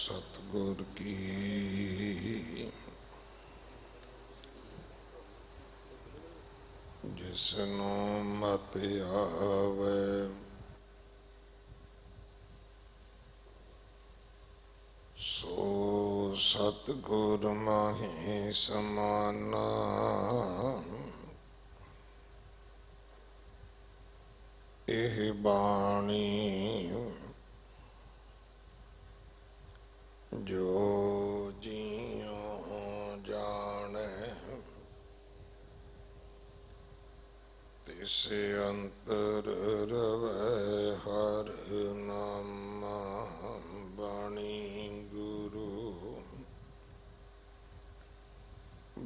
सतगुर की जिसनों मत आवे सो सतगुर माही समाना। एह बाणी जो जियों जाने तिस अंतर रवै हर नामा। बाणी गुरु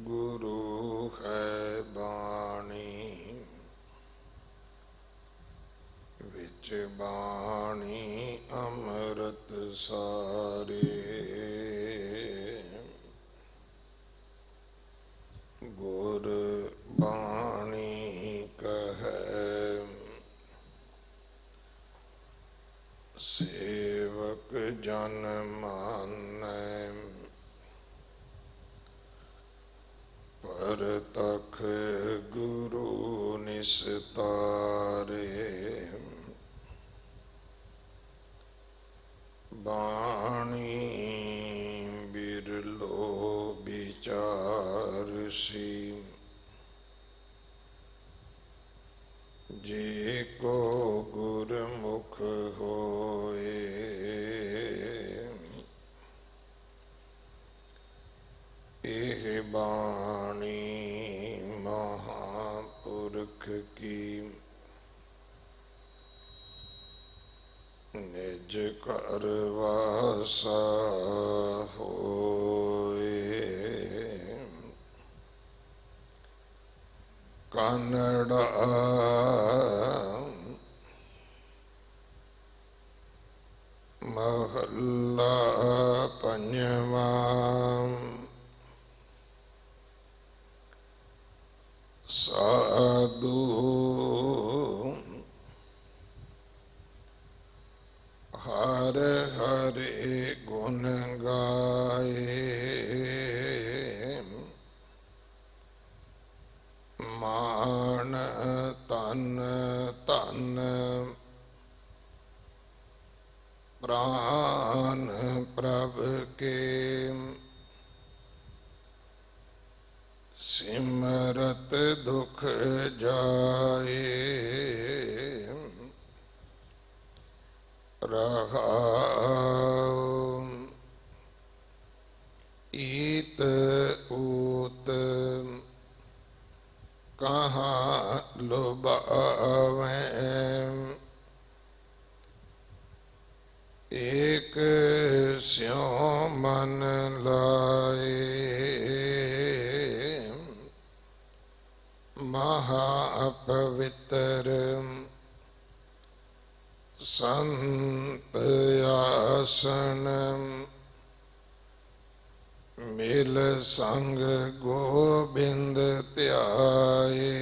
गुरु है बाणी विच बाणी अमृत सारे। गुर बाणी कहे सेवक जन मानै परतख गुरु निस्तारे। बाणी बिरलो विचारसी जे को गुरमुख होए। एह बाणी महापुरख की निज कर वासा होए। कानड़ा महला पंजवा। साधु हर हरे गुण गाए मान तन तन प्राण प्रभ के। सिमरत दुख जाए रहाओ। ईत ऊत कहाँ लुभावें एक स्यों मन लाए। महापवित्र संत आसन मिल संग गोबिंद त्याए।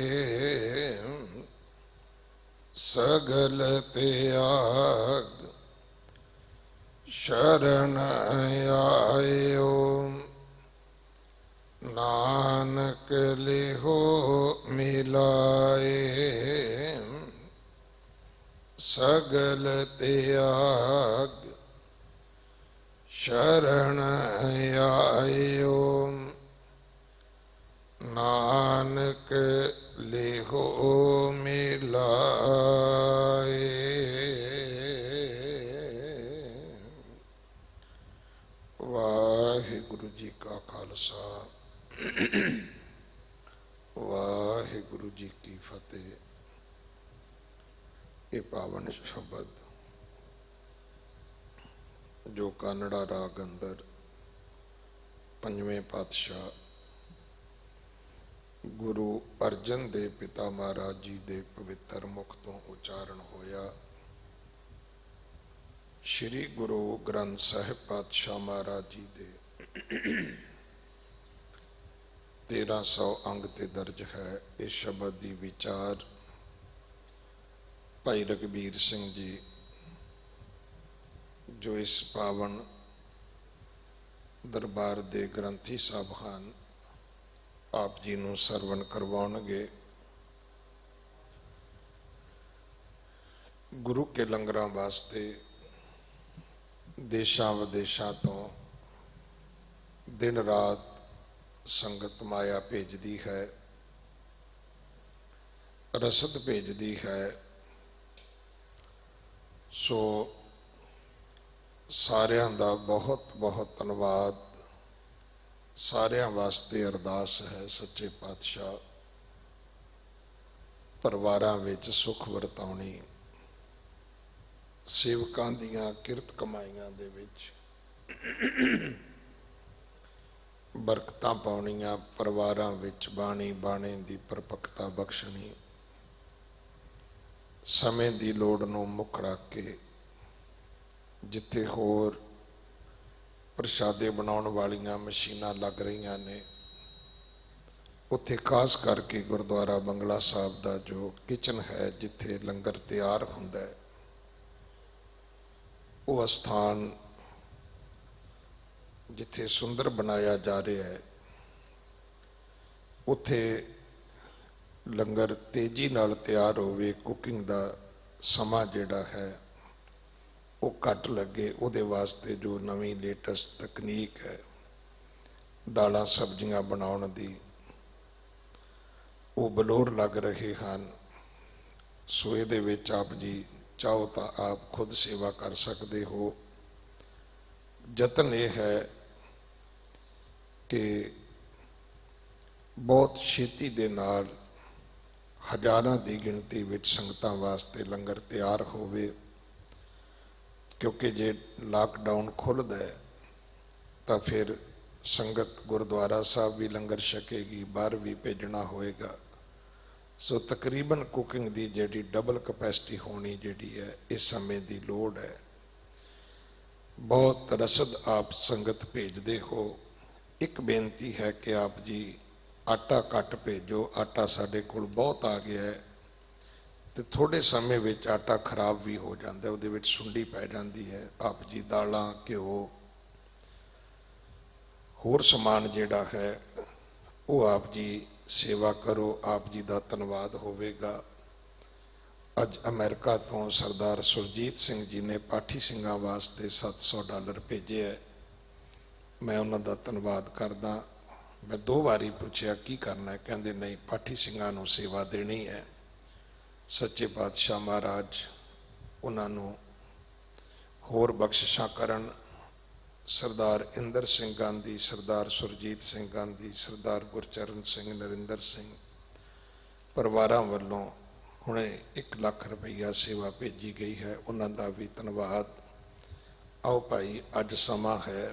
सगल त्याग शरण आयो नानक लिहो मिलाए। सगल त्याग शरण आयो नानक लिहो मिलाए। वाहिगुरु जी का खालसा वाहिगुरु जी की फतेह। ये पावन शब्द जो कानड़ा राग अंदर पंजवें पातशाह गुरु अर्जन देव पिता महाराज जी दे पवित्र मुख तो उचारण होया। श्री गुरु ग्रंथ साहिब पातशाह महाराज जी दे 1300 अंग ते दर्ज है। इस शब्द की विचार भाई रघबीर सिंह जी जो इस पावन दरबार दे ग्रंथी साहबान आप जी नूं सरवण करवाउणगे। गुरु के लंगरां वास्ते देशां विदेशां तो दिन रात संगत माया भेजदी है, रसद भेजदी है। सो सारियां दा बहुत बहुत धन्नवाद। सारियां वास्ते अरदास है सच्चे पातशाह परिवारां विच सुख वरताउणी, सेवकां दीयां किरत कमाईयां दे विच बरकतां पाउणीਆਂ, परिवारां विच बाणी बाणे दी परपक्ता बख्शणी, समय दी लोड़ नूं मुख रख के जिथे होर प्रशादे बनाउण वालियां मशीनां लग रहीआं ने उत्थे खास करके गुरुद्वारा बंगला साहब दा जो किचन है जिथे लंगर तैयार हुंदा है, वो स्थान जिथे सुंदर बनाया जा रहा है, उत्थे लंगर तेजी नाल तैयार होवे, कुकिंग दा समा जिहड़ा है वो घट लगे। उहदे वास्ते जो नवीं लेटेस्ट तकनीक है दालां सब्जियां बनाउण दी, वो बलोर लग रहे हैं। सो इहदे विच आप जी चाहो तो आप खुद सेवा कर सकते हो। यतन यह है कि बहुत छेती दे नाल हज़ारां की गिणती विच संगतां वास्ते लंगर तैयार होवे, क्योंकि जे लॉकडाउन खुलदा है तो फिर संगत गुरुद्वारा साहब भी लंगर छकेगी, बाहर भी भेजना होएगा। सो तकरीबन कुकिंग की जी डबल कैपेसिटी होनी जी है, इस समय की लोड़ है। बहुत रसद आप संगत भेजते हो। एक बेनती है कि आप जी आटा घट भेजो, आटा साढ़े कोल बहुत आ गया है तो थोड़े समय विच आटा खराब भी हो जाता है, उहदे विच सुंडी पै जाती है। आप जी दालां घ्यो होर समान जिहड़ा है वो आप जी सेवा करो, आप जी का धन्नवाद होवेगा। अज अमेरिका तो सरदार सुरजीत सिंह जी ने पाठी सिंघां वास्ते $700 भेजे है। मैं उन्हों का धन्नवाद करदा। मैं 2 बारी पूछया की करना है, कहते नहीं पाठी सिंघां नूं सेवा देनी है। सच्चे पातशाह महाराज उन्होंने होर बख्शिशां करन। सरदार इंदर सिंह गांधी, सरदार सुरजीत सिंह गांधी, सरदार गुरचरण सिंह, नरिंदर सिंह परिवारां वल्लों हुणे 1 लाख रुपया सेवा भेजी गई है, उन्हों भी धन्नवाद। आओ भाई अज समा है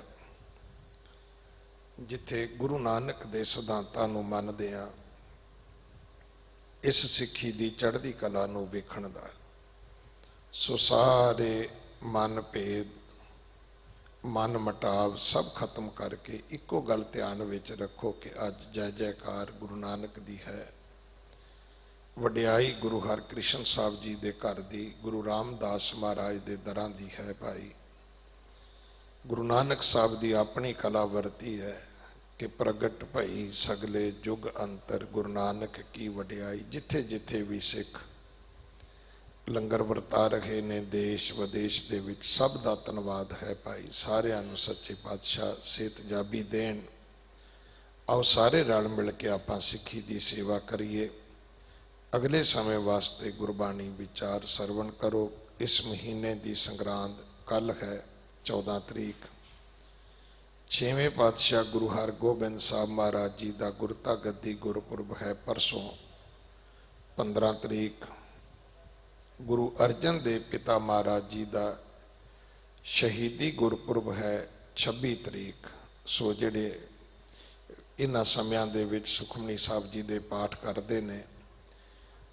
जिथे गुरु नानक दे सिद्धांतां नूं मनदिआं इस सिक्खी दी चढ़दी कला नूं वेखण दा। सो सारे मन भेद मन मटाव सब खत्म करके इको गल ध्यान विच रखो कि अज जय जयकार गुरु नानक दी है। वडियाई गुरु हरकृष्ण साहब जी दे घर दी, गुरु रामदास महाराज दे दरां दी है। भाई गुरु नानक साहब दी अपनी कला वरती है कि प्रगट भई सगले जुग अंतर गुरु नानक की वडियाई। जिथे जिथे भी सिख लंगर वरता रहे ने देश विदेश दे विच सब दा धन्नवाद है। भाई सारियां नूं सच्चे पातशाह सेहत जाबी देण। आओ सारे रल मिल के आपां सिक्खी दी सेवा करिए। अगले समय वास्ते गुरबाणी विचार सरवण करो। इस महीने की संग्रांद कल है 14 तरीक। 6वें पातशाह गुरु हरगोबिंद साहब महाराज जी का गुरता गद्दी गुरपुरब है परसों 15 तरीक। गुरु अर्जन देव पिता महाराज जी का शहीदी गुरपुरब है 26 तरीक। सो जिहड़े इन्हां समयां दे विच सुखमनी साहब जी दे पाठ करते ने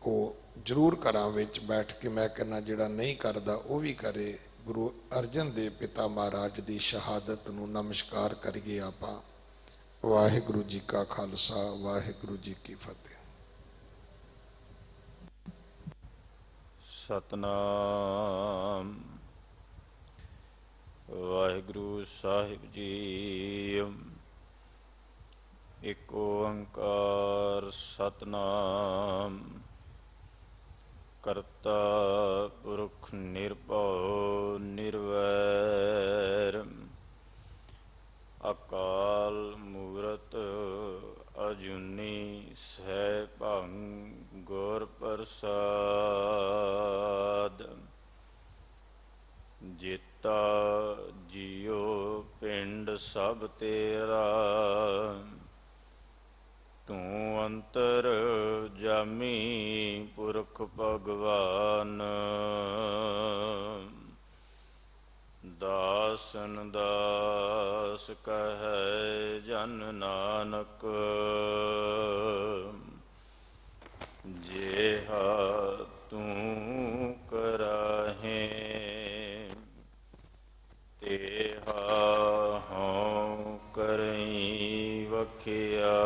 वो जरूर घरां विच बैठ के, मैं कहना जिहड़ा नहीं करदा वो भी करे। गुरु अर्जन देव पिता महाराज की शहादत नूं नमस्कार करिए आपां। वाहिगुरु जी का खालसा वाहिगुरु जी की फतेह। सतनाम ਵਾਹਿਗੁਰੂ ਸਾਹਿਬ ਜੀ। ਇੱਕ ਓੰਕਾਰ ਸਤਨਾਮ ਕਰਤਾ ਪੁਰਖ ਨਿਰਭਉ ਨਿਰਵੈਰ ਅਕਾਲ ਮੂਰਤ ਅਜੂਨੀ ਸੈਭੰ ਗੁਰ ਪ੍ਰਸਾਦ। ਜੇਤਾ ਜੀਉ ਪਿੰਡ ਸਭ ਤੇਰਾ ਤੂੰ ਅੰਤਰ ਜਾਮੀ ਪੁਰਖ ਭਗਵਾਨ। ਦਾਸਨ ਦਾਸ ਕਹੈ ਜਨ ਨਾਨਕ ਜਿਹਾ ਤੂੰ ਕਰਾਹੇ ਤੇਹਾ ਹਉ ਕਰਈ ਵਖਿਆਨ।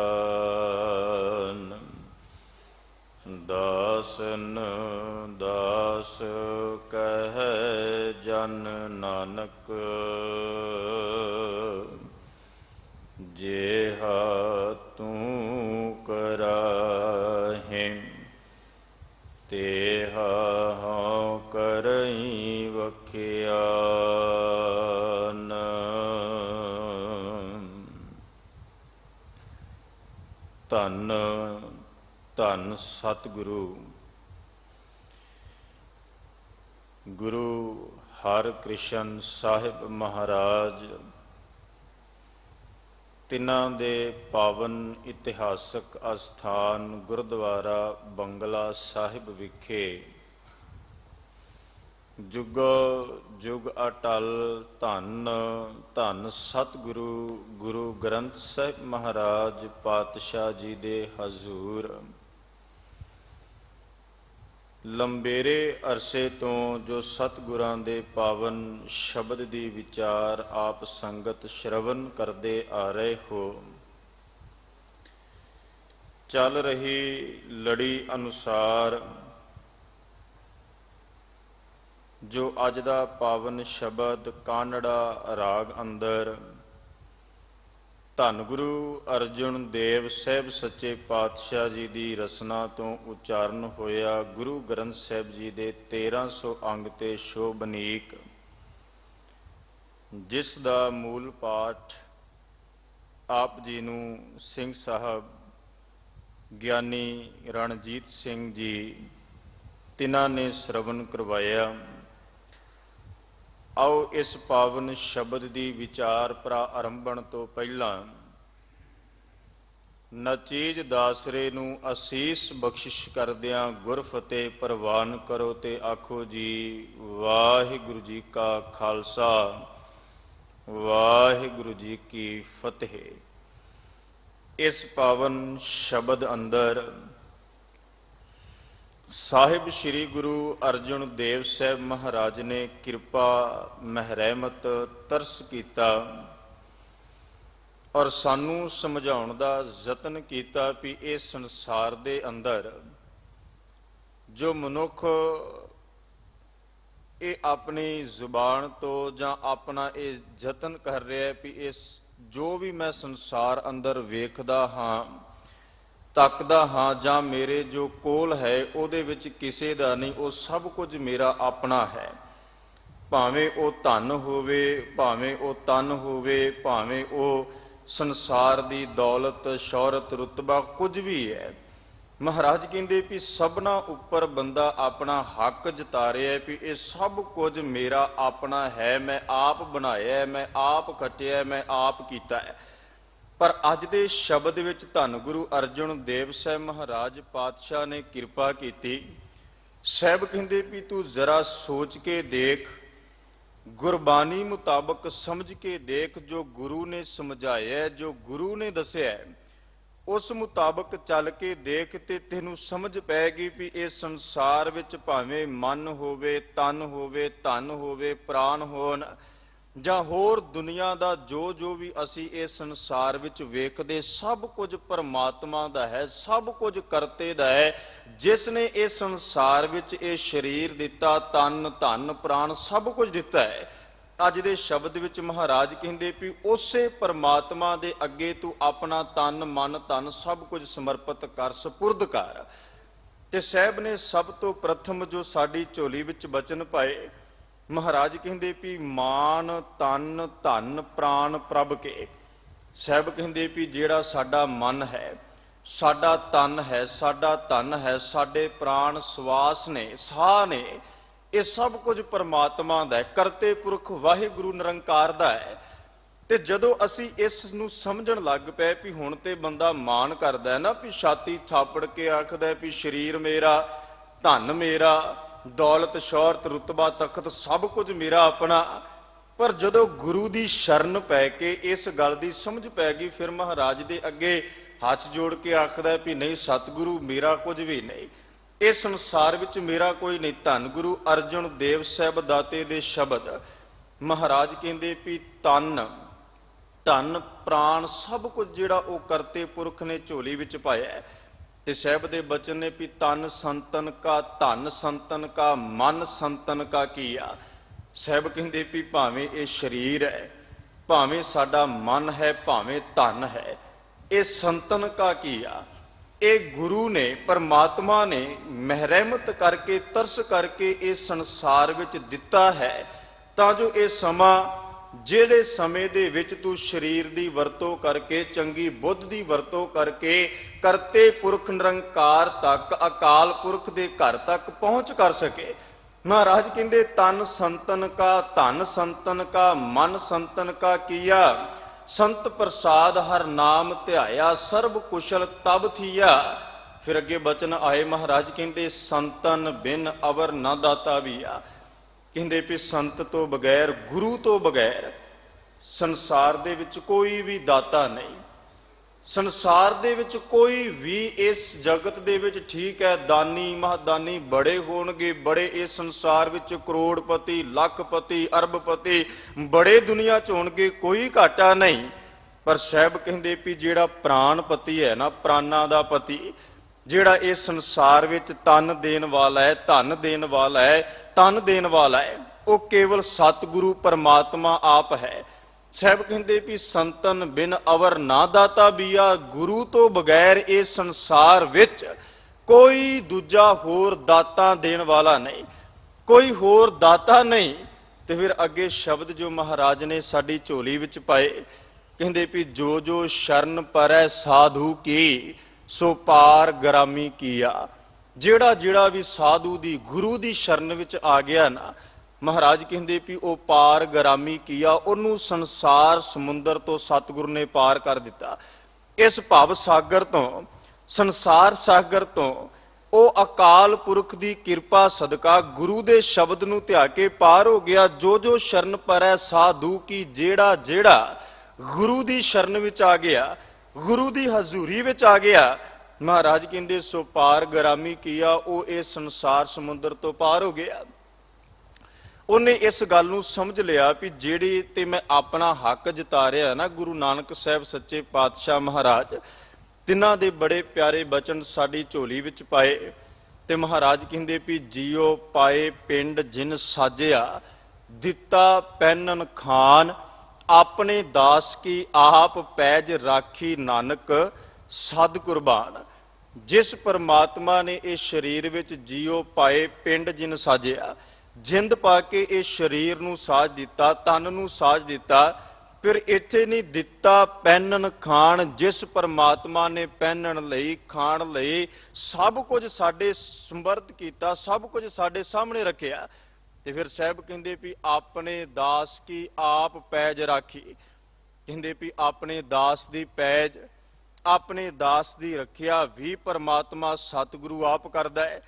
ਦਾਸਨ ਦਾਸ ਕਹੈ ਜਨ ਨਾਨਕ ਜਿਹਾ ਤੂੰ ਕਰਾਹੇ ਤੇਹਾ ਹਉ ਕਰਈ ਵਖਿਆਨ। ਧੰਨ ਧੰਨ ਸਤਿਗੁਰੂ ਗੁਰੂ ਹਰਿਕ੍ਰਿਸ਼ਨ ਸਾਹਿਬ ਮਹਾਰਾਜ। ਤਿੰਨਾਂ ਦੇ ਪਾਵਨ ਇਤਿਹਾਸਕ ਅਸਥਾਨ ਗੁਰਦੁਆਰਾ ਬੰਗਲਾ ਸਾਹਿਬ ਵਿਖੇ ਜੁਗੋ ਜੁਗ ਅਟਲ ਧੰਨ ਧੰਨ ਸਤਿਗੁਰੂ ਗੁਰੂ ਗ੍ਰੰਥ ਸਾਹਿਬ ਮਹਾਰਾਜ ਪਾਤਸ਼ਾਹ ਜੀ ਦੇ ਹਜ਼ੂਰ ਲੰਬੇਰੇ ਅਰਸੇ ਤੋਂ ਜੋ ਸਤਿਗੁਰਾਂ ਦੇ ਪਾਵਨ ਸ਼ਬਦ ਦੀ ਵਿਚਾਰ ਆਪ ਸੰਗਤ ਸ਼ਰਵਨ ਕਰਦੇ ਆ ਰਹੇ ਹੋ, ਚੱਲ ਰਹੀ ਲੜੀ ਅਨੁਸਾਰ ਜੋ ਅੱਜ ਦਾ ਪਾਵਨ ਸ਼ਬਦ ਕਾਨੜਾ ਰਾਗ ਅੰਦਰ ਧੰਨ ਗੁਰੂ ਅਰਜਨ ਦੇਵ ਸਾਹਿਬ ਸੱਚੇ ਪਾਤਸ਼ਾਹ ਜੀ ਦੀ ਰਸਨਾ ਤੋਂ ਉਚਾਰਨ ਹੋਇਆ ਗੁਰੂ ਗ੍ਰੰਥ ਸਾਹਿਬ ਜੀ ਦੇ 1300 ਅੰਗ ਤੇ ਸ਼ੋਭਨੀਕ, ਜਿਸ ਦਾ ਮੂਲ ਪਾਠ ਆਪ ਜੀ ਨੂੰ ਸਿੰਘ ਸਾਹਿਬ ਗਿਆਨੀ ਰਣਜੀਤ ਸਿੰਘ ਜੀ ਤਿਨਾਂ ਨੇ ਸ਼ਰਵਨ ਕਰਵਾਇਆ। ਆਓ ਇਸ ਪਾਵਨ ਸ਼ਬਦ ਦੀ ਵਿਚਾਰ ਪ੍ਰਾਰੰਭਣ ਤੋਂ ਪਹਿਲਾਂ ਨਚੀਜ ਦਾਸਰੇ ਨੂੰ ਅਸੀਸ ਬਖਸ਼ਿਸ਼ ਕਰਦਿਆਂ ਗੁਰਫਤਿਹ ਪ੍ਰਵਾਨ ਕਰੋ ਤੇ ਆਖੋ ਜੀ ਵਾਹਿਗੁਰੂ ਜੀ ਕਾ ਖਾਲਸਾ ਵਾਹਿਗੁਰੂ ਜੀ ਕੀ ਫਤਿਹ। ਇਸ ਪਾਵਨ ਸ਼ਬਦ ਅੰਦਰ ਸਾਹਿਬ ਸ੍ਰੀ ਗੁਰੂ ਅਰਜਨ ਦੇਵ ਸਾਹਿਬ ਮਹਾਰਾਜ ਨੇ ਕਿਰਪਾ ਮਹਿਰਮਤ ਤਰਸ ਕੀਤਾ ਔਰ ਸਾਨੂੰ ਸਮਝਾਉਣ ਦਾ ਯਤਨ ਕੀਤਾ ਵੀ ਇਹ ਸੰਸਾਰ ਦੇ ਅੰਦਰ ਜੋ ਮਨੁੱਖ ਇਹ ਆਪਣੀ ਜ਼ੁਬਾਨ ਤੋਂ ਜਾਂ ਆਪਣਾ ਇਹ ਯਤਨ ਕਰ ਰਿਹਾ ਵੀ ਇਸ ਜੋ ਵੀ ਮੈਂ ਸੰਸਾਰ ਅੰਦਰ ਵੇਖਦਾ ਹਾਂ ਤੱਕਦਾ ਹਾਂ ਜਾਂ ਮੇਰੇ ਜੋ ਕੋਲ ਹੈ ਉਹਦੇ ਵਿੱਚ ਕਿਸੇ ਦਾ ਨਹੀਂ, ਉਹ ਸਭ ਕੁਝ ਮੇਰਾ ਆਪਣਾ ਹੈ। ਭਾਵੇਂ ਉਹ ਧਨ ਹੋਵੇ, ਭਾਵੇਂ ਉਹ ਤਨ ਹੋਵੇ, ਭਾਵੇਂ ਉਹ ਸੰਸਾਰ ਦੀ ਦੌਲਤ ਸ਼ੌਹਰਤ ਰੁਤਬਾ ਕੁਝ ਵੀ ਹੈ। ਮਹਾਰਾਜ ਕਹਿੰਦੇ ਵੀ ਸਭਨਾ ਉੱਪਰ ਬੰਦਾ ਆਪਣਾ ਹੱਕ ਜਤਾ ਰਿਹਾ ਵੀ ਇਹ ਸਭ ਕੁਝ ਮੇਰਾ ਆਪਣਾ ਹੈ, ਮੈਂ ਆਪ ਬਣਾਇਆ, ਮੈਂ ਆਪ ਖੱਟਿਆ, ਮੈਂ ਆਪ ਕੀਤਾ ਹੈ। ਪਰ ਅੱਜ ਦੇ ਸ਼ਬਦ ਵਿੱਚ ਧੰਨ ਗੁਰੂ ਅਰਜਨ ਦੇਵ ਸਾਹਿਬ ਮਹਾਰਾਜ ਪਾਤਸ਼ਾਹ ਨੇ ਕਿਰਪਾ ਕੀਤੀ। ਸਾਹਿਬ ਕਹਿੰਦੇ ਵੀ ਤੂੰ ਜ਼ਰਾ ਸੋਚ ਕੇ ਦੇਖ, ਗੁਰਬਾਣੀ ਮੁਤਾਬਕ ਸਮਝ ਕੇ ਦੇਖ, ਜੋ ਗੁਰੂ ਨੇ ਸਮਝਾਇਆ, ਜੋ ਗੁਰੂ ਨੇ ਦੱਸਿਆ ਉਸ ਮੁਤਾਬਕ ਚੱਲ ਕੇ ਦੇਖ ਤੇ ਤੈਨੂੰ ਸਮਝ ਪੈਗੀ ਵੀ ਇਹ ਸੰਸਾਰ ਵਿੱਚ ਭਾਵੇਂ ਮਨ ਹੋਵੇ, ਤਨ ਹੋਵੇ, ਧਨ ਹੋਵੇ, ਪ੍ਰਾਣ ਹੋਣ ਜਾਂ ਹੋਰ ਦੁਨੀਆ ਦਾ ਜੋ ਜੋ ਵੀ ਅਸੀਂ ਇਹ ਸੰਸਾਰ ਵਿੱਚ ਵੇਖਦੇ ਸਭ ਕੁਝ ਪਰਮਾਤਮਾ ਦਾ ਹੈ, ਸਭ ਕੁਝ ਕਰਤੇ ਦਾ ਹੈ, ਜਿਸ ਨੇ ਇਹ ਸੰਸਾਰ ਵਿੱਚ ਇਹ ਸਰੀਰ ਦਿੱਤਾ, ਤਨ ਧਨ ਪ੍ਰਾਣ ਸਭ ਕੁਝ ਦਿੱਤਾ ਹੈ। ਅੱਜ ਦੇ ਸ਼ਬਦ ਵਿੱਚ ਮਹਾਰਾਜ ਕਹਿੰਦੇ ਵੀ ਉਸੇ ਪਰਮਾਤਮਾ ਦੇ ਅੱਗੇ ਤੂੰ ਆਪਣਾ ਤਨ ਮਨ ਧਨ ਸਭ ਕੁਝ ਸਮਰਪਿਤ ਕਰ, ਸਪੁਰਦ ਕਰ। ਤੇ ਸਾਹਿਬ ਨੇ ਸਭ ਤੋਂ ਪ੍ਰਥਮ ਜੋ ਸਾਡੀ ਝੋਲੀ ਵਿੱਚ ਬਚਨ ਪਾਏ, ਮਹਾਰਾਜ ਕਹਿੰਦੇ ਵੀ ਮਾਨ ਤਨ ਧਨ ਪ੍ਰਾਣ ਪ੍ਰਭ ਕੇ। ਸਾਹਿਬ ਕਹਿੰਦੇ ਵੀ ਜਿਹੜਾ ਸਾਡਾ ਮਨ ਹੈ, ਸਾਡਾ ਤਨ ਹੈ, ਸਾਡਾ ਧਨ ਹੈ, ਸਾਡੇ ਪ੍ਰਾਣ ਸਵਾਸ ਨੇ, ਸਾਹ ਨੇ, ਇਹ ਸਭ ਕੁਝ ਪਰਮਾਤਮਾ ਦਾ ਹੈ, ਕਰਤੇ ਪੁਰਖ ਵਾਹਿਗੁਰੂ ਨਿਰੰਕਾਰ ਦਾ ਹੈ। ਤੇ ਜਦੋਂ ਅਸੀਂ ਇਸ ਨੂੰ ਸਮਝਣ ਲੱਗ ਪਏ ਵੀ ਹੁਣ ਤੇ ਬੰਦਾ ਮਾਣ ਕਰਦਾ ਹੈ ਨਾ, ਵੀ ਛਾਤੀ ਥਾਪੜ ਕੇ ਆਖਦਾ ਵੀ ਸਰੀਰ ਮੇਰਾ, ਧਨ ਮੇਰਾ, ਦੌਲਤ ਸ਼ੌਹਰਤ ਰੁਤਬਾ ਤਖਤ ਸਭ ਕੁਝ ਮੇਰਾ ਆਪਣਾ। ਪਰ ਜਦੋਂ ਗੁਰੂ ਦੀ ਸ਼ਰਨ ਪੈ ਕੇ ਇਸ ਗੱਲ ਦੀ ਸਮਝ ਪੈ ਗਈ, ਫਿਰ ਮਹਾਰਾਜ ਦੇ ਅੱਗੇ ਹੱਥ ਜੋੜ ਕੇ ਆਖਦਾ ਵੀ ਨਹੀਂ ਸਤਿਗੁਰੂ ਮੇਰਾ ਕੁਝ ਵੀ ਨਹੀਂ, ਇਸ ਸੰਸਾਰ ਵਿੱਚ ਮੇਰਾ ਕੋਈ ਨਹੀਂ। ਧੰਨ ਗੁਰੂ ਅਰਜਨ ਦੇਵ ਸਾਹਿਬ ਦਾਤੇ ਦੇ ਸ਼ਬਦ, ਮਹਾਰਾਜ ਕਹਿੰਦੇ ਵੀ ਤਨ ਧਨ ਪ੍ਰਾਣ ਸਭ ਕੁਝ ਜਿਹੜਾ ਉਹ ਕਰਤੇ ਪੁਰਖ ਨੇ ਝੋਲੀ ਵਿੱਚ ਪਾਇਆ। ਤੇ ਸਾਹਿਬ ਦੇ ਬਚਨ ਨੇ ਵੀ ਤਨ ਸੰਤਨ ਕਾ, ਧਨ ਸੰਤਨ ਕਾ, ਮਨ ਸੰਤਨ ਕਾ ਕੀਆ। ਸਾਹਿਬ ਕਹਿੰਦੇ ਵੀ ਭਾਵੇਂ ਇਹ ਸਰੀਰ ਹੈ, ਭਾਵੇਂ ਸਾਡਾ ਮਨ ਹੈ, ਭਾਵੇਂ ਧਨ ਹੈ, ਇਹ ਸੰਤਨ ਕਾ ਕੀਆ, ਇਹ ਗੁਰੂ ਨੇ, ਪਰਮਾਤਮਾ ਨੇ ਮਹਿਰਮਤ ਕਰਕੇ, ਤਰਸ ਕਰਕੇ ਇਸ ਸੰਸਾਰ ਵਿੱਚ ਦਿੱਤਾ ਹੈ, ਤਾਂ ਜੋ ਇਹ ਸਮਾਂ, ਜਿਹੜੇ ਸਮੇਂ ਦੇ ਵਿੱਚ ਤੂੰ ਸਰੀਰ ਦੀ ਵਰਤੋਂ ਕਰਕੇ, ਚੰਗੀ ਬੁੱਧ ਦੀ ਵਰਤੋਂ ਕਰਕੇ ਕਰਤੇ ਪੁਰਖ ਨਿਰੰਕਾਰ ਤੱਕ, ਅਕਾਲ ਪੁਰਖ ਦੇ ਘਰ ਤੱਕ ਪਹੁੰਚ ਕਰ ਸਕੇ। ਮਹਾਰਾਜ ਕਹਿੰਦੇ ਤਨ ਸੰਤਨ ਕਾ, ਧਨ ਸੰਤਨ ਕਾ, ਮਨ ਸੰਤਨ ਕਾ ਕੀਆ, ਸੰਤ ਪ੍ਰਸਾਦ ਹਰ ਨਾਮ ਧਿਆਇਆ, ਸਰਬ ਕੁਸ਼ਲ ਤਬ ਥੀਆ। ਫਿਰ ਅੱਗੇ ਬਚਨ ਆਏ, ਮਹਾਰਾਜ ਕਹਿੰਦੇ ਸੰਤਨ ਬਿਨ ਅਵਰ ਨਾ ਦਾਤਾ ਵੀ ਆ। ਕਹਿੰਦੇ ਵੀ ਸੰਤ ਤੋਂ ਬਗੈਰ, ਗੁਰੂ ਤੋਂ ਬਗੈਰ ਸੰਸਾਰ ਦੇ ਵਿੱਚ ਕੋਈ ਵੀ ਦਾਤਾ ਨਹੀਂ। ਸੰਸਾਰ ਦੇ ਵਿੱਚ ਕੋਈ ਵੀ, ਇਸ ਜਗਤ ਦੇ ਵਿੱਚ ਠੀਕ ਹੈ ਦਾਨੀ ਮਹਾਦਾਨੀ ਬੜੇ ਹੋਣਗੇ, ਬੜੇ ਇਸ ਸੰਸਾਰ ਵਿੱਚ ਕਰੋੜਪਤੀ, ਲੱਖਪਤੀ, ਅਰਬਪਤੀ ਬੜੇ ਦੁਨੀਆ 'ਚ ਹੋਣਗੇ, ਕੋਈ ਘਾਟਾ ਨਹੀਂ। ਪਰ ਸਾਹਿਬ ਕਹਿੰਦੇ ਵੀ ਜਿਹੜਾ ਪ੍ਰਾਣਪਤੀ ਹੈ ਨਾ, ਪ੍ਰਾਨਾਂ ਦਾ ਪਤੀ, ਜਿਹੜਾ ਇਸ ਸੰਸਾਰ ਵਿੱਚ ਤਨ ਦੇਣ ਵਾਲਾ ਹੈ, ਧਨ ਦੇਣ ਵਾਲਾ ਹੈ, ਤਨ ਦੇਣ ਵਾਲਾ ਹੈ, ਉਹ ਕੇਵਲ ਸਤਿਗੁਰੂ ਪਰਮਾਤਮਾ ਆਪ ਹੈ। ਸਾਹਿਬ ਕਹਿੰਦੇ ਵੀ ਸੰਤਨ ਬਿਨ ਅਵਰ ਨਾ ਦਾਤਾ ਬੀਆ, ਗੁਰੂ ਤੋਂ ਬਗੈਰ ਇਸ ਸੰਸਾਰ ਵਿੱਚ ਕੋਈ ਦੂਜਾ ਹੋਰ ਦਾਤਾ ਦੇਣ ਵਾਲਾ ਨਹੀਂ, ਕੋਈ ਹੋਰ ਦਾਤਾ ਨਹੀਂ। ਤੇ ਫਿਰ ਅੱਗੇ ਸ਼ਬਦ ਜੋ ਮਹਾਰਾਜ ਨੇ ਸਾਡੀ ਝੋਲੀ ਵਿੱਚ ਪਾਏ, ਕਹਿੰਦੇ ਵੀ ਜੋ ਜੋ ਸ਼ਰਨ ਪਰੈ ਸਾਧੂ ਕੀ, ਸੋ ਪਾਰ ਗਰਾਮੀ ਕੀਆ। ਜਿਹੜਾ ਜਿਹੜਾ ਵੀ ਸਾਧੂ ਦੀ, ਗੁਰੂ ਦੀ ਸ਼ਰਨ ਵਿੱਚ ਆ ਗਿਆ ਨਾ, ਮਹਾਰਾਜ ਕਹਿੰਦੇ ਵੀ ਉਹ ਪਾਰ ਗਰਾਮੀ ਕੀਆ, ਉਹਨੂੰ ਸੰਸਾਰ ਸਮੁੰਦਰ ਤੋਂ ਸਤਿਗੁਰੂ ਨੇ ਪਾਰ ਕਰ ਦਿੱਤਾ। ਇਸ ਭਵ ਸਾਗਰ ਤੋਂ, ਸੰਸਾਰ ਸਾਗਰ ਤੋਂ ਉਹ ਅਕਾਲ ਪੁਰਖ ਦੀ ਕਿਰਪਾ ਸਦਕਾ ਗੁਰੂ ਦੇ ਸ਼ਬਦ ਨੂੰ ਧਿਆ ਕੇ ਪਾਰ ਹੋ ਗਿਆ। ਜੋ ਜੋ ਸ਼ਰਨ ਪਰੈ ਸਾਧੂ ਕੀ, ਜਿਹੜਾ ਜਿਹੜਾ ਗੁਰੂ ਦੀ ਸ਼ਰਨ ਵਿੱਚ ਆ ਗਿਆ, ਗੁਰੂ ਦੀ ਹਜ਼ੂਰੀ ਵਿੱਚ ਆ ਗਿਆ, ਮਹਾਰਾਜ ਕਹਿੰਦੇ ਸੋ ਪਾਰ ਗਰਾਮੀ ਕੀਆ, ਉਹ ਇਹ ਸੰਸਾਰ ਸਮੁੰਦਰ ਤੋਂ ਪਾਰ ਹੋ ਗਿਆ। ਉਹਨੇ ਇਸ ਗੱਲ ਨੂੰ ਸਮਝ ਲਿਆ ਵੀ ਜਿਹੜੀ ਤੇ ਮੈਂ ਆਪਣਾ ਹੱਕ ਜਿਤਾ ਰਿਹਾ ਨਾ, ਗੁਰੂ ਨਾਨਕ ਸਾਹਿਬ ਸੱਚੇ ਪਾਤਸ਼ਾਹ ਮਹਾਰਾਜ, ਤਿੰਨਾਂ ਦੇ ਬੜੇ ਪਿਆਰੇ ਬਚਨ ਸਾਡੀ ਝੋਲੀ ਵਿੱਚ ਪਾਏ। ਤੇ ਮਹਾਰਾਜ ਕਹਿੰਦੇ ਵੀ ਜੀਓ ਪਾਏ ਪਿੰਡ ਜਿਨ ਸਾਜਿਆ, ਦਿੱਤਾ ਪੈਨਨ ਖਾਨ, ਆਪਣੇ ਦਾਸ ਕੀ ਆਪ ਪੈਜ ਰਾਖੀ, ਨਾਨਕ ਸਦ ਕੁਰਬਾਨ। ਜਿਸ ਪਰਮਾਤਮਾ ਨੇ ਇਹ ਸਰੀਰ ਵਿੱਚ ਜੀਓ ਪਾਏ, ਪਿੰਡ ਜਿਨ ਸਾਜਿਆ, ਜਿੰਦ ਪਾ ਕੇ ਇਹ ਸਰੀਰ ਨੂੰ ਸਾਜ ਦਿੱਤਾ, ਤਨ ਨੂੰ ਸਾਜ ਦਿੱਤਾ। ਫਿਰ ਇੱਥੇ ਨਹੀਂ ਦਿੱਤਾ ਪਹਿਨਣ ਖਾਣ, ਜਿਸ ਪਰਮਾਤਮਾ ਨੇ ਪਹਿਨਣ ਲਈ, ਖਾਣ ਲਈ ਸਭ ਕੁਝ ਸਾਡੇ ਸਮਰਥ ਕੀਤਾ, ਸਭ ਕੁਝ ਸਾਡੇ ਸਾਹਮਣੇ ਰੱਖਿਆ। ਤੇ ਫਿਰ ਸਾਹਿਬ ਕਹਿੰਦੇ ਵੀ ਆਪਣੇ ਦਾਸ ਕੀ ਆਪ ਪੈਜ ਰਾਖੀ, ਕਹਿੰਦੇ ਵੀ ਆਪਣੇ ਦਾਸ ਦੀ ਪੈਜ, ਆਪਣੇ ਦਾਸ ਦੀ ਰੱਖਿਆ ਵੀ ਪਰਮਾਤਮਾ ਸਤਿਗੁਰੂ ਆਪ ਕਰਦਾ ਹੈ।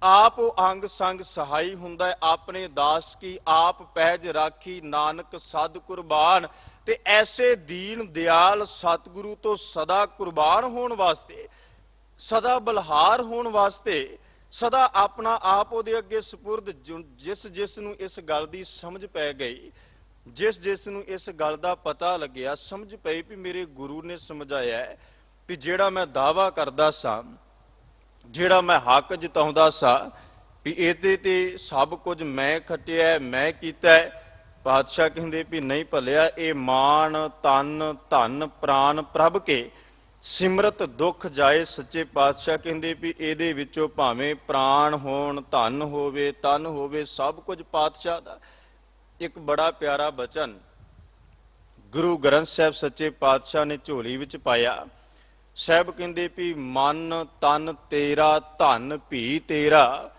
ਆਪ ਉਹ ਅੰਗ ਸੰਗ ਸਹਾਈ ਹੁੰਦਾ ਹੈ। ਆਪਣੇ ਦਾਸ ਕੀ ਆਪ ਪੈਜ ਰਾਖੀ, ਨਾਨਕ ਸਦ ਕੁਰਬਾਨ। ਤੇ ਐਸੇ ਦੀਨ ਦਿਆਲ ਸਤਿਗੁਰੂ ਤੋਂ ਸਦਾ ਕੁਰਬਾਨ ਹੋਣ ਵਾਸਤੇ, ਸਦਾ ਬਲਹਾਰ ਹੋਣ ਵਾਸਤੇ, ਸਦਾ ਆਪਣਾ ਆਪ ਉਹਦੇ ਅੱਗੇ ਸਪੁਰਦ। ਜਿਸ ਜਿਸ ਨੂੰ ਇਸ ਗੱਲ ਦੀ ਸਮਝ ਪੈ ਗਈ, ਜਿਸ ਜਿਸ ਨੂੰ ਇਸ ਗੱਲ ਦਾ ਪਤਾ ਲੱਗਿਆ, ਸਮਝ ਪਈ ਵੀ ਮੇਰੇ ਗੁਰੂ ਨੇ ਸਮਝਾਇਆ ਹੈ ਵੀ ਜਿਹੜਾ ਮੈਂ ਦਾਵਾ ਕਰਦਾ ਸਾਂ, ਜਿਹੜਾ ਮੈਂ ਹੱਕ ਜਤਾਉਂਦਾ ਸਾਂ ਵੀ ਇਹਦੇ ਤੇ ਸਭ ਕੁਝ ਮੈਂ ਖੱਟਿਆ, ਮੈਂ ਕੀਤਾ, ਪਾਤਸ਼ਾਹ ਕਹਿੰਦੇ ਵੀ ਨਹੀਂ ਭਲਿਆ, ਇਹ ਮਾਨ ਤਨ ਧਨ ਪ੍ਰਾਨ ਪ੍ਰਭ ਕੇ ਸਿਮਰਤ ਦੁੱਖ ਜਾਏ। ਸੱਚੇ ਪਾਤਸ਼ਾਹ ਕਹਿੰਦੇ ਵੀ ਇਹਦੇ ਵਿੱਚੋਂ ਭਾਵੇਂ ਪ੍ਰਾਣ ਹੋਣ, ਧਨ ਹੋਵੇ, ਤਨ ਹੋਵੇ, ਸਭ ਕੁਝ ਪਾਤਸ਼ਾਹ ਦਾ। ਇੱਕ ਬੜਾ ਪਿਆਰਾ ਬਚਨ ਗੁਰੂ ਗ੍ਰੰਥ ਸਾਹਿਬ ਸੱਚੇ ਪਾਤਸ਼ਾਹ ਨੇ ਝੋਲੀ ਵਿੱਚ ਪਾਇਆ। ਸਾਹਿਬ ਕਹਿੰਦੇ ਵੀ ਮਨ ਤਨ ਤੇਰਾ, ਧਨ ਭੀ ਤੇਰਾ,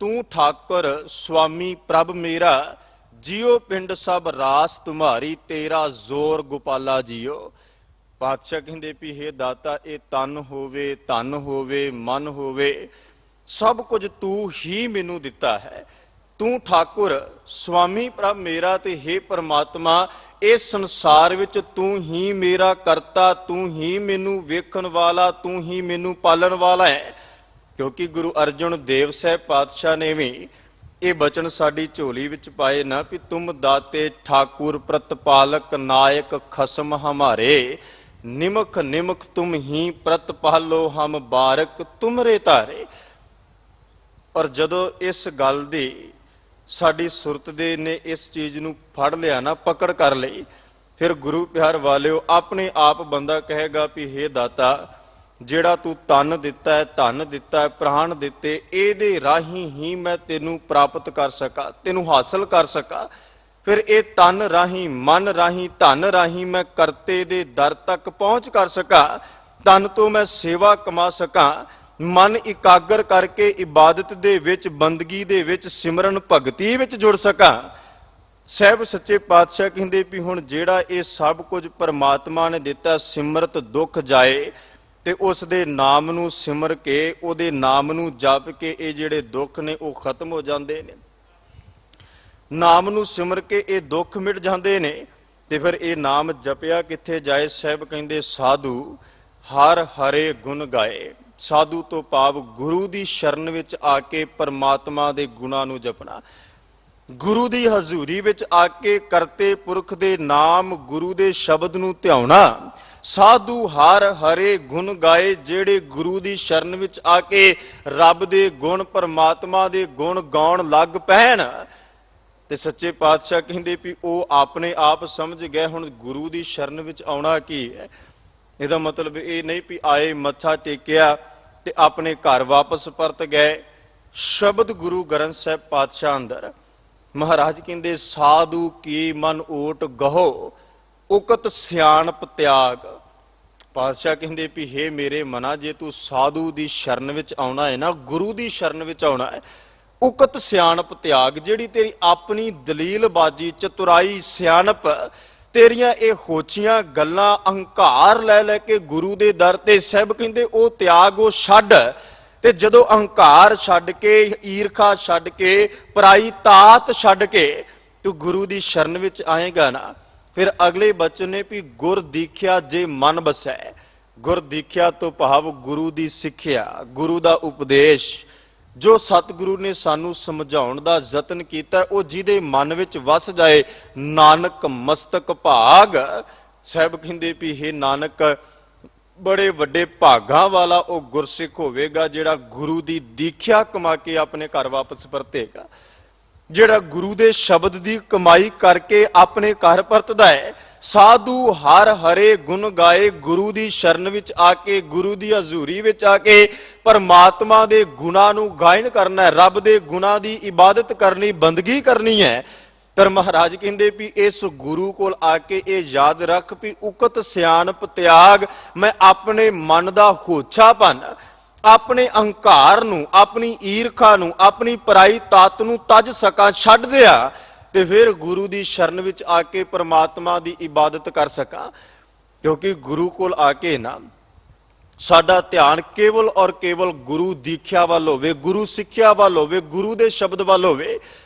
ਤੂੰ ਠਾਕੁਰ ਸੁਆਮੀ ਪ੍ਰਭ ਮੇਰਾ, ਜਿਉ ਪਿੰਡ ਸਭ ਰਾਸ ਤੁਮਾਰੀ, ਤੇਰਾ ਜ਼ੋਰ ਗੋਪਾਲਾ ਜੀਓ। ਪਾਤਸ਼ਾਹ ਕਹਿੰਦੇ ਵੀ ਹੇ ਦਾਤਾ, ਇਹ ਤਨ ਹੋਵੇ, ਧਨ ਹੋਵੇ, ਮਨ ਹੋਵੇ, ਸਭ ਕੁਝ ਤੂੰ ਹੀ ਮੈਨੂੰ ਦਿੱਤਾ ਹੈ। ਤੂੰ ਠਾਕੁਰ ਸੁਆਮੀ ਪ੍ਰਭ ਮੇਰਾ, ਤੇ ਹੇ ਪਰਮਾਤਮਾ, ਇਸ ਸੰਸਾਰ ਵਿੱਚ ਤੂੰ ਹੀ ਮੇਰਾ ਕਰਤਾ, ਤੂੰ ਹੀ ਮੈਨੂੰ ਵੇਖਣ ਵਾਲਾ, ਤੂੰ ਹੀ ਮੈਨੂੰ ਪਾਲਣ ਵਾਲਾ ਹੈ। ਕਿਉਂਕਿ ਗੁਰੂ ਅਰਜਨ ਦੇਵ ਸਾਹਿਬ ਪਾਤਸ਼ਾਹ ਨੇ ਵੀ ਇਹ ਬਚਨ ਸਾਡੀ ਝੋਲੀ ਵਿੱਚ ਪਾਏ ਨਾ, ਵੀ ਤੁਮ ਦਾਤੇ ਠਾਕੁਰ ਪ੍ਰਤਪਾਲਕ ਨਾਇਕ ਖਸਮ ਹਮਾਰੇ, ਨਿਮਖ ਨਿਮਖ ਤੁਮ ਹੀ ਪ੍ਰਤਪਾਲੋ ਹਮ ਬਾਰਕ ਤੁਮਰੇ ਧਾਰੇ। ਔਰ ਜਦੋਂ ਇਸ ਗੱਲ ਦੀ ਸਾਡੀ ਸੁਰਤ ਦੇ ਨੇ ਇਸ ਚੀਜ਼ ਨੂੰ ਫੜ ਲਿਆ ਨਾ, ਪਕੜ ਕਰ ਲਈ, ਫਿਰ ਗੁਰੂ ਪਿਆਰ ਵਾਲਿਓ ਆਪਣੇ ਆਪ ਬੰਦਾ ਕਹੇਗਾ ਵੀ ਹੇ ਦਾਤਾ, ਜਿਹੜਾ ਤੂੰ ਤਨ ਦਿੱਤਾ ਹੈ, ਧਨ ਦਿੱਤਾ ਹੈ, ਪ੍ਰਾਣ ਦਿੱਤੇ, ਇਹਦੇ ਰਾਹੀਂ ਹੀ ਮੈਂ ਤੈਨੂੰ ਪ੍ਰਾਪਤ ਕਰ ਸਕਾਂ, ਤੈਨੂੰ ਹਾਸਲ ਕਰ ਸਕਾਂ। ਫਿਰ ਇਹ ਤਨ ਰਾਹੀਂ, ਮਨ ਰਾਹੀਂ, ਧਨ ਰਾਹੀਂ ਮੈਂ ਕਰਤੇ ਦੇ ਦਰ ਤੱਕ ਪਹੁੰਚ ਕਰ ਸਕਾਂ, ਤਨ ਤੋਂ ਮੈਂ ਸੇਵਾ ਕਮਾ ਸਕਾਂ, ਮਨ ਇਕਾਗਰ ਕਰਕੇ ਇਬਾਦਤ ਦੇ ਵਿੱਚ, ਬੰਦਗੀ ਦੇ ਵਿੱਚ, ਸਿਮਰਨ ਭਗਤੀ ਵਿੱਚ ਜੁੜ ਸਕਾਂ। ਸਾਹਿਬ ਸੱਚੇ ਪਾਤਸ਼ਾਹ ਕਹਿੰਦੇ ਵੀ ਹੁਣ ਜਿਹੜਾ ਇਹ ਸਭ ਕੁਝ ਪਰਮਾਤਮਾ ਨੇ ਦਿੱਤਾ, ਸਿਮਰਤ ਦੁੱਖ ਜਾਏ, ਤੇ ਉਸ ਦੇ ਨਾਮ ਨੂੰ ਸਿਮਰ ਕੇ, ਉਹਦੇ ਨਾਮ ਨੂੰ ਜਪ ਕੇ ਇਹ ਜਿਹੜੇ ਦੁੱਖ ਨੇ ਉਹ ਖਤਮ ਹੋ ਜਾਂਦੇ ਨੇ। ਨਾਮ ਨੂੰ ਸਿਮਰ ਕੇ ਇਹ ਦੁੱਖ ਮਿਟ ਜਾਂਦੇ ਨੇ। ਤੇ ਫਿਰ ਇਹ ਨਾਮ ਜਪਿਆ ਕਿੱਥੇ ਜਾਏ? ਸਾਹਿਬ ਕਹਿੰਦੇ ਸਾਧੂ ਹਰ ਹਰੇ ਗੁਣ ਗਾਏ। ਸਾਧੂ ਤੋਂ ਭਾਵ ਗੁਰੂ ਦੀ ਸ਼ਰਨ ਵਿੱਚ ਆ ਕੇ ਪਰਮਾਤਮਾ ਦੇ ਗੁਣਾਂ ਨੂੰ ਜਪਣਾ, ਗੁਰੂ ਦੀ ਹਜ਼ੂਰੀ ਵਿੱਚ ਆ ਕੇ ਕਰਤੇ ਪੁਰਖ ਦੇ ਨਾਮ, ਗੁਰੂ ਦੇ ਸ਼ਬਦ ਨੂੰ ਧਿਆਉਣਾ। ਸਾਧੂ ਹਰ ਹਰੇ ਗੁਣ ਗਾਏ, ਜਿਹੜੇ ਗੁਰੂ ਦੀ ਸ਼ਰਨ ਵਿੱਚ ਆ ਕੇ ਰੱਬ ਦੇ ਗੁਣ, ਪਰਮਾਤਮਾ ਦੇ ਗੁਣ ਗਾਉਣ ਲੱਗ ਪੈਣ। ਤੇ ਸੱਚੇ ਪਾਤਸ਼ਾਹ ਕਹਿੰਦੇ ਵੀ ਉਹ ਆਪਣੇ ਆਪ ਸਮਝ ਗਏ ਹੁਣ ਗੁਰੂ ਦੀ ਸ਼ਰਨ ਵਿੱਚ ਆਉਣਾ ਕੀ ਹੈ। ਇਹਦਾ ਮਤਲਬ ਇਹ ਨਹੀਂ ਵੀ ਆਏ, ਮੱਥਾ ਟੇਕਿਆ ਤੇ ਆਪਣੇ ਘਰ ਵਾਪਸ ਪਰਤ ਗਏ। ਸ਼ਬਦ ਗੁਰੂ ਗ੍ਰੰਥ ਸਾਹਿਬ ਪਾਤਸ਼ਾਹ ਅੰਦਰ ਮਹਾਰਾਜ ਕਹਿੰਦੇ ਸਾਧੂ ਕੀ ਮਨ ਓਟ ਗਹੋ, ਉਕਤ ਸਿਆਣਪ ਤਿਆਗ। ਪਾਤਸ਼ਾਹ ਕਹਿੰਦੇ ਵੀ ਹੇ ਮੇਰੇ ਮਨਾ, ਜੇ ਤੂੰ ਸਾਧੂ ਦੀ ਸ਼ਰਨ ਵਿੱਚ ਆਉਣਾ ਹੈ ਨਾ, ਗੁਰੂ ਦੀ ਸ਼ਰਨ ਵਿੱਚ ਆਉਣਾ ਹੈ, ਉਕਤ ਸਿਆਣਪ ਤਿਆਗ, ਜਿਹੜੀ ਤੇਰੀ ਆਪਣੀ ਦਲੀਲਬਾਜ਼ੀ, ਚਤੁਰਾਈ, ਸਿਆਣਪ, ਤੇਰੀਆਂ ਇਹ ਹੋਚੀਆਂ ਗੱਲਾਂ, ਅਹੰਕਾਰ ਲੈ ਲੈ ਕੇ ਗੁਰੂ ਦੇ ਦਰ ਤੇ, ਸਾਹਿਬ ਕਹਿੰਦੇ ਉਹ ਤਿਆਗ, ਉਹ ਛੱਡ। ਤੇ ਜਦੋਂ ਅਹੰਕਾਰ ਛੱਡ ਕੇ, ਈਰਖਾ ਛੱਡ ਕੇ, ਪਰਾਈ ਤਾਤ ਛੱਡ ਕੇ ਤੂੰ ਗੁਰੂ ਦੀ ਸ਼ਰਨ ਵਿੱਚ ਆਏਗਾ ਨਾ, ਫਿਰ ਅਗਲੇ ਬਚਨ ਨੇ ਵੀ ਗੁਰ ਦੀਖਿਆ ਜੇ ਮਨ ਬਸੈ। ਗੁਰ ਦੀਖਿਆ ਤੋਂ ਭਾਵ ਗੁਰੂ ਦੀ ਸਿੱਖਿਆ, ਗੁਰੂ ਦਾ ਉਪਦੇਸ਼, ਜੋ ਸਤਿਗੁਰੂ ਨੇ ਸਾਨੂੰ ਸਮਝਾਉਣ ਦਾ ਯਤਨ ਕੀਤਾ, ਉਹ ਜਿਹਦੇ ਮਨ ਵਿੱਚ ਵਸ ਜਾਏ, ਨਾਨਕ ਮਸਤਕ ਭਾਗ। ਸਾਹਿਬ ਕਹਿੰਦੇ ਵੀ ਹੇ ਨਾਨਕ, ਬੜੇ ਵੱਡੇ ਭਾਗਾਂ ਵਾਲਾ ਉਹ ਗੁਰਸਿੱਖ ਹੋਵੇਗਾ ਜਿਹੜਾ ਗੁਰੂ ਦੀ ਦੀਖਿਆ ਕਮਾ ਕੇ ਆਪਣੇ ਘਰ ਵਾਪਸ ਪਰਤੇਗਾ, ਜਿਹੜਾ ਗੁਰੂ ਦੇ ਸ਼ਬਦ ਦੀ ਕਮਾਈ ਕਰਕੇ ਆਪਣੇ ਘਰ ਪਰਤਦਾ ਹੈ। ਸਾਧੂ ਹਰ ਹਰੇ ਗੁਣ ਗਾਏ, ਗੁਰੂ ਦੀ ਸ਼ਰਨ ਵਿੱਚ ਆ ਕੇ, ਗੁਰੂ ਦੀ ਹਜ਼ੂਰੀ ਵਿੱਚ ਆ ਕੇ ਪਰਮਾਤਮਾ ਦੇ ਗੁਣਾਂ ਨੂੰ ਗਾਇਨ ਕਰਨਾ ਹੈ, ਰੱਬ ਦੇ ਗੁਣਾਂ ਦੀ ਇਬਾਦਤ ਕਰਨੀ, ਬੰਦਗੀ ਕਰਨੀ ਹੈ। ਪਰ ਮਹਾਰਾਜ ਕਹਿੰਦੇ ਵੀ ਇਸ ਗੁਰੂ ਕੋਲ ਆ ਕੇ ਇਹ ਯਾਦ ਰੱਖ ਵੀ ਉਕਤ ਸਿਆਣਪ ਤਿਆਗ, ਮੈਂ ਆਪਣੇ ਮਨ ਦਾ ਹੋਛਾਪਨ, ਆਪਣੇ ਅਹੰਕਾਰ ਨੂੰ, ਆਪਣੀ ਈਰਖਾ ਨੂੰ, ਆਪਣੀ ਪਰਾਈ ਤਾਤ ਨੂੰ ਤਜ ਸਕਾਂ, ਛੱਡ ਦਿਆ, ਤੇ ਫਿਰ ਗੁਰੂ ਦੀ ਸ਼ਰਨ ਵਿੱਚ ਆ ਕੇ ਪਰਮਾਤਮਾ ਦੀ ਇਬਾਦਤ ਕਰ ਸਕਾਂ। ਕਿਉਂਕਿ ਗੁਰੂ ਕੋਲ ਆ ਕੇ ਨਾ ਸਾਡਾ ਧਿਆਨ ਕੇਵਲ ਔਰ ਕੇਵਲ ਗੁਰੂ ਦੀਖਿਆ ਵੱਲ ਹੋਵੇ, ਗੁਰੂ ਸਿੱਖਿਆ ਵੱਲ ਹੋਵੇ, ਗੁਰੂ ਦੇ ਸ਼ਬਦ ਵੱਲ ਹੋਵੇ।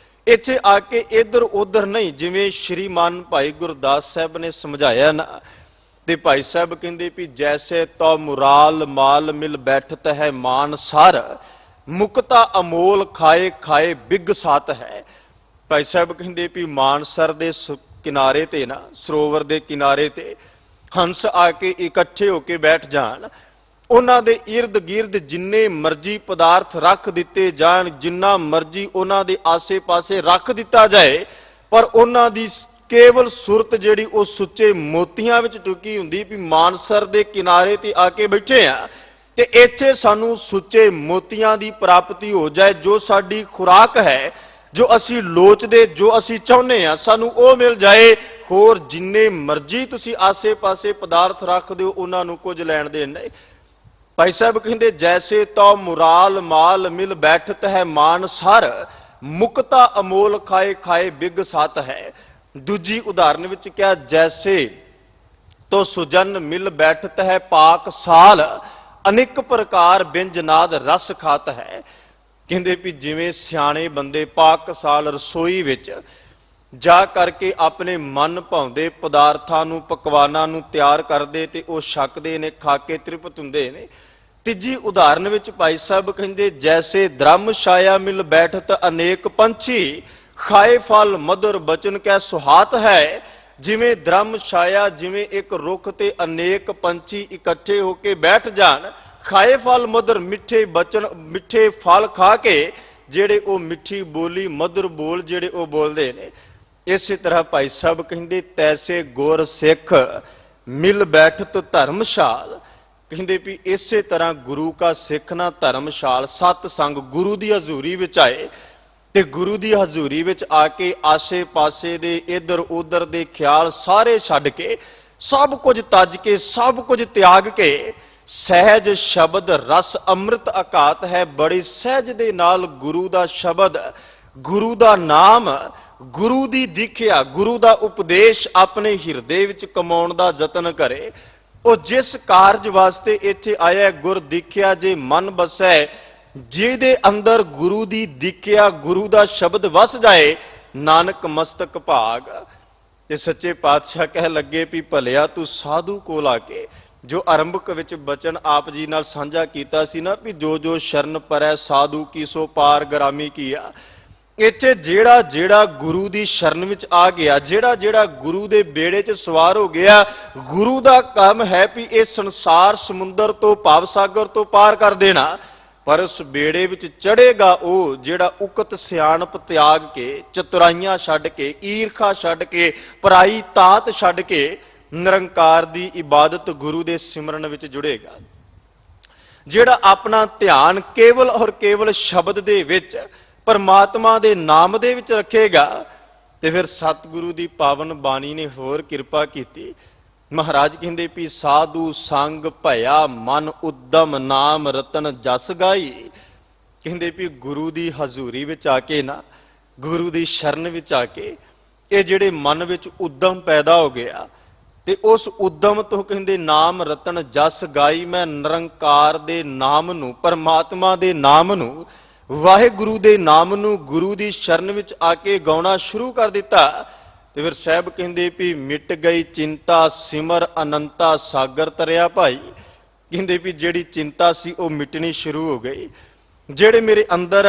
ਇੱਥੇ ਆ ਕੇ ਇੱਧਰ ਉੱਧਰ ਨਹੀਂ, ਜਿਵੇਂ ਸ਼੍ਰੀਮਾਨ ਭਾਈ ਗੁਰਦਾਸ ਸਾਹਿਬ ਨੇ ਸਮਝਾਇਆ ਨਾ, ਤੇ ਭਾਈ ਸਾਹਿਬ ਕਹਿੰਦੇ ਵੀ ਜੈਸੇ ਤੋ ਮੁਰਾਲ ਮਾਲ ਮਿਲ ਬੈਠਤ ਹੈ ਮਾਨ ਸਰ, ਮੁਕਤਾ ਅਮੋਲ ਖਾਏ ਖਾਏ ਬਿਗ ਸਾਤ ਹੈ। ਭਾਈ ਸਾਹਿਬ ਕਹਿੰਦੇ ਵੀ ਮਾਨਸਰ ਦੇ ਕਿਨਾਰੇ ਤੇ ਨਾ, ਸਰੋਵਰ ਦੇ ਕਿਨਾਰੇ ਤੇ ਹੰਸ ਆ ਕੇ ਇਕੱਠੇ ਹੋ ਕੇ ਬੈਠ ਜਾਣ, ਉਹਨਾਂ ਦੇ ਇਰਦ ਗਿਰਦ ਜਿੰਨੇ ਮਰਜੀ ਪਦਾਰਥ ਰੱਖ ਦਿੱਤੇ ਜਾਣ, ਜਿੰਨਾ ਮਰਜੀ ਉਹਨਾਂ ਦੇ ਆਸੇ ਪਾਸੇ ਰੱਖ ਦਿੱਤਾ ਜਾਏ, ਪਰ ਉਹਨਾਂ ਦੀ ਕੇਵਲ ਸੁਰਤ ਜਿਹੜੀ ਉਹ ਸੁੱਚੇ ਮੋਤੀਆਂ ਵਿੱਚ ਟੁਕੀ ਹੁੰਦੀ ਵੀ ਮਾਨਸਰ ਦੇ ਕਿਨਾਰੇ ਤੇ ਆ ਕੇ ਬੈਠੇ ਆ ਤੇ ਇੱਥੇ ਸਾਨੂੰ ਸੁੱਚੇ ਮੋਤੀਆਂ ਦੀ ਪ੍ਰਾਪਤੀ ਹੋ ਜਾਏ। ਜੋ ਸਾਡੀ ਖੁਰਾਕ ਹੈ, ਜੋ ਅਸੀਂ ਲੋਚਦੇ, ਜੋ ਅਸੀਂ ਚਾਹੁੰਦੇ ਆ, ਸਾਨੂੰ ਉਹ ਮਿਲ ਜਾਏ। ਹੋਰ ਜਿੰਨੇ ਮਰਜ਼ੀ ਤੁਸੀਂ ਆਸੇ-ਪਾਸੇ ਪਦਾਰਥ ਰੱਖਦੇ ਹੋ, ਉਹਨਾਂ ਨੂੰ ਕੁਝ ਲੈਣ ਦੇਣ ਨਹੀਂ। ਭਾਈ ਸਾਹਿਬ ਕਹਿੰਦੇ ਜੈਸੇ ਤੋ ਮੁਰਾਲ ਮਾਲ ਮਿਲ ਬੈਠਤ ਹੈ ਮਾਨਸਰ, ਮੁਕਤਾ ਅਮੋਲ ਖਾਏ ਖਾਏ ਬਿਗ ਸਤ ਹੈ। ਦੂਜੀ ਉਦਾਹਰਨ ਵਿੱਚ ਕਿਹਾ ਜੈਸੇ ਤੋ ਸੁਜਨ ਮਿਲ ਬੈਠਤ ਹੈ ਪਾਕ ਸਾਲ, ਅਨੇਕ ਪ੍ਰਕਾਰ ਬਿੰਜਨਾਦ ਰਸ ਖਾਤ ਹੈ। ਕਹਿੰਦੇ ਵੀ ਜਿਵੇਂ ਸਿਆਣੇ ਬੰਦੇ ਪਾਕ ਸਾਲ ਰਸੋਈ ਵਿੱਚ ਜਾ ਕਰਕੇ ਆਪਣੇ ਮਨ ਭਾਉਂਦੇ ਪਦਾਰਥਾਂ ਨੂੰ, ਪਕਵਾਨਾਂ ਨੂੰ ਤਿਆਰ ਕਰਦੇ ਤੇ ਉਹ ਛਕਦੇ ਨੇ, ਖਾ ਕੇ ਤ੍ਰਿਪਤ ਹੁੰਦੇ ਨੇ। ਤੀਜੀ ਉਦਾਹਰਨ ਵਿੱਚ ਭਾਈ ਸਾਹਿਬ ਕਹਿੰਦੇ ਜੈਸੇ ਧਰਮ ਛਾਇਆ ਮਿਲ ਬੈਠਤ ਅਨੇਕ ਪੰਛੀ, ਖਾਏ ਫਲ ਮਧੁਰ ਬਚਨ ਕੈ ਸੁਹਾਤ ਹੈ। ਜਿਵੇਂ ਧਰਮ ਛਾਇਆ, ਜਿਵੇਂ ਇੱਕ ਰੁੱਖ ਤੇ ਅਨੇਕ ਪੰਛੀ ਇਕੱਠੇ ਹੋ ਕੇ ਬੈਠ ਜਾਣ, ਖਾਏ ਫਲ ਮਧੁਰ, ਮਿੱਠੇ ਬਚਨ, ਮਿੱਠੇ ਫਲ ਖਾ ਕੇ ਜਿਹੜੇ ਉਹ ਮਿੱਠੀ ਬੋਲੀ, ਮਧੁਰ ਬੋਲ ਜਿਹੜੇ ਉਹ ਬੋਲਦੇ ਨੇ। ਇਸੇ ਤਰ੍ਹਾਂ ਭਾਈ ਸਾਹਿਬ ਕਹਿੰਦੇ ਤੈਸੇ ਗੁਰ ਸਿੱਖ ਮਿਲ ਬੈਠਤ ਧਰਮਸ਼ਾਲ। ਕਹਿੰਦੇ ਵੀ ਇਸੇ ਤਰ੍ਹਾਂ ਗੁਰੂ ਕਾ ਸਿੱਖ ਨਾ ਧਰਮਸ਼ਾਲ, ਸਤ ਸੰਗ, ਗੁਰੂ ਦੀ ਹਜ਼ੂਰੀ ਵਿੱਚ ਆਏ ਤੇ ਗੁਰੂ ਦੀ ਹਜ਼ੂਰੀ ਵਿੱਚ ਆ ਕੇ ਆਸੇ ਪਾਸੇ ਦੇ ਇੱਧਰ ਉੱਧਰ ਦੇ ਖਿਆਲ ਸਾਰੇ ਛੱਡ ਕੇ, ਸਭ ਕੁਝ ਤੱਜ ਕੇ, ਸਭ ਕੁਝ ਤਿਆਗ ਕੇ, ਸਹਿਜ ਸ਼ਬਦ ਰਸ ਅੰਮ੍ਰਿਤ ਅਕਾਤ ਹੈ, ਬੜੀ ਸਹਿਜ ਦੇ ਨਾਲ ਗੁਰੂ ਦਾ ਸ਼ਬਦ, ਗੁਰੂ ਦਾ ਨਾਮ, ਗੁਰੂ ਦੀ ਦੀਖਿਆ, ਗੁਰੂ ਦਾ ਉਪਦੇਸ਼ ਆਪਣੇ ਹਿਰਦੇ ਵਿੱਚ ਕਮਾਉਣ ਦਾ ਯਤਨ ਕਰੇ। ਉਹ ਜਿਸ ਕਾਰਜ ਵਾਸਤੇ ਇੱਥੇ ਆਇਆ, ਗੁਰ ਦੀਖਿਆ ਜੇ ਮਨ ਬਸੈ, ਜਿਹਦੇ ਅੰਦਰ ਗੁਰੂ ਦੀ ਦੀਖਿਆ, ਗੁਰੂ ਦਾ ਸ਼ਬਦ ਵਸ ਜਾਏ, ਨਾਨਕ ਮਸਤਕ ਭਾਗ। ਤੇ ਸੱਚੇ ਪਾਤਸ਼ਾਹ ਕਹਿ ਲੱਗੇ ਵੀ ਭਲਿਆ ਤੂੰ ਸਾਧੂ ਕੋਲ ਆ ਕੇ, ਜੋ ਆਰੰਭਕ ਵਿੱਚ ਬਚਨ ਆਪ ਜੀ ਨਾਲ ਸਾਂਝਾ ਕੀਤਾ ਸੀ ਨਾ ਵੀ ਜੋ ਜੋ ਸ਼ਰਨ ਪਰੈ ਸਾਧੂ ਕੀ ਸੋ ਪਾਰ ਗਰਾਮੀ ਕੀਆ। ਇੱਥੇ ਜਿਹੜਾ ਜਿਹੜਾ ਗੁਰੂ ਦੀ ਸ਼ਰਨ ਵਿੱਚ ਆ ਗਿਆ, ਜਿਹੜਾ ਜਿਹੜਾ ਗੁਰੂ ਦੇ ਬੇੜੇ 'ਚ ਸਵਾਰ ਹੋ ਗਿਆ, ਗੁਰੂ ਦਾ ਕੰਮ ਹੈ ਵੀ ਇਹ ਸੰਸਾਰ ਸਮੁੰਦਰ ਤੋਂ, ਭਵ ਸਾਗਰ ਤੋਂ ਪਾਰ ਕਰ ਦੇਣਾ। ਪਰ ਉਸ ਬੇੜੇ ਵਿੱਚ ਚੜ੍ਹੇਗਾ ਉਹ ਜਿਹੜਾ ਉਕਤ ਸਿਆਣਪ ਤਿਆਗ ਕੇ, ਚਤੁਰਾਈਆਂ ਛੱਡ ਕੇ, ਈਰਖਾ ਛੱਡ ਕੇ, ਪਰਾਈ ਤਾਤ ਛੱਡ ਕੇ ਨਿਰੰਕਾਰ ਦੀ ਇਬਾਦਤ, ਗੁਰੂ ਦੇ ਸਿਮਰਨ ਵਿੱਚ ਜੁੜੇਗਾ। ਜਿਹੜਾ ਆਪਣਾ ਧਿਆਨ ਕੇਵਲ ਔਰ ਕੇਵਲ ਸ਼ਬਦ ਦੇ ਵਿੱਚ, ਪਰਮਾਤਮਾ ਦੇ ਨਾਮ ਦੇ ਵਿੱਚ ਰੱਖੇਗਾ। ਤੇ ਫਿਰ ਸਤਿਗੁਰੂ ਦੀ ਪਾਵਨ ਬਾਣੀ ਨੇ ਹੋਰ ਕਿਰਪਾ ਕੀਤੀ। ਮਹਾਰਾਜ ਕਹਿੰਦੇ ਵੀ ਸਾਧੂ ਸੰਗ ਭਇਆ ਮਨ ਉਦਮ, ਨਾਮ ਰਤਨ ਜਸ ਗਾਈ। ਕਹਿੰਦੇ ਵੀ ਗੁਰੂ ਦੀ ਹਜ਼ੂਰੀ ਵਿੱਚ ਆ ਕੇ ਨਾ, ਗੁਰੂ ਦੀ ਸ਼ਰਨ ਵਿੱਚ ਆ ਕੇ, ਇਹ ਜਿਹੜੇ ਮਨ ਵਿੱਚ ਉਦਮ ਪੈਦਾ ਹੋ ਗਿਆ ਤੇ ਉਸ ਉਦਮ ਤੋਂ ਕਹਿੰਦੇ ਨਾਮ ਰਤਨ ਜਸ ਗਾਈ, ਮੈਂ ਨਿਰੰਕਾਰ ਦੇ ਨਾਮ ਨੂੰ, ਪਰਮਾਤਮਾ ਦੇ ਨਾਮ ਨੂੰ, ਵਾਹਿਗੁਰੂ ਦੇ ਨਾਮ ਨੂੰ ਗੁਰੂ ਦੀ ਸ਼ਰਨ ਵਿੱਚ ਆ ਕੇ ਗਾਉਣਾ ਸ਼ੁਰੂ ਕਰ ਦਿੱਤਾ। ਤੇ ਫਿਰ ਸਾਹਿਬ ਕਹਿੰਦੇ ਵੀ ਮਿਟ ਗਈ ਚਿੰਤਾ, ਸਿਮਰ ਅਨੰਤਾ ਸਾਗਰ ਤਰਿਆ ਭਾਈ। ਕਹਿੰਦੇ ਵੀ ਜਿਹੜੀ ਚਿੰਤਾ ਸੀ ਉਹ ਮਿਟਣੀ ਸ਼ੁਰੂ ਹੋ ਗਈ, ਜਿਹੜੇ ਮੇਰੇ ਅੰਦਰ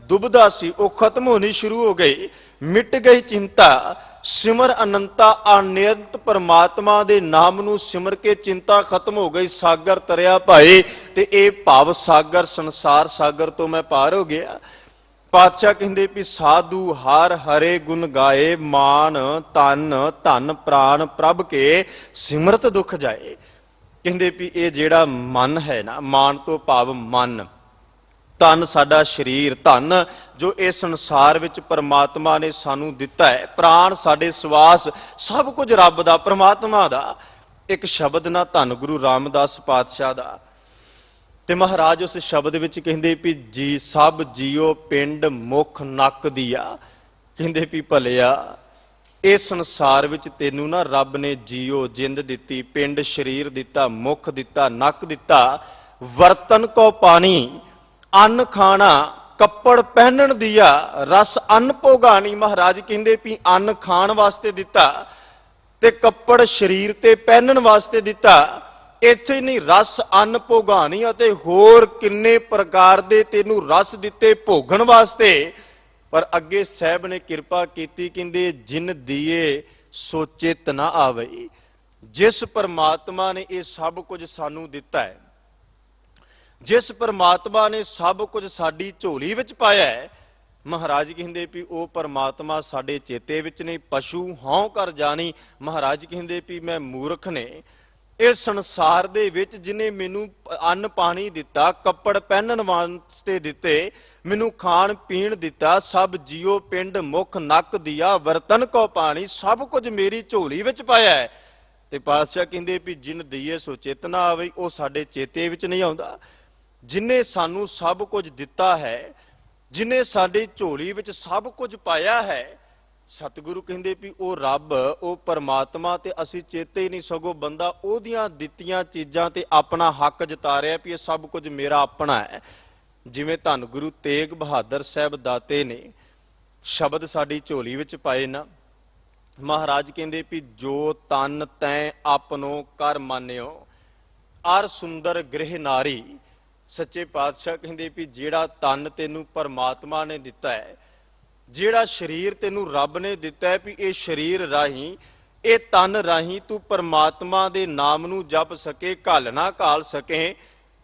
ਦੁਬਿਧਾ ਸੀ ਉਹ ਖਤਮ ਹੋਣੀ ਸ਼ੁਰੂ ਹੋ ਗਈ। ਮਿਟ ਗਈ ਚਿੰਤਾ, ਸਿਮਰ ਅਨੰਤਾ, ਅਨੇਤ ਪਰਮਾਤਮਾ ਦੇ ਨਾਮ ਨੂੰ ਸਿਮਰ ਕੇ ਚਿੰਤਾ ਖਤਮ ਹੋ ਗਈ, ਸਾਗਰ ਤਰਿਆ ਭਾਈ। ਤੇ ਇਹ ਭਵ ਸਾਗਰ, ਸੰਸਾਰ ਸਾਗਰ ਤੋਂ ਮੈਂ ਪਾਰ ਹੋ ਗਿਆ। ਪਾਤਸ਼ਾਹ ਕਹਿੰਦੇ ਵੀ ਸਾਧੂ ਹਰ ਹਰੇ ਗੁਣ ਗਾਏ, ਮਾਨ ਤਨ ਧਨ ਪ੍ਰਾਣ ਪ੍ਰਭ ਕੇ ਸਿਮਰਤ ਦੁਖ ਜਾਏ। ਕਹਿੰਦੇ ਵੀ ਇਹ ਜਿਹੜਾ ਮਨ ਹੈ ਨਾ, ਮਾਨ ਤੋਂ ਭਾਵ ਮਨ, ਧਨ ਸਾਡਾ ਸਰੀਰ, ਧਨ ਜੋ ਇਸ ਸੰਸਾਰ ਵਿੱਚ ਪਰਮਾਤਮਾ ਨੇ ਸਾਨੂੰ ਦਿੱਤਾ ਹੈ, ਪ੍ਰਾਣ ਸਾਡੇ ਸਵਾਸ, ਸਭ ਕੁਝ ਰੱਬ ਦਾ, ਪਰਮਾਤਮਾ ਦਾ। ਇੱਕ ਸ਼ਬਦ ਨਾ ਧੰਨ ਗੁਰੂ ਰਾਮਦਾਸ ਪਾਤਸ਼ਾਹ ਦਾ। ਤੇ ਮਹਾਰਾਜ ਉਸ ਸ਼ਬਦ ਵਿੱਚ ਕਹਿੰਦੇ ਵੀ ਜੀ ਸਭ ਜੀਓ ਪਿੰਡ ਮੁਖ ਨੱਕ ਦੀਆ। ਕਹਿੰਦੇ ਵੀ ਭਲਿਆ ਇਸ ਸੰਸਾਰ ਵਿੱਚ ਤੈਨੂੰ ਨਾ ਰੱਬ ਨੇ ਜੀਓ, ਜਿੰਦ ਦਿੱਤੀ, ਪਿੰਡ ਸਰੀਰ ਦਿੱਤਾ, ਮੁਖ ਦਿੱਤਾ, ਨੱਕ ਦਿੱਤਾ, ਵਰਤਨ ਕੋ ਪਾਣੀ, ਅੰਨ ਖਾਣਾ, ਕੱਪੜ ਪਹਿਨਣ ਦੀਆ, ਰਸ ਅੰਨ ਭੋਗਾਣੀ। ਮਹਾਰਾਜ ਕਹਿੰਦੇ ਵੀ ਅੰਨ ਖਾਣ ਵਾਸਤੇ ਦਿੱਤਾ ਤੇ ਕੱਪੜ ਸਰੀਰ ਤੇ ਪਹਿਨਣ ਵਾਸਤੇ ਦਿੱਤਾ। ਇੱਥੇ ਨਹੀਂ, ਰਸ ਅੰਨ ਭੋਗਾਣੀ ਅਤੇ ਹੋਰ ਕਿੰਨੇ ਪ੍ਰਕਾਰ ਦੇ ਤੈਨੂੰ ਰਸ ਦਿੱਤੇ ਭੋਗਣ ਵਾਸਤੇ। ਪਰ ਅੱਗੇ ਸਾਹਿਬ ਨੇ ਕਿਰਪਾ ਕੀਤੀ, ਕਹਿੰਦੇ ਜਿਨ ਦੀਏ ਸੋ ਚਿਤ ਨਾ ਆਵਈ। ਜਿਸ ਪਰਮਾਤਮਾ ਨੇ ਇਹ ਸਭ ਕੁਝ ਸਾਨੂੰ ਦਿੱਤਾ ਹੈ, ਜਿਸ ਪਰਮਾਤਮਾ ਨੇ ਸਭ ਕੁਝ ਸਾਡੀ ਝੋਲੀ ਵਿੱਚ ਪਾਇਆ ਹੈ, ਮਹਾਰਾਜ ਕਹਿੰਦੇ ਵੀ ਉਹ ਪਰਮਾਤਮਾ ਸਾਡੇ ਚੇਤੇ ਵਿੱਚ ਨਹੀਂ। ਪਸ਼ੂ ਹਉ ਕਰ ਜਾਣੀ, ਮਹਾਰਾਜ ਕਹਿੰਦੇ ਵੀ ਮੈਂ ਮੂਰਖ ਨੇ ਇਸ ਸੰਸਾਰ ਦੇ ਵਿੱਚ ਜਿਹਨੇ ਮੈਨੂੰ ਅੰਨ ਪਾਣੀ ਦਿੱਤਾ, ਕੱਪੜ ਪਹਿਨਣ ਵਾਸਤੇ ਦਿੱਤੇ, ਮੈਨੂੰ ਖਾਣ ਪੀਣ ਦਿੱਤਾ, ਸਭ ਜੀਓ ਪਿੰਡ ਮੁਖ ਨੱਕ ਦਿਆ ਵਰਤਨ ਕੋ ਪਾਣੀ, ਸਭ ਕੁਝ ਮੇਰੀ ਝੋਲੀ ਵਿੱਚ ਪਾਇਆ ਹੈ। ਤੇ ਪਾਤਸ਼ਾਹ ਕਹਿੰਦੇ ਵੀ ਜਿਨ ਦਈਏ ਸੋ ਚੇਤਨਾ ਆਵੇ, ਉਹ ਸਾਡੇ ਚੇਤੇ ਵਿੱਚ ਨਹੀਂ ਆਉਂਦਾ। ਜਿਨੇ ਸਾਨੂੰ ਸਭ ਕੁਝ ਦਿੱਤਾ ਹੈ, ਜਿਨੇ ਸਾਡੀ ਝੋਲੀ ਵਿੱਚ ਸਭ ਕੁਝ ਪਾਇਆ ਹੈ, ਸਤਿਗੁਰੂ ਕਹਿੰਦੇ ਵੀ ਉਹ ਰੱਬ, ਉਹ ਪਰਮਾਤਮਾ ਤੇ ਅਸੀਂ ਚੇਤੇ ਹੀ ਨਹੀਂ। ਸਗੋਂ ਬੰਦਾ ਉਹਦੀਆਂ ਦਿੱਤੀਆਂ ਚੀਜ਼ਾਂ ਤੇ ਆਪਣਾ ਹੱਕ ਜਤਾ ਰਿਹਾ ਵੀ ਇਹ ਸਭ ਕੁਝ ਮੇਰਾ ਆਪਣਾ ਹੈ। ਜਿਵੇਂ ਧੰਨ ਗੁਰੂ ਤੇਗ ਬਹਾਦਰ ਸਾਹਿਬ ਦਾਤੇ ਨੇ ਸ਼ਬਦ ਸਾਡੀ ਝੋਲੀ ਵਿੱਚ ਪਾਏ ਨਾ, ਮਹਾਰਾਜ ਕਹਿੰਦੇ ਵੀ ਜੋ ਤਨ ਤੈਂ ਆਪਣੋ ਕਰ ਮਾਨਿਓ ਅਰ ਸੁੰਦਰ ਗ੍ਰਹਿ ਨਾਰੀ। ਸੱਚੇ ਪਾਤਸ਼ਾਹ ਕਹਿੰਦੇ ਵੀ ਜਿਹੜਾ ਤਨ ਤੈਨੂੰ ਪਰਮਾਤਮਾ ਨੇ ਦਿੱਤਾ ਹੈ, ਜਿਹੜਾ ਸਰੀਰ ਤੈਨੂੰ ਰੱਬ ਨੇ ਦਿੱਤਾ ਹੈ, ਵੀ ਇਹ ਸਰੀਰ ਰਾਹੀਂ, ਇਹ ਤਨ ਰਾਹੀਂ ਤੂੰ ਪਰਮਾਤਮਾ ਦੇ ਨਾਮ ਨੂੰ ਜਪ ਸਕੇ, ਘਾਲ ਨਾ ਘਾਲ ਸਕੇ।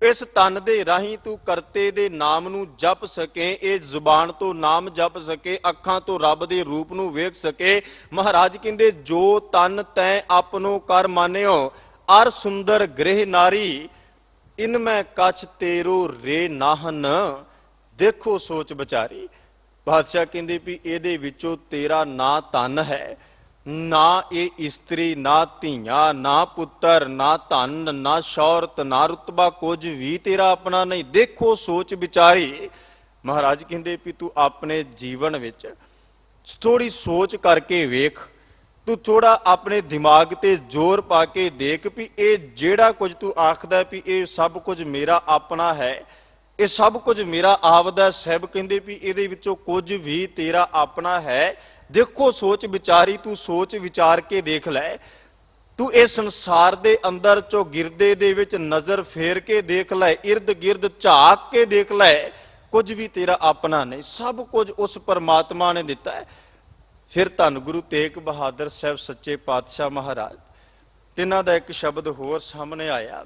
ਇਸ ਤਨ ਦੇ ਰਾਹੀਂ ਤੂੰ ਕਰਤੇ ਦੇ ਨਾਮ ਨੂੰ ਜਪ ਸਕੇ, ਇਹ ਜ਼ੁਬਾਨ ਤੋਂ ਨਾਮ ਜਪ ਸਕੇ, ਅੱਖਾਂ ਤੋਂ ਰੱਬ ਦੇ ਰੂਪ ਨੂੰ ਵੇਖ ਸਕੇ। ਮਹਾਰਾਜ ਕਹਿੰਦੇ ਜੋ ਤਨ ਤੈਂ ਆਪਣੋ ਕਰ ਮਾਨਿਓ ਅਰ ਸੁੰਦਰ ਗ੍ਰਹਿ ਨਾਰੀ, ਇਨ ਮੈਂ ਕਛ ਤੇਰੋ ਰੇ ਨਾਹਨ, ਦੇਖੋ ਸੋਚ ਵਿਚਾਰੀ। ਬਾਦਸ਼ਾਹ ਕਹਿੰਦੇ ਵੀ ਇਹਦੇ ਵਿੱਚੋਂ ਤੇਰਾ ਨਾ ਧਨ ਹੈ, ਨਾ ਇਹ ਇਸਤਰੀ, ਨਾ ਧੀਆਂ, ਨਾ ਪੁੱਤਰ, ਨਾ ਧਨ, ਨਾ ਸ਼ੌਹਰਤ, ਨਾ ਰੁਤਬਾ, ਕੁਝ ਵੀ ਤੇਰਾ ਆਪਣਾ ਨਹੀਂ। ਦੇਖੋ ਸੋਚ ਵਿਚਾਰੀ। ਮਹਾਰਾਜ ਕਹਿੰਦੇ ਵੀ ਤੂੰ ਆਪਣੇ ਜੀਵਨ ਵਿੱਚ ਥੋੜੀ ਸੋਚ ਕਰਕੇ ਵੇਖ, ਤੂੰ ਥੋੜਾ ਆਪਣੇ ਦਿਮਾਗ ਤੇ ਜ਼ੋਰ ਪਾ ਕੇ ਦੇਖ ਵੀ ਇਹ ਜਿਹੜਾ ਕੁਝ ਤੂੰ ਆਖਦਾ ਵੀ ਇਹ ਸਭ ਕੁਝ ਮੇਰਾ ਆਪਣਾ ਹੈ, ਇਹ ਸਭ ਕੁਝ ਮੇਰਾ ਆਪਦਾ। ਸਾਹਿਬ ਕਹਿੰਦੇ ਵੀ ਇਹਦੇ ਵਿੱਚੋਂ ਕੁਝ ਵੀ ਤੇਰਾ ਆਪਣਾ ਹੈ। ਦੇਖੋ ਸੋਚ ਵਿਚਾਰੀ, ਤੂੰ ਸੋਚ ਵਿਚਾਰ ਕੇ ਦੇਖ ਲੈ। ਤੂੰ ਇਸ ਸੰਸਾਰ ਦੇ ਅੰਦਰ ਚੌਗਿਰਦੇ ਦੇ ਵਿੱਚ ਨਜ਼ਰ ਫੇਰ ਕੇ ਦੇਖ ਲੈ, ਇਰਦ ਗਿਰਦ ਝਾਕ ਕੇ ਦੇਖ ਲੈ, ਕੁਝ ਵੀ ਤੇਰਾ ਆਪਣਾ ਨਹੀਂ, ਸਭ ਕੁਝ ਉਸ ਪਰਮਾਤਮਾ ਨੇ ਦਿੱਤਾ ਹੈ। ਫਿਰ ਧੰਨ ਗੁਰੂ ਤੇਗ ਬਹਾਦਰ ਸਾਹਿਬ ਸੱਚੇ ਪਾਤਸ਼ਾਹ ਮਹਾਰਾਜ, ਤਿੰਨਾਂ ਦਾ ਇੱਕ ਸ਼ਬਦ ਹੋਰ ਸਾਹਮਣੇ ਆਇਆ।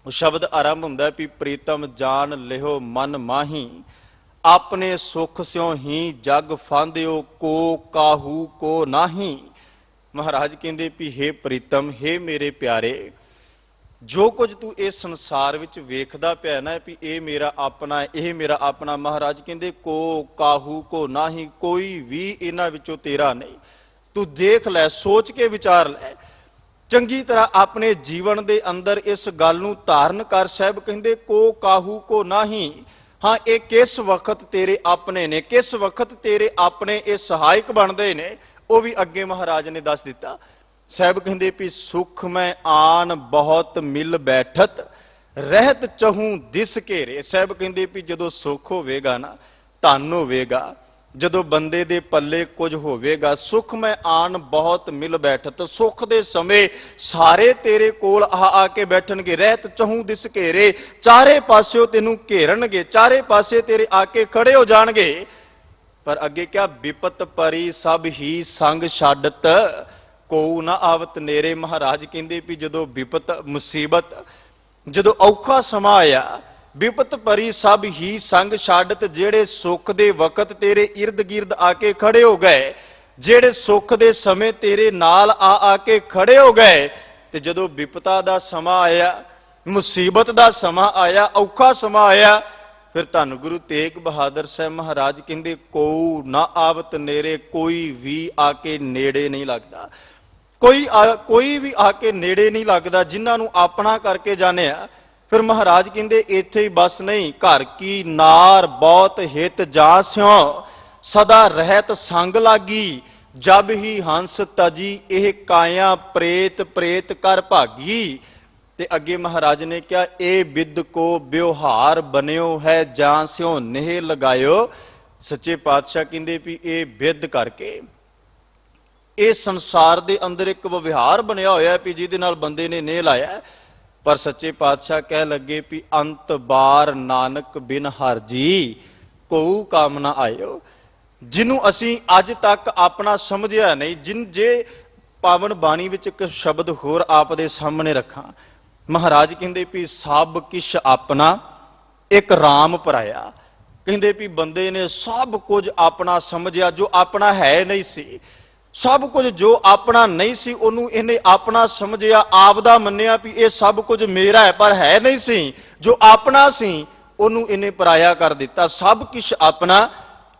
ਉਹ ਸ਼ਬਦ ਆਰੰਭ ਹੁੰਦਾ ਵੀ ਪ੍ਰੀਤਮ ਜਾਣ ਲਿਓ ਮਨ ਮਾਹੀ, ਆਪਣੇ ਸੁਖ ਸਿਉ ਹੀ ਜਗ ਫਾਂਦਿਓ, ਕੋ ਕਾਹੂ ਕੋ ਨਾਹੀ। ਮਹਾਰਾਜ ਕਹਿੰਦੇ ਵੀ ਹੇ ਪ੍ਰੀਤਮ, ਹੇ ਮੇਰੇ ਪਿਆਰੇ, ਜੋ ਕੁਝ ਤੂੰ ਇਸ ਸੰਸਾਰ ਵਿੱਚ ਵੇਖਦਾ ਪਿਆ ਨਾ ਵੀ ਇਹ ਮੇਰਾ ਆਪਣਾ, ਇਹ ਮੇਰਾ ਆਪਣਾ, ਮਹਾਰਾਜ ਕਹਿੰਦੇ ਕੋ ਕਾਹੂ ਕੋ ਨਾਹੀ, ਕੋਈ ਵੀ ਇਹਨਾਂ ਵਿੱਚੋਂ ਤੇਰਾ ਨਹੀਂ। ਤੂੰ ਦੇਖ ਲੈ, ਸੋਚ ਕੇ ਵਿਚਾਰ ਲੈ ਚੰਗੀ ਤਰ੍ਹਾਂ ਆਪਣੇ ਜੀਵਨ ਦੇ ਅੰਦਰ ਇਸ ਗੱਲ ਨੂੰ ਧਾਰਨ ਕਰ। ਸਾਹਿਬ ਕਹਿੰਦੇ ਕੋ ਕਾਹੂ ਕੋ ਨਾਹੀ, ਹਾਂ ਇਹ ਕਿਸ ਵਕਤ ਤੇਰੇ ਆਪਣੇ ਨੇ, ਕਿਸ ਵਕਤ ਤੇਰੇ ਆਪਣੇ ਇਹ ਸਹਾਇਕ ਬਣਦੇ ਨੇ, ਉਹ ਵੀ ਅੱਗੇ ਮਹਾਰਾਜ ਨੇ ਦੱਸ ਦਿੱਤਾ। ਸਾਹਿਬ ਕਹਿੰਦੇ ਵੀ ਸੁਖ ਮੈਂ ਆਨ ਬਹੁਤ ਮਿਲ ਬੈਠਤ, ਰਹਿਤ ਚਹੂੰ ਦਿਸ ਘੇਰੇ। ਸਾਹਿਬ ਕਹਿੰਦੇ ਵੀ ਜਦੋਂ ਸੁੱਖ ਹੋਵੇਗਾ ਨਾ, ਧਨ ਹੋਵੇਗਾ, ਜਦੋਂ ਬੰਦੇ ਦੇ ਪੱਲੇ ਕੁਝ ਹੋਵੇਗਾ, ਸੁਖ ਮੈਂ ਆਨ ਬਹੁਤ ਮਿਲ ਬੈਠਤ, ਸੁੱਖ ਦੇ ਸਮੇਂ ਸਾਰੇ ਤੇਰੇ ਕੋਲ ਆ ਕੇ ਬੈਠਣਗੇ। ਰਹਿਤ ਚਹੂੰ ਦਿਸ ਘੇਰੇ, ਚਾਰੇ ਪਾਸਿਓਂ ਤੈਨੂੰ ਘੇਰਨਗੇ, ਚਾਰੇ ਪਾਸੇ ਤੇਰੇ ਆ ਕੇ ਖੜੇ ਹੋ ਜਾਣਗੇ। ਪਰ ਅੱਗੇ ਕਿਹਾ ਵਿਪਤ ਪਰੀ ਸਭ ਹੀ ਸੰਗ ਛੱਡਤ, ਕੋਉ ਨਾ ਆਵਤ ਨੇਰੇ। ਮਹਾਰਾਜ ਕਹਿੰਦੇ ਵੀ ਜਦੋਂ ਵਿਪਤ ਮੁਸੀਬਤ, ਜਦੋਂ ਔਖਾ ਸਮਾਂ ਆਇਆ, ਵਿਪਤ ਪਰੀ ਸਭ ਹੀ ਸੰਗ ਛੱਡਤ, ਜਿਹੜੇ ਸੁੱਖ ਦੇ ਵਕਤ ਤੇਰੇ ਇਰਦ ਗਿਰਦ ਆ ਕੇ ਖੜੇ ਹੋ ਗਏ, ਜਿਹੜੇ ਸੁੱਖ ਦੇ ਸਮੇਂ ਤੇਰੇ ਨਾਲ ਆ ਕੇ ਖੜੇ ਹੋ ਗਏ, ਤੇ ਜਦੋਂ ਵਿਪਤਾ ਦਾ ਸਮਾਂ ਆਇਆ, ਮੁਸੀਬਤ ਦਾ ਸਮਾਂ ਆਇਆ, ਔਖਾ ਸਮਾਂ ਆਇਆ, ਫਿਰ ਧੰਨ ਗੁਰੂ ਤੇਗ ਬਹਾਦਰ ਸਾਹਿਬ ਮਹਾਰਾਜ ਕਹਿੰਦੇ ਕੋਉ ਨਾ ਆਵਤ ਨੇਰੇ, ਕੋਈ ਵੀ ਆ ਕੇ ਨੇੜੇ ਨਹੀਂ ਲੱਗਦਾ, ਕੋਈ ਵੀ ਆ ਕੇ ਨੇੜੇ ਨਹੀਂ ਲੱਗਦਾ ਜਿਨ੍ਹਾਂ ਨੂੰ ਆਪਣਾ ਕਰਕੇ ਜਾਣਿਆ। ਫਿਰ ਮਹਾਰਾਜ ਕਹਿੰਦੇ ਇੱਥੇ ਹੀ ਬਸ ਨਹੀਂ, ਘਰ ਕੀ ਨਾਰ ਬਹੁਤ ਹਿਤ ਜਾ ਸਿਉ, ਸਦਾ ਰਹਿਤ ਸੰਗ ਲਾਗੀ, ਜਬ ਹੀ ਹੰਸ ਤਜੀ ਇਹ ਕਾਇਆ, ਪ੍ਰੇਤ ਪ੍ਰੇਤ ਕਰ ਭਾਗੀ। ਤੇ ਅੱਗੇ ਮਹਾਰਾਜ ਨੇ ਕਿਹਾ ਇਹ ਬਿਦ ਕੋ ਵਿਵਹਾਰ ਬਨਿਓ ਹੈ, ਜਾਂ ਸਿਉ ਨੇਹ ਲਗਾਇਓ। ਸੱਚੇ ਪਾਤਸ਼ਾਹ ਕਹਿੰਦੇ ਵੀ ਇਹ ਬਿਦ ਕਰਕੇ ਇਹ ਸੰਸਾਰ ਦੇ ਅੰਦਰ ਇੱਕ ਵਿਵਹਾਰ ਬਣਿਆ ਹੋਇਆ ਵੀ ਜਿਹਦੇ ਨਾਲ ਬੰਦੇ ਨੇ ਨੇਹ ਲਾਇਆ। ਪਰ ਸੱਚੇ ਪਾਤਸ਼ਾਹ ਕਹਿ ਲੱਗੇ ਵੀ ਅੰਤ ਬਾਰ ਨਾਨਕ ਬਿਨ ਹਰ ਜੀ, ਕੋਉ ਕਾਮ ਨਾ ਆਇਓ। ਜਿਹਨੂੰ ਅਸੀਂ ਅੱਜ ਤੱਕ ਆਪਣਾ ਸਮਝਿਆ ਨਹੀਂ, ਜੇ ਪਾਵਨ ਬਾਣੀ ਵਿੱਚ ਇੱਕ ਸ਼ਬਦ ਹੋਰ ਆਪ ਦੇ ਸਾਹਮਣੇ ਰੱਖਾਂ, ਮਹਾਰਾਜ ਕਹਿੰਦੇ ਵੀ ਸਭ ਕਿਛ ਆਪਣਾ ਇੱਕ ਰਾਮ ਪਰਾਇਆ। ਕਹਿੰਦੇ ਵੀ ਬੰਦੇ ਨੇ ਸਭ ਕੁਝ ਆਪਣਾ ਸਮਝਿਆ, ਜੋ ਆਪਣਾ ਹੈ ਨਹੀਂ ਸੀ। ਸਭ ਕੁਝ ਜੋ ਆਪਣਾ ਨਹੀਂ ਸੀ ਉਹਨੂੰ ਇਹਨੇ ਆਪਣਾ ਸਮਝਿਆ, ਆਪਦਾ ਮੰਨਿਆ ਵੀ ਇਹ ਸਭ ਕੁਝ ਮੇਰਾ ਹੈ, ਪਰ ਹੈ ਨਹੀਂ ਸੀ। ਜੋ ਆਪਣਾ ਸੀ ਉਹਨੂੰ ਇਹਨੇ ਪਰਾਇਆ ਕਰ ਦਿੱਤਾ। ਸਭ ਕੁਝ ਆਪਣਾ,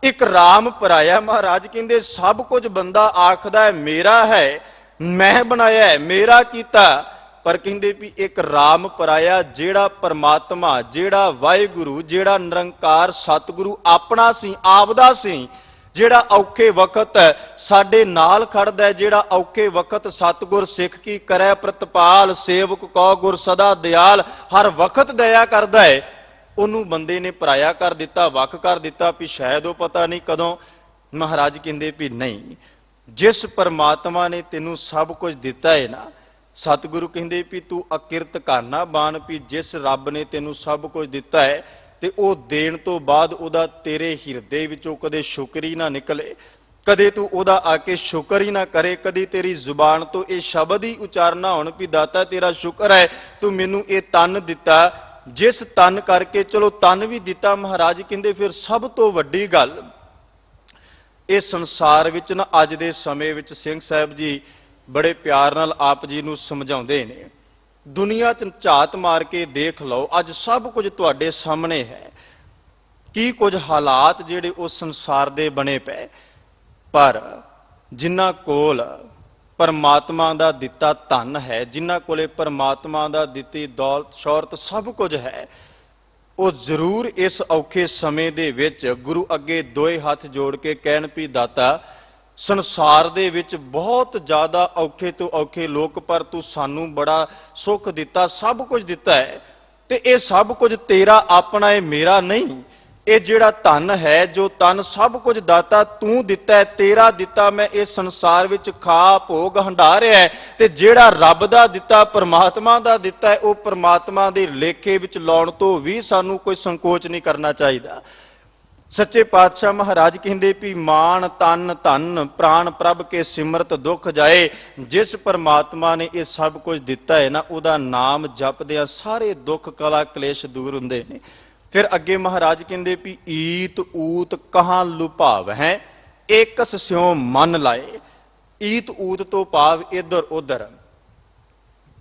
ਇੱਕ ਰਾਮ ਪਰਾਇਆ। ਮਹਾਰਾਜ ਕਹਿੰਦੇ ਸਭ ਕੁਝ ਬੰਦਾ ਆਖਦਾ ਹੈ ਮੇਰਾ ਹੈ, ਮੈਂ ਬਣਾਇਆ ਹੈ, ਮੇਰਾ ਕੀਤਾ, ਪਰ ਕਹਿੰਦੇ ਵੀ ਇੱਕ ਰਾਮ ਪਰਾਇਆ, ਜਿਹੜਾ ਪਰਮਾਤਮਾ, ਜਿਹੜਾ ਵਾਹਿਗੁਰੂ, ਜਿਹੜਾ ਨਿਰੰਕਾਰ ਸਤਿਗੁਰੂ ਆਪਣਾ ਸੀ, ਆਪਦਾ ਸੀ, ਜਿਹੜਾ ਔਖੇ ਵਕਤ ਸਾਡੇ ਨਾਲ ਖੜਦਾ ਹੈ, ਜਿਹੜਾ ਔਖੇ ਵਕਤ ਸਤਿਗੁਰ ਸਿੱਖ ਕੀ ਕਰੈ ਪ੍ਰਤਪਾਲ, ਸੇਵਕ ਕੋ ਗੁਰ ਸਦਾ ਦਿਆਲ, ਹਰ ਵਕਤ ਦਇਆ ਕਰਦਾ ਹੈ, ਉਹਨੂੰ ਬੰਦੇ ਨੇ ਪਰਾਇਆ ਕਰ ਦਿੱਤਾ, ਵੱਖ ਕਰ ਦਿੱਤਾ ਵੀ ਸ਼ਾਇਦ ਉਹ ਪਤਾ ਨਹੀਂ ਕਦੋਂ। ਮਹਾਰਾਜ ਕਹਿੰਦੇ ਵੀ ਨਹੀਂ, ਜਿਸ ਪਰਮਾਤਮਾ ਨੇ ਤੈਨੂੰ ਸਭ ਕੁਝ ਦਿੱਤਾ ਹੈ ਨਾ, ਸਤਿਗੁਰੂ ਕਹਿੰਦੇ ਵੀ ਤੂੰ ਅਕਿਰਤ ਕਰਨਾ ਬਾਣ, ਵੀ ਜਿਸ ਰੱਬ ਨੇ ਤੈਨੂੰ ਸਭ ਕੁਝ ਦਿੱਤਾ ਹੈ ਤੇ ਉਹ ਦੇਣ ਤੋਂ ਬਾਅਦ ਉਹਦਾ ਤੇਰੇ ਹਿਰਦੇ ਵਿੱਚੋਂ ਕਦੇ ਸ਼ੁਕਰ ਹੀ ਨਾ ਨਿਕਲੇ, ਕਦੇ ਤੂੰ ਉਹਦਾ ਆ ਕੇ ਸ਼ੁਕਰ ਹੀ ਨਾ ਕਰੇ, ਕਦੀ ਤੇਰੀ ਜ਼ੁਬਾਨ ਤੋਂ ਇਹ ਸ਼ਬਦ ਹੀ ਉਚਾਰਨਾ ਹੋਣ ਵੀ ਦਾਤਾ ਤੇਰਾ ਸ਼ੁਕਰ ਹੈ ਤੂੰ ਮੈਨੂੰ ਇਹ ਤਨ ਦਿੱਤਾ, ਜਿਸ ਤਨ ਕਰਕੇ, ਚਲੋ ਤਨ ਵੀ ਦਿੱਤਾ। ਮਹਾਰਾਜ ਕਹਿੰਦੇ ਫਿਰ ਸਭ ਤੋਂ ਵੱਡੀ ਗੱਲ ਇਸ ਸੰਸਾਰ ਵਿੱਚ ਨਾ, ਅੱਜ ਦੇ ਸਮੇਂ ਵਿੱਚ ਸਿੰਘ ਸਾਹਿਬ ਜੀ ਬੜੇ ਪਿਆਰ ਨਾਲ ਆਪ ਜੀ ਨੂੰ ਸਮਝਾਉਂਦੇ ਨੇ, ਦੁਨੀਆ 'ਚ ਝਾਤ ਮਾਰ ਕੇ ਦੇਖ ਲਓ, ਅੱਜ ਸਭ ਕੁਝ ਤੁਹਾਡੇ ਸਾਹਮਣੇ ਹੈ, ਕੀ ਕੁਝ ਹਾਲਾਤ ਜਿਹੜੇ ਉਸ ਸੰਸਾਰ ਦੇ ਬਣੇ ਪਏ, ਪਰ ਜਿਨ੍ਹਾਂ ਕੋਲ ਪਰਮਾਤਮਾ ਦਾ ਦਿੱਤਾ ਧਨ ਹੈ, ਜਿਨ੍ਹਾਂ ਕੋਲੇ ਪਰਮਾਤਮਾ ਦਾ ਦਿੱਤੀ ਦੌਲਤ ਸ਼ੌਹਰਤ ਸਭ ਕੁਝ ਹੈ, ਉਹ ਜ਼ਰੂਰ ਇਸ ਔਖੇ ਸਮੇਂ ਦੇ ਵਿੱਚ ਗੁਰੂ ਅੱਗੇ ਦੋਏ ਹੱਥ ਜੋੜ ਕੇ ਕਹਿਣ ਵੀ ਦਾਤਾ ਸੰਸਾਰ ਦੇ ਵਿੱਚ ਬਹੁਤ ਜ਼ਿਆਦਾ ਔਖੇ ਤੋਂ ਔਖੇ ਲੋਕ, ਪਰ ਤੂੰ ਸਾਨੂੰ ਬੜਾ ਸੁੱਖ ਦਿੱਤਾ, ਸਭ ਕੁਝ ਦਿੱਤਾ ਹੈ, ਤੇ ਇਹ ਸਭ ਕੁਝ ਤੇਰਾ ਆਪਣਾ ਹੈ, ਮੇਰਾ ਨਹੀਂ। ਇਹ ਜਿਹੜਾ ਧਨ ਹੈ, ਜੋ ਧਨ ਸਭ ਕੁਝ ਦਾਤਾ ਤੂੰ ਦਿੱਤਾ ਹੈ, ਤੇਰਾ ਦਿੱਤਾ ਮੈਂ ਇਸ ਸੰਸਾਰ ਵਿੱਚ ਖਾ ਭੋਗ ਹੰਢਾ ਰਿਹਾ ਹੈ, ਤੇ ਜਿਹੜਾ ਰੱਬ ਦਾ ਦਿੱਤਾ, ਪਰਮਾਤਮਾ ਦਾ ਦਿੱਤਾ ਹੈ, ਉਹ ਪਰਮਾਤਮਾ ਦੇ ਲੇਖੇ ਵਿੱਚ ਲਾਉਣ ਤੋਂ ਵੀ ਸਾਨੂੰ ਕੋਈ ਸੰਕੋਚ ਨਹੀਂ ਕਰਨਾ ਚਾਹੀਦਾ। ਸੱਚੇ ਪਾਤਸ਼ਾਹ ਮਹਾਰਾਜ ਕਹਿੰਦੇ ਵੀ ਮਾਨ ਤਨ ਧਨ ਪ੍ਰਾਣ ਪ੍ਰਭ ਕੇ ਸਿਮਰਤ ਦੁੱਖ ਜਾਏ, ਜਿਸ ਪਰਮਾਤਮਾ ਨੇ ਇਹ ਸਭ ਕੁਝ ਦਿੱਤਾ ਹੈ ਨਾ, ਉਹਦਾ ਨਾਮ ਜਪਦਿਆਂ ਸਾਰੇ ਦੁੱਖ ਕਲਾ ਕਲੇਸ਼ ਦੂਰ ਹੁੰਦੇ ਨੇ। ਫਿਰ ਅੱਗੇ ਮਹਾਰਾਜ ਕਹਿੰਦੇ ਵੀ ਈਤ ਊਤ ਕਹਾਂ ਲੁਭਾਵ ਹੈ, ਏਕਸ ਸਿਉ ਮਨ ਲਾਏ। ਈਤ ਊਤ ਤੋਂ ਭਾਵ ਇੱਧਰ ਉੱਧਰ,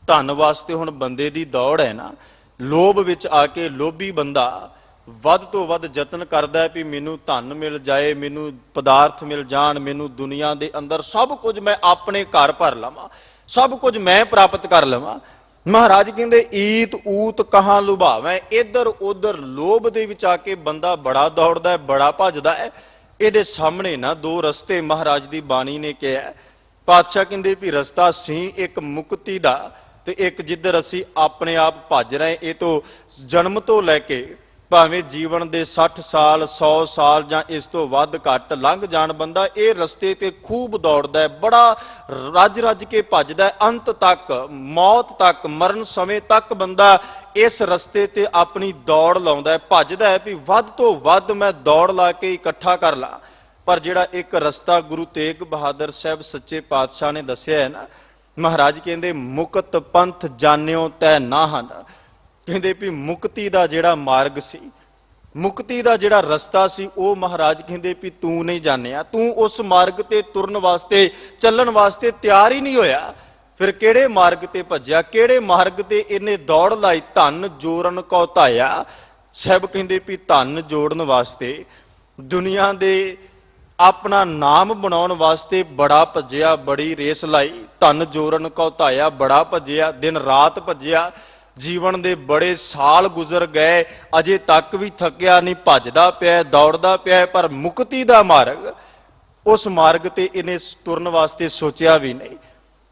ਧਨ ਵਾਸਤੇ ਹੁਣ ਬੰਦੇ ਦੀ ਦੌੜ ਹੈ ਨਾ, ਲੋਭ ਵਿੱਚ ਆ ਕੇ ਲੋਭੀ ਬੰਦਾ ਵੱਧ ਤੋਂ ਵੱਧ ਯਤਨ ਕਰਦਾ ਹੈ ਵੀ ਮੈਨੂੰ ਧਨ ਮਿਲ ਜਾਏ, ਮੈਨੂੰ ਪਦਾਰਥ ਮਿਲ ਜਾਣ, ਮੈਨੂੰ ਦੁਨੀਆ ਦੇ ਅੰਦਰ ਸਭ ਕੁਝ ਮੈਂ ਆਪਣੇ ਘਰ ਭਰ ਲਵਾਂ, ਸਭ ਕੁਝ ਮੈਂ ਪ੍ਰਾਪਤ ਕਰ ਲਵਾਂ। ਮਹਾਰਾਜ ਕਹਿੰਦੇ ਈਤ ਊਤ ਕਹਾਂ ਲੁਭਾਵੈ, ਇੱਧਰ ਉੱਧਰ ਲੋਭ ਦੇ ਵਿੱਚ ਆ ਕੇ ਬੰਦਾ ਬੜਾ ਦੌੜਦਾ ਹੈ, ਬੜਾ ਭੱਜਦਾ ਹੈ। ਇਹਦੇ ਸਾਹਮਣੇ ਨਾ ਦੋ ਰਸਤੇ ਮਹਾਰਾਜ ਦੀ ਬਾਣੀ ਨੇ ਕਿਹਾ। ਪਾਤਸ਼ਾਹ ਕਹਿੰਦੇ ਵੀ ਰਸਤਾ ਸੀ ਇੱਕ ਮੁਕਤੀ ਦਾ, ਤੇ ਇੱਕ ਜਿੱਧਰ ਅਸੀਂ ਆਪਣੇ ਆਪ ਭੱਜ ਰਹੇ, ਇਹ ਤੋਂ ਜਨਮ ਤੋਂ ਲੈ ਕੇ ਭਾਵੇਂ ਜੀਵਨ ਦੇ 60 ਸਾਲ 100 ਸਾਲ ਜਾਂ ਇਸ ਤੋਂ ਵੱਧ ਘੱਟ ਲੰਘ ਜਾਣ, ਬੰਦਾ ਇਹ ਰਸਤੇ ਤੇ ਖੂਬ ਦੌੜਦਾ ਹੈ, ਬੜਾ ਰੱਜ ਰੱਜ ਕੇ ਭੱਜਦਾ ਹੈ, ਅੰਤ ਤੱਕ, ਮੌਤ ਤੱਕ, ਮਰਨ ਸਮੇਂ ਤੱਕ ਬੰਦਾ ਇਸ ਰਸਤੇ ਤੇ ਆਪਣੀ ਦੌੜ ਲਾਉਂਦਾ ਹੈ, ਭੱਜਦਾ ਹੈ ਵੀ ਵੱਧ ਤੋਂ ਵੱਧ ਮੈਂ ਦੌੜ ਲਾ ਕੇ ਇਕੱਠਾ ਕਰ ਲਾਂ। ਪਰ ਜਿਹੜਾ ਇੱਕ ਰਸਤਾ ਗੁਰੂ ਤੇਗ ਬਹਾਦਰ ਸਾਹਿਬ ਸੱਚੇ ਪਾਤਸ਼ਾਹ ਨੇ ਦੱਸਿਆ ਹੈ ਨਾ, ਮਹਾਰਾਜ ਕਹਿੰਦੇ ਮੁਕਤ ਪੰਥ ਜਾਣਿਓ ਤੈ ਨਾ ਹਨ। ਕਹਿੰਦੇ ਵੀ ਮੁਕਤੀ ਦਾ ਜਿਹੜਾ ਮਾਰਗ ਸੀ, ਮੁਕਤੀ ਦਾ ਜਿਹੜਾ ਰਸਤਾ ਸੀ, ਉਹ ਮਹਾਰਾਜ ਕਹਿੰਦੇ ਵੀ ਤੂੰ ਨਹੀਂ ਜਾਣਿਆ, ਤੂੰ ਉਸ ਮਾਰਗ ਤੇ ਤੁਰਨ ਵਾਸਤੇ, ਚੱਲਣ ਵਾਸਤੇ ਤਿਆਰ ਹੀ ਨਹੀਂ ਹੋਇਆ। ਫਿਰ ਕਿਹੜੇ ਮਾਰਗ ਤੇ ਭੱਜਿਆ, ਕਿਹੜੇ ਮਾਰਗ ਤੇ ਇਹਨੇ ਦੌੜ ਲਾਈ? ਧਨ ਜੋਰਨ ਕਉ ਧਾਇਆ। ਸਾਹਿਬ ਕਹਿੰਦੇ ਵੀ ਧਨ ਜੋੜਨ ਵਾਸਤੇ, ਦੁਨੀਆ ਦੇ ਆਪਣਾ ਨਾਮ ਬਣਾਉਣ ਵਾਸਤੇ ਬੜਾ ਭੱਜਿਆ, ਬੜੀ ਰੇਸ ਲਾਈ। ਧਨ ਜੋਰਨ ਕਉ ਧਾਇਆ, ਬੜਾ ਭੱਜਿਆ, ਦਿਨ ਰਾਤ ਭੱਜਿਆ, ਜੀਵਨ ਦੇ ਬੜੇ ਸਾਲ ਗੁਜ਼ਰ ਗਏ, ਅਜੇ ਤੱਕ ਵੀ ਥੱਕਿਆ ਨਹੀਂ, ਭੱਜਦਾ ਪਿਆ, ਦੌੜਦਾ ਪਿਆ, ਪਰ ਮੁਕਤੀ ਦਾ ਮਾਰਗ, ਉਸ ਮਾਰਗ ਤੇ ਇਹਨੇ ਤੁਰਨ ਵਾਸਤੇ ਸੋਚਿਆ ਵੀ ਨਹੀਂ।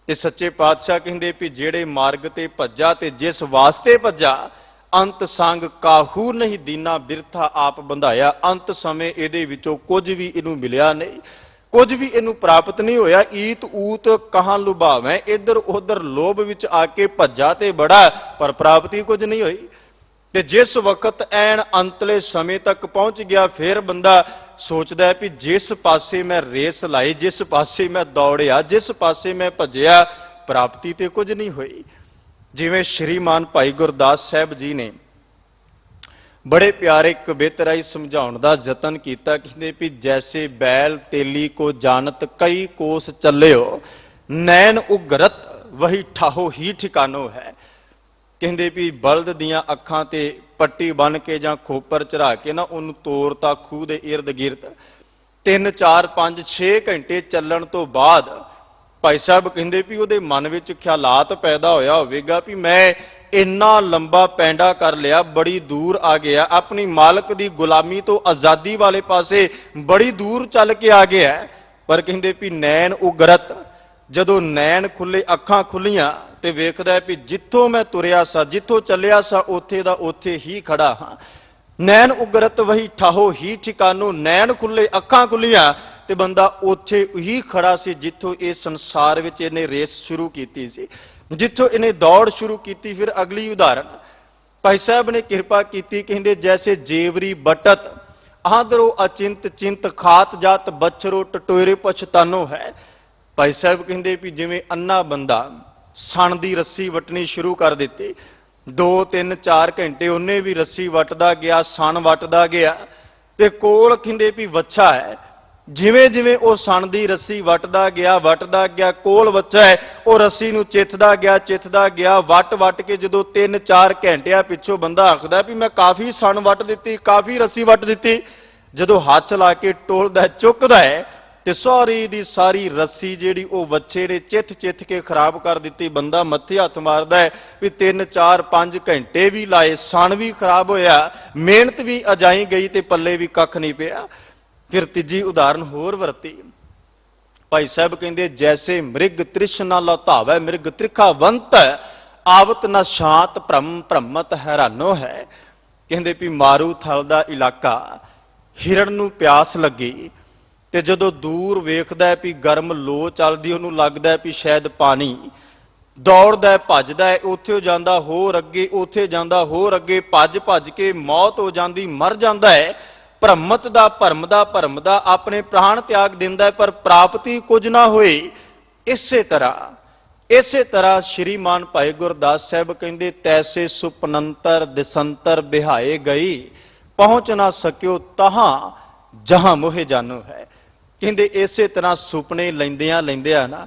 ਤੇ ਸੱਚੇ ਪਾਤਸ਼ਾਹ ਕਹਿੰਦੇ ਵੀ ਜਿਹੜੇ ਮਾਰਗ ਤੇ ਭੱਜਾ ਤੇ ਜਿਸ ਵਾਸਤੇ ਭੱਜਾ, ਅੰਤ ਸੰਗ ਕਾਹੂ ਨਹੀਂ ਦੀਨਾ ਬਿਰਥਾ ਆਪ ਬੰਧਾਇਆ। ਅੰਤ ਸਮੇਂ ਇਹਦੇ ਵਿੱਚੋਂ ਕੁਝ ਵੀ ਇਹਨੂੰ ਮਿਲਿਆ ਨਹੀਂ, ਕੁਝ ਵੀ ਇਹਨੂੰ ਪ੍ਰਾਪਤ ਨਹੀਂ ਹੋਇਆ। ਈਤ ਊਤ ਕਹਾਂ ਲੁਭਾਵੈ, ਇੱਧਰ ਉੱਧਰ ਲੋਭ ਵਿੱਚ ਆ ਕੇ ਭੱਜਾ ਤੇ ਬੜਾ, ਪਰ ਪ੍ਰਾਪਤੀ ਕੁਝ ਨਹੀਂ ਹੋਈ। ਤੇ ਜਿਸ ਵਕਤ ਐਨ ਅੰਤਲੇ ਸਮੇਂ ਤੱਕ ਪਹੁੰਚ ਗਿਆ, ਫਿਰ ਬੰਦਾ ਸੋਚਦਾ ਵੀ ਜਿਸ ਪਾਸੇ ਮੈਂ ਰੇਸ ਲਾਈ, ਜਿਸ ਪਾਸੇ ਮੈਂ ਦੌੜਿਆ, ਜਿਸ ਪਾਸੇ ਮੈਂ ਭੱਜਿਆ, ਪ੍ਰਾਪਤੀ ਤੇ ਕੁਝ ਨਹੀਂ ਹੋਈ। ਜਿਵੇਂ ਸ਼੍ਰੀਮਾਨ ਭਾਈ ਗੁਰਦਾਸ ਸਾਹਿਬ ਜੀ ਨੇ बड़े प्यारे कविता राही समझाउण दा यतन कीता। कहंदे भी जैसे बैल तेली को जानत कई कोस चलियो, नैन उगरत वही ठाहो ही ठिकानो है। कहंदे भी बलद दियां अखां ते पट्टी बन के जां खोपर चढ़ा के ना उन्होंने तोरता खूह दे इर्द गिर्द 3 4 5 6 घंटे चलण तो बाद भाई साहब कहंदे भी उहदे मन विच ख्यालात पैदा होया होवेगा भी मैं इन्ना लंबा पैंडा कर लिया, बड़ी दूर आ गया, अपनी मालक दी गुलामी तो आजादी वाले पासे बड़ी दूर चल के आ गया। पर कहंदे भी नैन उगरत, जदों नैन खुले अखां खुलियां ते वेखदा है भी जिथों मैं तुरिया सा जिथों चलिया सा उथे दा उथे ही खड़ा हाँ। नैन उगरत वही ठाहो ही ठिकानो, नैन खुले अखां खुलियां ते बंदा उथे ही खड़ा सी जिथों इस संसार विच इहने रेस शुरू कीती सी, जिथों इन्हें दौड़ शुरू की। फिर अगली उदाहरण भाई साहब ने किरपा की, कहते जैसे जेवरी बटत आदरो अचिंत चिंत खात जात बछरो टटोरे पछतानो है। भाई साहब कहते भी जिवें अन्ना बंदा सन की रस्सी वटनी शुरू कर दी, 2 3 4 घंटे उन्हें भी रस्सी वटदा गया, सन वटदा गया, ते कोल कहते भी वच्छा है। जिवें जिवें वो सन की रस्सी वटदा गया कोल वच्छा है, वो रस्सी नूं चिथदा गया वट वट के जदों 3 4 घंटिया पिछों बंदा आखदा भी मैं काफ़ी सन वट दी, काफ़ी रस्सी वट दी, जदों हाथ ला के टोलदा चुकदा है ते सारी दी सारी रस्सी जिहड़ी वो वच्छे ने चिथ चिथ के खराब कर दी। बंदा मत्थे हथ मारदा है भी 3 4 5 घंटे भी लाए, सन भी खराब होया, मेहनत भी अजाई गई ते पल्ले भी कख नहीं पिया। फिर तीजी उदाहरण होर वरती, भाई साहब कहते जैसे मृग तृष्णा लतावै मृग त्रिखावंत, आवत न शांत भ्रम भ्रमत हैरानो है। कहते भी मारू थल दा इलाका, हिरण नूं प्यास लगी ते जदों दूर वेखदा भी गर्म लो चलदी, उहनूं लगदा भी शायद पानी, दौड़दा भजदा है, उत्थे जांदा होर अगे, उत्थे जांदा होर अगे, भज भज के मौत हो जांदी, मर जांदा है। भ्रमत दा भरमदा अपने प्राण त्याग दिंदा है, पर प्राप्ति कुछ ना होई। इसे तरह श्रीमान भाई गुरदास साहब कहंदे तैसे सुपनंतर दिसंतर बिहाए गई, पहुंच ना सकियो तहां जहां मोहे जानो है। कहंदे इसे तरह सुपने लैंदियां लैंदियां ना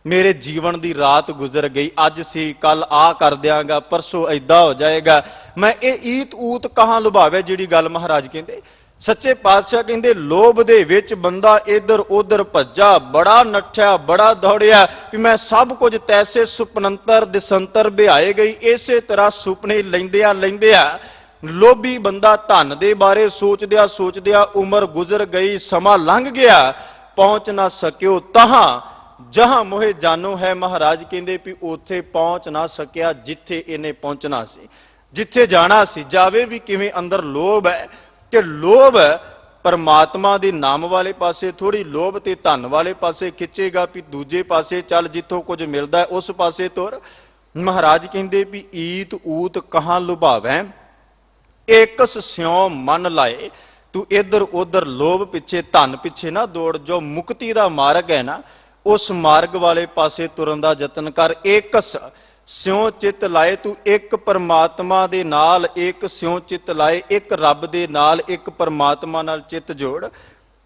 मेरे जीवन की रात गुजर गई, अज सी कल आ कर दियांगा, परसों ऐदा हो जाएगा, मैं ये ईत ऊत कहां लुभावे जिहड़ी गल महाराज कहंदे। सच्चे पातशाह कहंदे लोभ दे विच बंदा इधर उधर भज्जा, बड़ा नठिया बड़ा दौड़िया भी मैं सब कुछ तैसे सुपनंतर दिसंतर बिहाए गई। इसे तरह सुपने लैंदियां लैंदियां लोभी बंदा धन दे बारे सोचदिया उम्र गुजर गई, समा लंघ गया, पहुंच ना सकियो तहां जहां मोहे जानो है। महाराज कहंदे भी उथे पहुंच ना सकिया जिथे इन्हें पहुंचना सी, जिथे जाना सी। जावे भी किवें अंदर लोभ है कि लोभ परमात्मा दे नाम वाले पासे थोड़ी, लोभ ते धन वाले पासे खिंचेगा भी दूजे पासे चल, जिथों कुछ मिलदा है उस पासे तुर। महाराज कहंदे भी ईत ऊत कहां लुभावै, एकस स्यों मन लाए, तू इधर उधर लोभ पिछे धन पिछे ना दौड़। जो मुक्ति दा मार्ग है ना उस मार्ग वाले पासे तुरन दा जतन कर। एकस स्यों चित लाए, तू एक परमात्मा दे नाल एक स्यों चित लाए, एक रब दे नाल एक परमात्मा नाल चित जोड़।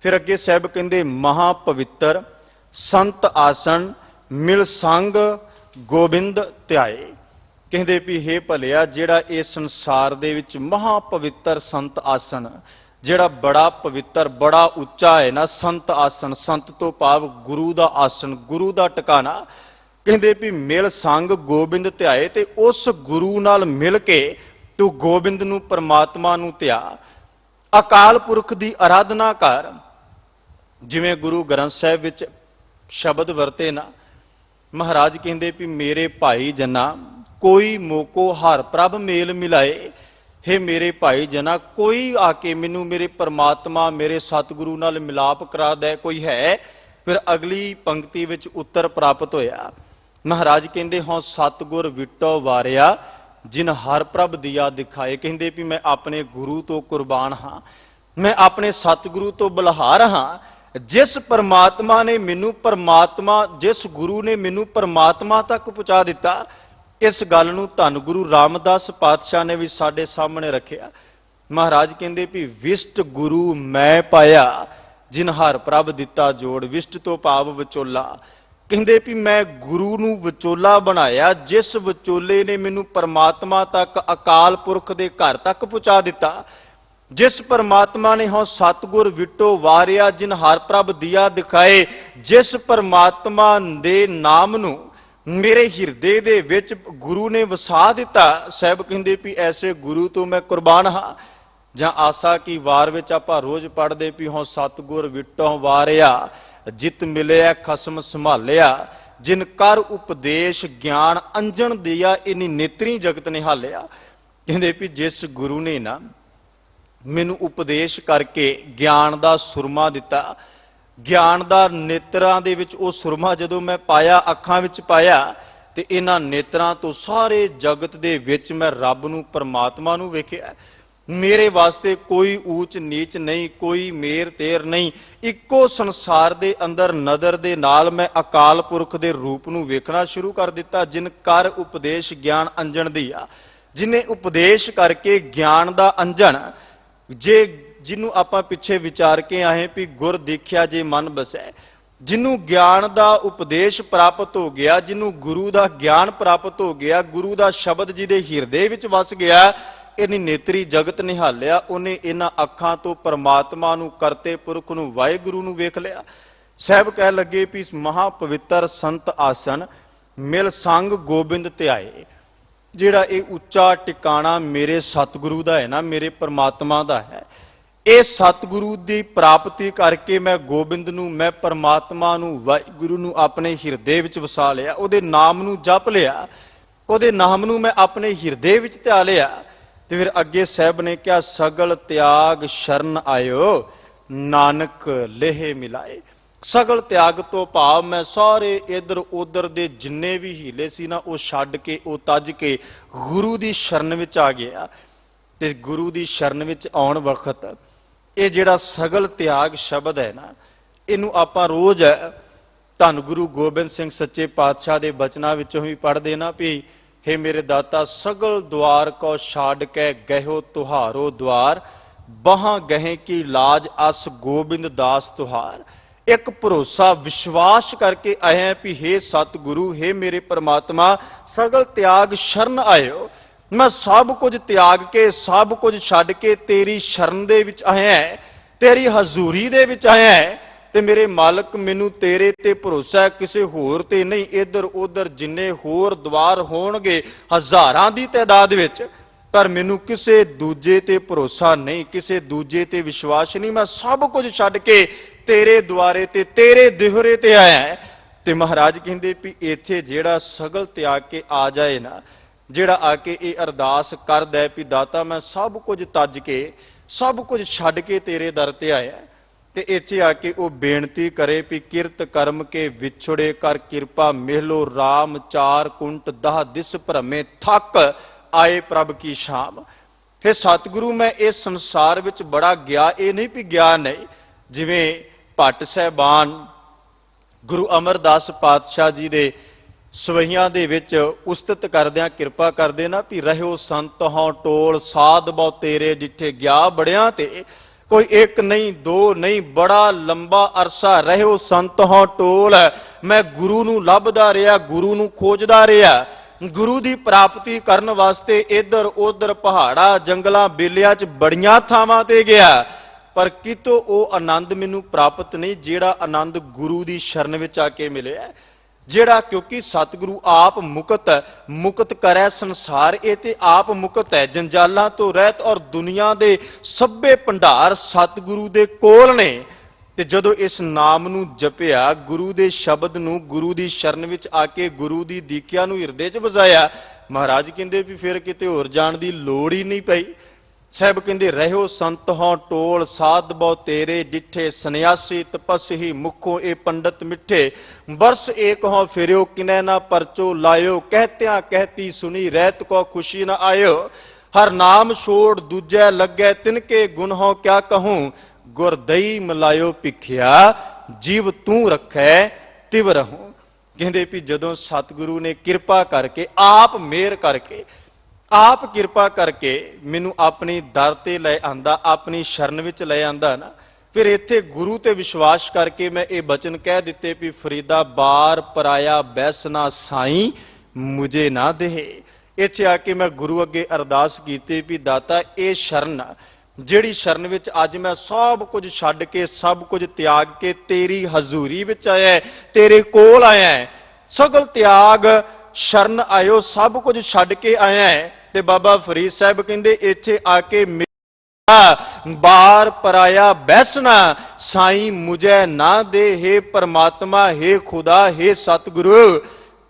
फिर अगे साहब कहंदे महा पवित्र संत आसन मिल संग गोबिंद त्याए। कहंदे भी हे भलिया जिहड़ा इस संसार दे विच महा पवित्र संत आसन, जिहड़ा बड़ा पवित्र बड़ा उच्चा है ना संत आसन, संत तो भाव गुरु दा आसन, गुरु दा टिकाना। कहंदे भी मिल संग गोबिंद त्याए, ते उस गुरु नाल मिल के तू गोबिंद नूं परमात्मा नूं त्या। अकाल पुरख दी आराधना कर, जिवें गुरु ग्रंथ साहिब विच शब्द वरते ना। महाराज कहंदे भी मेरे भाई जना कोई मोको हर प्रभ मेल मिलाए। हे मेरे भाई जना कोई आके मैनू मेरे परमात्मा मेरे सतगुरु नाल मिलाप करा दे, कोई है? फिर अगली पंक्ति विच उत्तर प्राप्त होया। महाराज कहंदे हों सतगुर विटो वारिया जिन हर प्रभ दिया दिखाए। कहंदे भी मैं अपने गुरु तो कुर्बान हाँ, मैं अपने सतगुरु तो बलहार हाँ। जिस परमात्मा ने मैनू परमात्मा, जिस गुरु ने मैनू परमात्मा तक पहुंचा दिता, इस गल नूं धन गुरु रामदास पातशाह ने भी साडे सामने रखिया। ਮਹਾਰਾਜ ਕਹਿੰਦੇ ਵੀ ਵਿਸ਼ਟ ਗੁਰੂ ਮੈਂ ਪਾਇਆ, ਜਿਨ ਹਰ ਪ੍ਰਭ ਦਿੱਤਾ ਜੋੜ। ਵਿਸ਼ਟ ਤੋਂ ਭਾਵ ਵਿਚੋਲਾ। ਕਹਿੰਦੇ ਵੀ ਮੈਂ ਗੁਰੂ ਨੂੰ ਵਿਚੋਲਾ ਬਣਾਇਆ, ਜਿਸ ਵਿਚੋਲੇ ਨੇ ਮੈਨੂੰ ਪਰਮਾਤਮਾ ਤੱਕ, ਅਕਾਲ ਪੁਰਖ ਦੇ ਘਰ ਤੱਕ ਪਹੁੰਚਾ ਦਿੱਤਾ। ਜਿਸ ਪਰਮਾਤਮਾ ਨੇ ਹਉ ਸਤਿਗੁਰ ਵਿਟੋ ਵਾਰਿਆ, ਜਿਨ ਹਰ ਪ੍ਰਭ ਦਿਆ ਦਿਖਾਏ। ਜਿਸ ਪਰਮਾਤਮਾ ਦੇ ਨਾਮ ਨੂੰ ਮੇਰੇ ਹਿਰਦੇ ਦੇ ਵਿੱਚ ਗੁਰੂ ਨੇ ਵਸਾ ਦਿੱਤਾ। ਸਾਹਿਬ ਕਹਿੰਦੇ ਵੀ ਐਸੇ ਗੁਰੂ ਤੋਂ ਮੈਂ ਕੁਰਬਾਨ ਹਾਂ। ਜਾਂ ਆਸਾ ਕੀ ਵਾਰ ਵਿੱਚ ਆਪਾਂ ਰੋਜ਼ ਪੜ੍ਹਦੇ ਵੀ ਹਉ ਸਤਿਗੁਰ ਵਿਟੋ ਵਾਰਿਆ, ਜਿਤ ਮਿਲਿਆ ਖਸਮ ਸੰਭਾਲਿਆ। ਜਿਨ ਕਰ ਉਪਦੇਸ਼ ਗਿਆਨ ਅੰਜਣ ਦਿਆ, ਇਨੀ ਨੇਤਰੀ ਜਗਤ ਨਿਹਾਲਿਆ। ਕਹਿੰਦੇ ਵੀ ਜਿਸ ਗੁਰੂ ਨੇ ਨਾ ਮੈਨੂੰ ਉਪਦੇਸ਼ ਕਰਕੇ ਗਿਆਨ ਦਾ ਸੁਰਮਾ ਦਿੱਤਾ, ਗਿਆਨ ਦਾ ਨੇਤਰਾਂ ਦੇ ਵਿੱਚ ਉਹ ਸੁਰਮਾ ਜਦੋਂ ਮੈਂ ਪਾਇਆ, ਅੱਖਾਂ ਵਿੱਚ ਪਾਇਆ, ਤੇ ਇਹਨਾਂ ਨੇਤਰਾਂ ਤੋਂ ਸਾਰੇ ਜਗਤ ਦੇ ਵਿੱਚ ਮੈਂ ਰੱਬ ਨੂੰ, ਪਰਮਾਤਮਾ ਨੂੰ ਵੇਖਿਆ। ਮੇਰੇ ਵਾਸਤੇ ਕੋਈ ਊਚ ਨੀਚ ਨਹੀਂ, ਕੋਈ ਮੇਰ ਤੇਰ ਨਹੀਂ। ਇੱਕੋ ਸੰਸਾਰ ਦੇ ਅੰਦਰ ਨਜ਼ਰ ਦੇ ਨਾਲ ਮੈਂ ਅਕਾਲ ਪੁਰਖ ਦੇ ਰੂਪ ਨੂੰ ਵੇਖਣਾ ਸ਼ੁਰੂ ਕਰ ਦਿੱਤਾ। ਜਿਨ ਕਰ ਉਪਦੇਸ਼ ਗਿਆਨ ਅੰਜਣ ਦਿਆ, ਜਿਨੇ ਉਪਦੇਸ਼ ਕਰਕੇ ਗਿਆਨ ਦਾ ਅੰਜਣ, ਜੇ ਜਿਹਨੂੰ ਆਪਾਂ ਪਿੱਛੇ ਵਿਚਾਰ ਕੇ ਆਏ ਵੀ ਗੁਰ ਦੇਖਿਆ ਜੇ ਮਨ ਬਸੈ, ਜਿਹਨੂੰ ਗਿਆਨ ਦਾ ਉਪਦੇਸ਼ ਪ੍ਰਾਪਤ ਹੋ ਗਿਆ, ਜਿਹਨੂੰ ਗੁਰੂ ਦਾ ਗਿਆਨ ਪ੍ਰਾਪਤ ਹੋ ਗਿਆ, ਗੁਰੂ ਦਾ ਸ਼ਬਦ ਜਿਹਦੇ ਹਿਰਦੇ ਵਿੱਚ ਵਸ ਗਿਆ, ਇਹਨੀ ਨੇਤਰੀ ਜਗਤ ਨਿਹਾਲਿਆ। ਉਹਨੇ ਇਹਨਾਂ ਅੱਖਾਂ ਤੋਂ ਪਰਮਾਤਮਾ ਨੂੰ, ਕਰਤੇ ਪੁਰਖ ਨੂੰ, ਵਾਹਿਗੁਰੂ ਨੂੰ ਵੇਖ ਲਿਆ। ਸਾਹਿਬ ਕਹਿ ਲੱਗੇ ਵੀ ਮਹਾ ਪਵਿੱਤਰ ਸੰਤ ਆਸਨ ਮਿਲ ਸੰਗ ਗੋਬਿੰਦ ਧਿਆਏ। ਜਿਹੜਾ ਇਹ ਉੱਚਾ ਟਿਕਾਣਾ ਮੇਰੇ ਸਤਿਗੁਰੂ ਦਾ ਹੈ ਨਾ, ਮੇਰੇ ਪਰਮਾਤਮਾ ਦਾ ਹੈ, ਇਹ ਸਤਿਗੁਰੂ ਦੀ ਪ੍ਰਾਪਤੀ ਕਰਕੇ ਮੈਂ ਗੋਬਿੰਦ ਨੂੰ, ਮੈਂ ਪਰਮਾਤਮਾ ਨੂੰ, ਵਾਹਿਗੁਰੂ ਨੂੰ ਆਪਣੇ ਹਿਰਦੇ ਵਿੱਚ ਵਸਾ ਲਿਆ। ਉਹਦੇ ਨਾਮ ਨੂੰ ਜਪ ਲਿਆ, ਉਹਦੇ ਨਾਮ ਨੂੰ ਮੈਂ ਆਪਣੇ ਹਿਰਦੇ ਵਿੱਚ ਧਿਆ ਲਿਆ। ਤੇ ਫਿਰ ਅੱਗੇ ਸਾਹਿਬ ਨੇ ਕਿਹਾ, ਸਗਲ ਤਿਆਗ ਸ਼ਰਨ ਆਇਓ, ਨਾਨਕ ਲੇਹ ਮਿਲਾਏ। ਸਗਲ ਤਿਆਗ ਤੋਂ ਭਾਵ ਮੈਂ ਸਾਰੇ ਇਧਰ ਉਧਰ ਦੇ ਜਿੰਨੇ ਵੀ ਹੀਲੇ ਸੀ ਨਾ, ਉਹ ਛੱਡ ਕੇ, ਉਹ ਤੱਜ ਕੇ ਗੁਰੂ ਦੀ ਸ਼ਰਨ ਵਿੱਚ ਆ ਗਿਆ। ਤੇ ਗੁਰੂ ਦੀ ਸ਼ਰਨ ਵਿੱਚ ਆਉਣ ਵਕਤ ਇਹ ਜਿਹੜਾ ਸਗਲ ਤਿਆਗ ਸ਼ਬਦ ਹੈ ਨਾ, ਇਹਨੂੰ ਆਪਾਂ ਰੋਜ਼ ਧੰਨ ਗੁਰੂ ਗੋਬਿੰਦ ਸਿੰਘ ਸੱਚੇ ਪਾਤਸ਼ਾਹ ਦੇ ਬਚਨਾਂ ਵਿੱਚੋਂ ਵੀ ਪੜ੍ਹਦੇ ਨਾ ਵੀ हे ਮੇਰੇ ਦਾਤਾ, ਸਗਲ ਦੁਆਰ ਕੋ ਛਾੜ ਕੇ ਗਹਿਓ ਤੁਹਾਰੋ ਦੁਆਰ, ਬਾਹਾਂ ਗਹਿ ਕੀ ਲਾਜ ਅਸ ਗੋਬਿੰਦ ਦਾਸ ਤੁਹਾਰ। ਇੱਕ ਭਰੋਸਾ ਵਿਸ਼ਵਾਸ ਕਰਕੇ ਆਏ ਵੀ हे ਸਤਿਗੁਰੂ, हे ਮੇਰੇ ਪਰਮਾਤਮਾ, ਸਗਲ ਤਿਆਗ ਸ਼ਰਨ ਆਇਓ। ਮੈਂ ਸਭ ਕੁਝ ਤਿਆਗ ਕੇ, ਸਭ ਕੁਝ ਛੱਡ ਕੇ ਤੇਰੀ ਸ਼ਰਨ ਦੇ ਵਿੱਚ ਆਇਆ, ਤੇਰੀ ਹਜ਼ੂਰੀ ਦੇ ਵਿੱਚ ਆਇਆ। ਤੇ ਮੇਰੇ ਮਾਲਕ, ਮੈਨੂੰ ਤੇਰੇ ਤੇ ਭਰੋਸਾ ਹੈ, ਕਿਸੇ ਹੋਰ ਤੇ ਨਹੀਂ। ਇੱਧਰ ਉੱਧਰ ਜਿੰਨੇ ਹੋਰ ਦਵਾਰ ਹੋਣਗੇ ਹਜ਼ਾਰਾਂ ਦੀ ਤਾਦਾਦ ਵਿੱਚ, ਪਰ ਮੈਨੂੰ ਕਿਸੇ ਦੂਜੇ ਤੇ ਭਰੋਸਾ ਨਹੀਂ, ਕਿਸੇ ਦੂਜੇ ਤੇ ਵਿਸ਼ਵਾਸ ਨਹੀਂ। ਮੈਂ ਸਭ ਕੁਝ ਛੱਡ ਕੇ ਤੇਰੇ ਦੁਆਰੇ ਤੇ, ਤੇਰੇ ਦਿਹਰੇ ਤੇ ਆਇਆ। ਤੇ ਮਹਾਰਾਜ ਕਹਿੰਦੇ ਵੀ ਇੱਥੇ ਜਿਹੜਾ ਸਗਲ ਤਿਆਗ ਕੇ ਆ ਜਾਏ ਨਾ, ਜਿਹੜਾ ਆ ਕੇ ਇਹ ਅਰਦਾਸ ਕਰਦਾ ਵੀ ਦਾਤਾ ਮੈਂ ਸਭ ਕੁਝ ਤੱਜ ਕੇ, ਸਭ ਕੁਝ ਛੱਡ ਕੇ ਤੇਰੇ ਦਰ ਤੇ ਆਇਆ, ਤੇ ਇੱਥੇ ਆ ਕੇ ਉਹ ਬੇਨਤੀ ਕਰੇ ਵੀ ਕਿਰਤ ਕਰਮ ਕੇ ਵਿਛੜੇ ਕਰ ਕਿਰਪਾ, ਮਿਹਲੋ ਰਾਮ ਚਾਰ ਕੁੰਟ ਦਹ ਦਿਸ ਭਰਮੇ, ਥੱਕ ਆਏ ਪ੍ਰਭ ਕੀ ਸ਼ਾਮ। हे ਸਤਿਗੁਰੂ, ਮੈਂ ਇਸ ਸੰਸਾਰ ਵਿੱਚ ਬੜਾ ਗਿਆ, ਇਹ ਨਹੀਂ ਵੀ ਗਿਆ ਨਹੀਂ। ਜਿਵੇਂ ਭੱਟ ਸਾਹਿਬਾਨ ਗੁਰੂ ਅਮਰਦਾਸ ਪਾਤਸ਼ਾਹ ਜੀ ਦੇ ਸਵਈਆਂ ਦੇ ਵਿੱਚ ਉਸਤਤ ਕਰਦਿਆਂ ਕਿਰਪਾ ਕਰਦੇ ਨਾ ਵੀ ਰਹਿਓ ਸੰਤ ਹਉ ਟੋਲ, ਸਾਧ ਬਹੁ ਤੇਰੇ ਡਿੱਠੇ ਗਿਆ ਬੜਿਆਂ ਤੇ। ਕੋਈ ਇੱਕ ਨਹੀਂ, ਦੋ ਨਹੀਂ, ਬੜਾ ਲੰਬਾ ਅਰਸਾ ਰਹਿਓ ਸੰਤ ਹਉ ਟੋਲ। ਮੈਂ ਗੁਰੂ ਨੂੰ ਲੱਭਦਾ ਰਿਹਾ, ਗੁਰੂ ਨੂੰ ਖੋਜਦਾ ਰਿਹਾ, ਗੁਰੂ ਦੀ ਪ੍ਰਾਪਤੀ ਕਰਨ ਵਾਸਤੇ ਇੱਧਰ ਉੱਧਰ ਪਹਾੜਾਂ ਜੰਗਲਾਂ ਬੇਲਿਆਂ 'ਚ ਬੜੀਆਂ ਥਾਵਾਂ ਤੇ ਗਿਆ, ਪਰ ਕਿਤੋਂ ਉਹ ਆਨੰਦ ਮੈਨੂੰ ਪ੍ਰਾਪਤ ਨਹੀਂ ਜਿਹੜਾ ਆਨੰਦ ਗੁਰੂ ਦੀ ਸ਼ਰਨ ਵਿੱਚ ਆ ਕੇ ਮਿਲਿਆ। ਜਿਹੜਾ ਕਿਉਂਕਿ ਸਤਿਗੁਰੂ ਆਪ ਮੁਕਤ ਕਰੈ ਸੰਸਾਰ, ਇਹ ਤੇ ਆਪ ਮੁਕਤ ਹੈ, ਜੰਜਾਲਾਂ ਤੋਂ ਰਹਿਤ, ਔਰ ਦੁਨੀਆ ਦੇ ਸਭੇ ਭੰਡਾਰ ਸਤਿਗੁਰੂ ਦੇ ਕੋਲ ਨੇ। ਤੇ ਜਦੋਂ ਇਸ ਨਾਮ ਨੂੰ ਜਪਿਆ, ਗੁਰੂ ਦੇ ਸ਼ਬਦ ਨੂੰ, ਗੁਰੂ ਦੀ ਸ਼ਰਨ ਵਿੱਚ ਆ ਕੇ ਗੁਰੂ ਦੀ ਦੀਖਿਆ ਨੂੰ ਹਿਰਦੇ 'ਚ ਵਜਾਇਆ, ਮਹਾਰਾਜ ਕਹਿੰਦੇ ਵੀ ਫਿਰ ਕਿਤੇ ਹੋਰ ਜਾਣ ਦੀ ਲੋੜ ਹੀ ਨਹੀਂ ਪਈ। ਸਾਹਿਬ ਕਹਿੰਦੇ ਰਹਿਓ ਸੰਤ ਹਉ ਟੋਲ, ਸਾਧ ਬਹੁ ਤੇਰੇ ਡਿੱਠੇ, ਸੰਨਿਆਸੀ ਤਪਸਹੀ ਮੁਖੋਂ ਇਹ ਪੰਡਤ ਮਿੱਠੇ, ਬਰਸ ਏਕ ਹਉ ਫਿਰਿਓ ਕਿਨੈ ਨਾ ਪਰਚੋ ਲਾਇਓ, ਕਹਿਤਿਆਂ ਕਹਿਤੀ ਸੁਣੀ ਰਹਿਤ ਕੋ ਖੁਸ਼ੀ ਨਾ ਆਇਓ। ਹਰ ਨਾਮ ਛੋੜ ਦੂਜੈ ਲੱਗੈ ਤਿਨਕੇ ਗੁਣ ਹਉ ਕਿਆ ਕਹੂੰ, ਗੁਰ ਦਈ ਮਿਲਾਇਓ ਭਿਖਿਆ, ਜੀਵ ਤੂੰ ਰੱਖੈ ਤਿਵ ਰਹੂੰ। ਕਹਿੰਦੇ ਵੀ ਜਦੋਂ ਸਤਿਗੁਰੂ ਨੇ ਕਿਰਪਾ ਕਰਕੇ, ਆਪ ਮਿਹਰ ਕਰਕੇ ਆਪ ਕਿਰਪਾ ਕਰਕੇ ਮੈਨੂੰ ਆਪਣੀ ਦਰ ਤੇ ਲੈ ਆਂਦਾ, ਆਪਣੀ ਸ਼ਰਨ ਵਿੱਚ ਲੈ ਆਂਦਾ ਨਾ, ਫਿਰ ਇੱਥੇ ਗੁਰੂ ਤੇ ਵਿਸ਼ਵਾਸ ਕਰਕੇ ਮੈਂ ਇਹ ਬਚਨ ਕਹਿ ਦਿੱਤੇ ਵੀ ਫਰੀਦਾ ਬਾਰ ਪਰਾਇਆ ਬੈਸਨਾ ਸਾਈਂ ਮੁਝੇ ਨਾ ਦੇ। ਇੱਥੇ ਆ ਕੇ ਮੈਂ ਗੁਰੂ ਅੱਗੇ ਅਰਦਾਸ ਕੀਤੀ ਵੀ ਦਾਤਾ ਇਹ ਸ਼ਰਨ, ਜਿਹੜੀ ਸ਼ਰਨ ਵਿੱਚ ਅੱਜ ਮੈਂ ਸਭ ਕੁਝ ਛੱਡ ਕੇ ਸਭ ਕੁਝ ਤਿਆਗ ਕੇ ਤੇਰੀ ਹਜ਼ੂਰੀ ਵਿੱਚ ਆਇਆ, ਤੇਰੇ ਕੋਲ ਆਇਆ, ਸਗਲ ਤਿਆਗ ਸ਼ਰਨ ਆਇਓ, ਸਭ ਕੁਝ ਛੱਡ ਕੇ ਆਇਆ ਹੈ। ਤੇ ਬਾਬਾ ਫਰੀਦ ਸਾਹਿਬ ਕਹਿੰਦੇ ਇੱਥੇ ਆ ਕੇ ਬਾਰ ਪਰਾਇਆ ਬੈਸਣਾ ਸਾਈਂ ਮੁਝੇ ਨਾ ਦੇ। हे परमात्मा, हे खुदा, हे सतगुरु,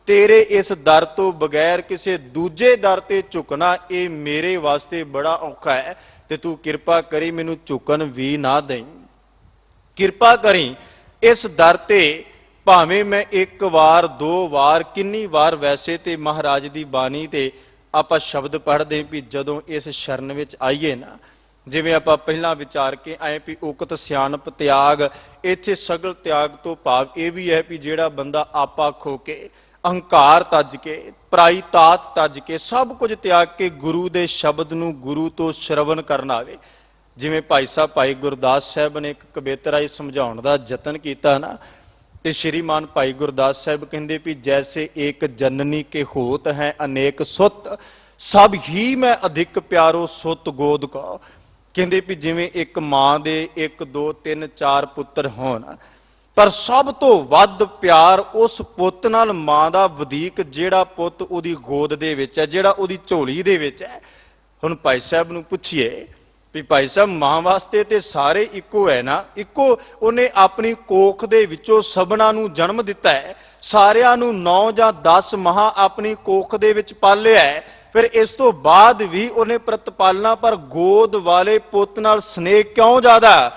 ਤੇਰੇ ਇਸ ਦਰ ਤੋਂ ਬਗੈਰ ਕਿਸੇ ਦੂਜੇ ਦਰ ਤੇ ਝੁਕਣਾ ਇਹ ਮੇਰੇ ਵਾਸਤੇ ਬੜਾ ਔਖਾ ਹੈ, ਤੇ ਤੂੰ ਕਿਰਪਾ ਕਰੀ ਮੈਨੂੰ ਝੁਕਣ ਵੀ ਨਾ ਦੇਈਂ। ਕਿਰਪਾ ਕਰੀ ਇਸ ਦਰ ਤੇ ਭਾਵੇਂ ਮੈਂ ਇੱਕ ਵਾਰ ਦੋ ਵਾਰ ਕਿੰਨੀ ਵਾਰ ਵੈਸੇ ਤੇ ਮਹਾਰਾਜ ਦੀ ਬਾਣੀ ਤੇ ਆਪਾਂ ਸ਼ਬਦ ਪੜ੍ਹਦੇ ਵੀ ਜਦੋਂ ਇਸ ਸ਼ਰਨ ਵਿੱਚ ਆਈਏ ਨਾ, ਜਿਵੇਂ ਆਪਾਂ ਪਹਿਲਾਂ ਵਿਚਾਰ ਕੇ ਆਏ ਵੀ ਉਕਤ ਸਿਆਣਪ ਤਿਆਗ, ਇੱਥੇ ਸਗਲ ਤਿਆਗ ਤੋਂ ਭਾਵ ਇਹ ਵੀ ਹੈ ਵੀ ਜਿਹੜਾ ਬੰਦਾ ਆਪਾ ਖੋ ਕੇ ਅਹੰਕਾਰ ਤੱਜ ਕੇ ਪਰਾਈ ਤਾਤ ਤੱਜ ਕੇ ਸਭ ਕੁਝ ਤਿਆਗ ਕੇ ਗੁਰੂ ਦੇ ਸ਼ਬਦ ਨੂੰ ਗੁਰੂ ਤੋਂ ਸ਼ਰਵਨ ਕਰਨ ਆਵੇ। ਜਿਵੇਂ ਭਾਈ ਸਾਹਿਬ ਭਾਈ ਗੁਰਦਾਸ ਸਾਹਿਬ ਨੇ ਇੱਕ ਕਵਿਤਰਾ ਹੀ ਸਮਝਾਉਣ ਦਾ ਯਤਨ ਕੀਤਾ ਨਾ, ਤੇ ਸ਼੍ਰੀਮਾਨ ਭਾਈ ਗੁਰਦਾਸ ਸਾਹਿਬ ਕਹਿੰਦੇ ਵੀ ਜੈਸੇ ਏਕ ਜਨਨੀ ਕੇ ਹੋਤ ਹੈ ਅਨੇਕ ਸੁੱਤ, ਸਭ ਹੀ ਮੈਂ ਅਧਿਕ ਪਿਆਰੋ ਸੁੱਤ ਗੋਦ ਕਾ। ਕਹਿੰਦੇ ਵੀ ਜਿਵੇਂ ਇੱਕ ਮਾਂ ਦੇ 1 2 3 4 ਪੁੱਤਰ ਹੋਣ, ਪਰ ਸਭ ਤੋਂ ਵੱਧ ਪਿਆਰ ਉਸ ਪੁੱਤ ਨਾਲ ਮਾਂ ਦਾ ਵਧੀਕ ਜਿਹੜਾ ਪੁੱਤ ਉਹਦੀ ਗੋਦ ਦੇ ਵਿੱਚ ਹੈ, ਜਿਹੜਾ ਉਹਦੀ ਝੋਲੀ ਦੇ ਵਿੱਚ ਹੈ। ਹੁਣ ਭਾਈ ਸਾਹਿਬ ਨੂੰ ਪੁੱਛੀਏ ਵੀ ਭਾਈ ਸਾਹਿਬ ਮਾਂ ਵਾਸਤੇ ਤੇ ਸਾਰੇ ਇੱਕੋ ਹੈ ਨਾ, ਇੱਕੋ ਉਹਨੇ ਆਪਣੀ ਕੋਖ ਦੇ ਵਿੱਚੋਂ ਸਭਨਾਂ ਨੂੰ ਜਨਮ ਦਿੱਤਾ ਹੈ, ਸਾਰਿਆਂ ਨੂੰ 9 ਜਾਂ 10 ਮਾਹ ਆਪਣੀ ਕੋਖ ਦੇ ਵਿੱਚ ਪਾਲਿਆ ਹੈ, ਫਿਰ ਇਸ ਤੋਂ ਬਾਅਦ ਵੀ ਉਹਨੇ ਪ੍ਰਤਪਾਲਣਾ, ਪਰ ਗੋਦ ਵਾਲੇ ਪੁੱਤ ਨਾਲ ਸਨੇਹ ਕਿਉਂ ਜ਼ਿਆਦਾ?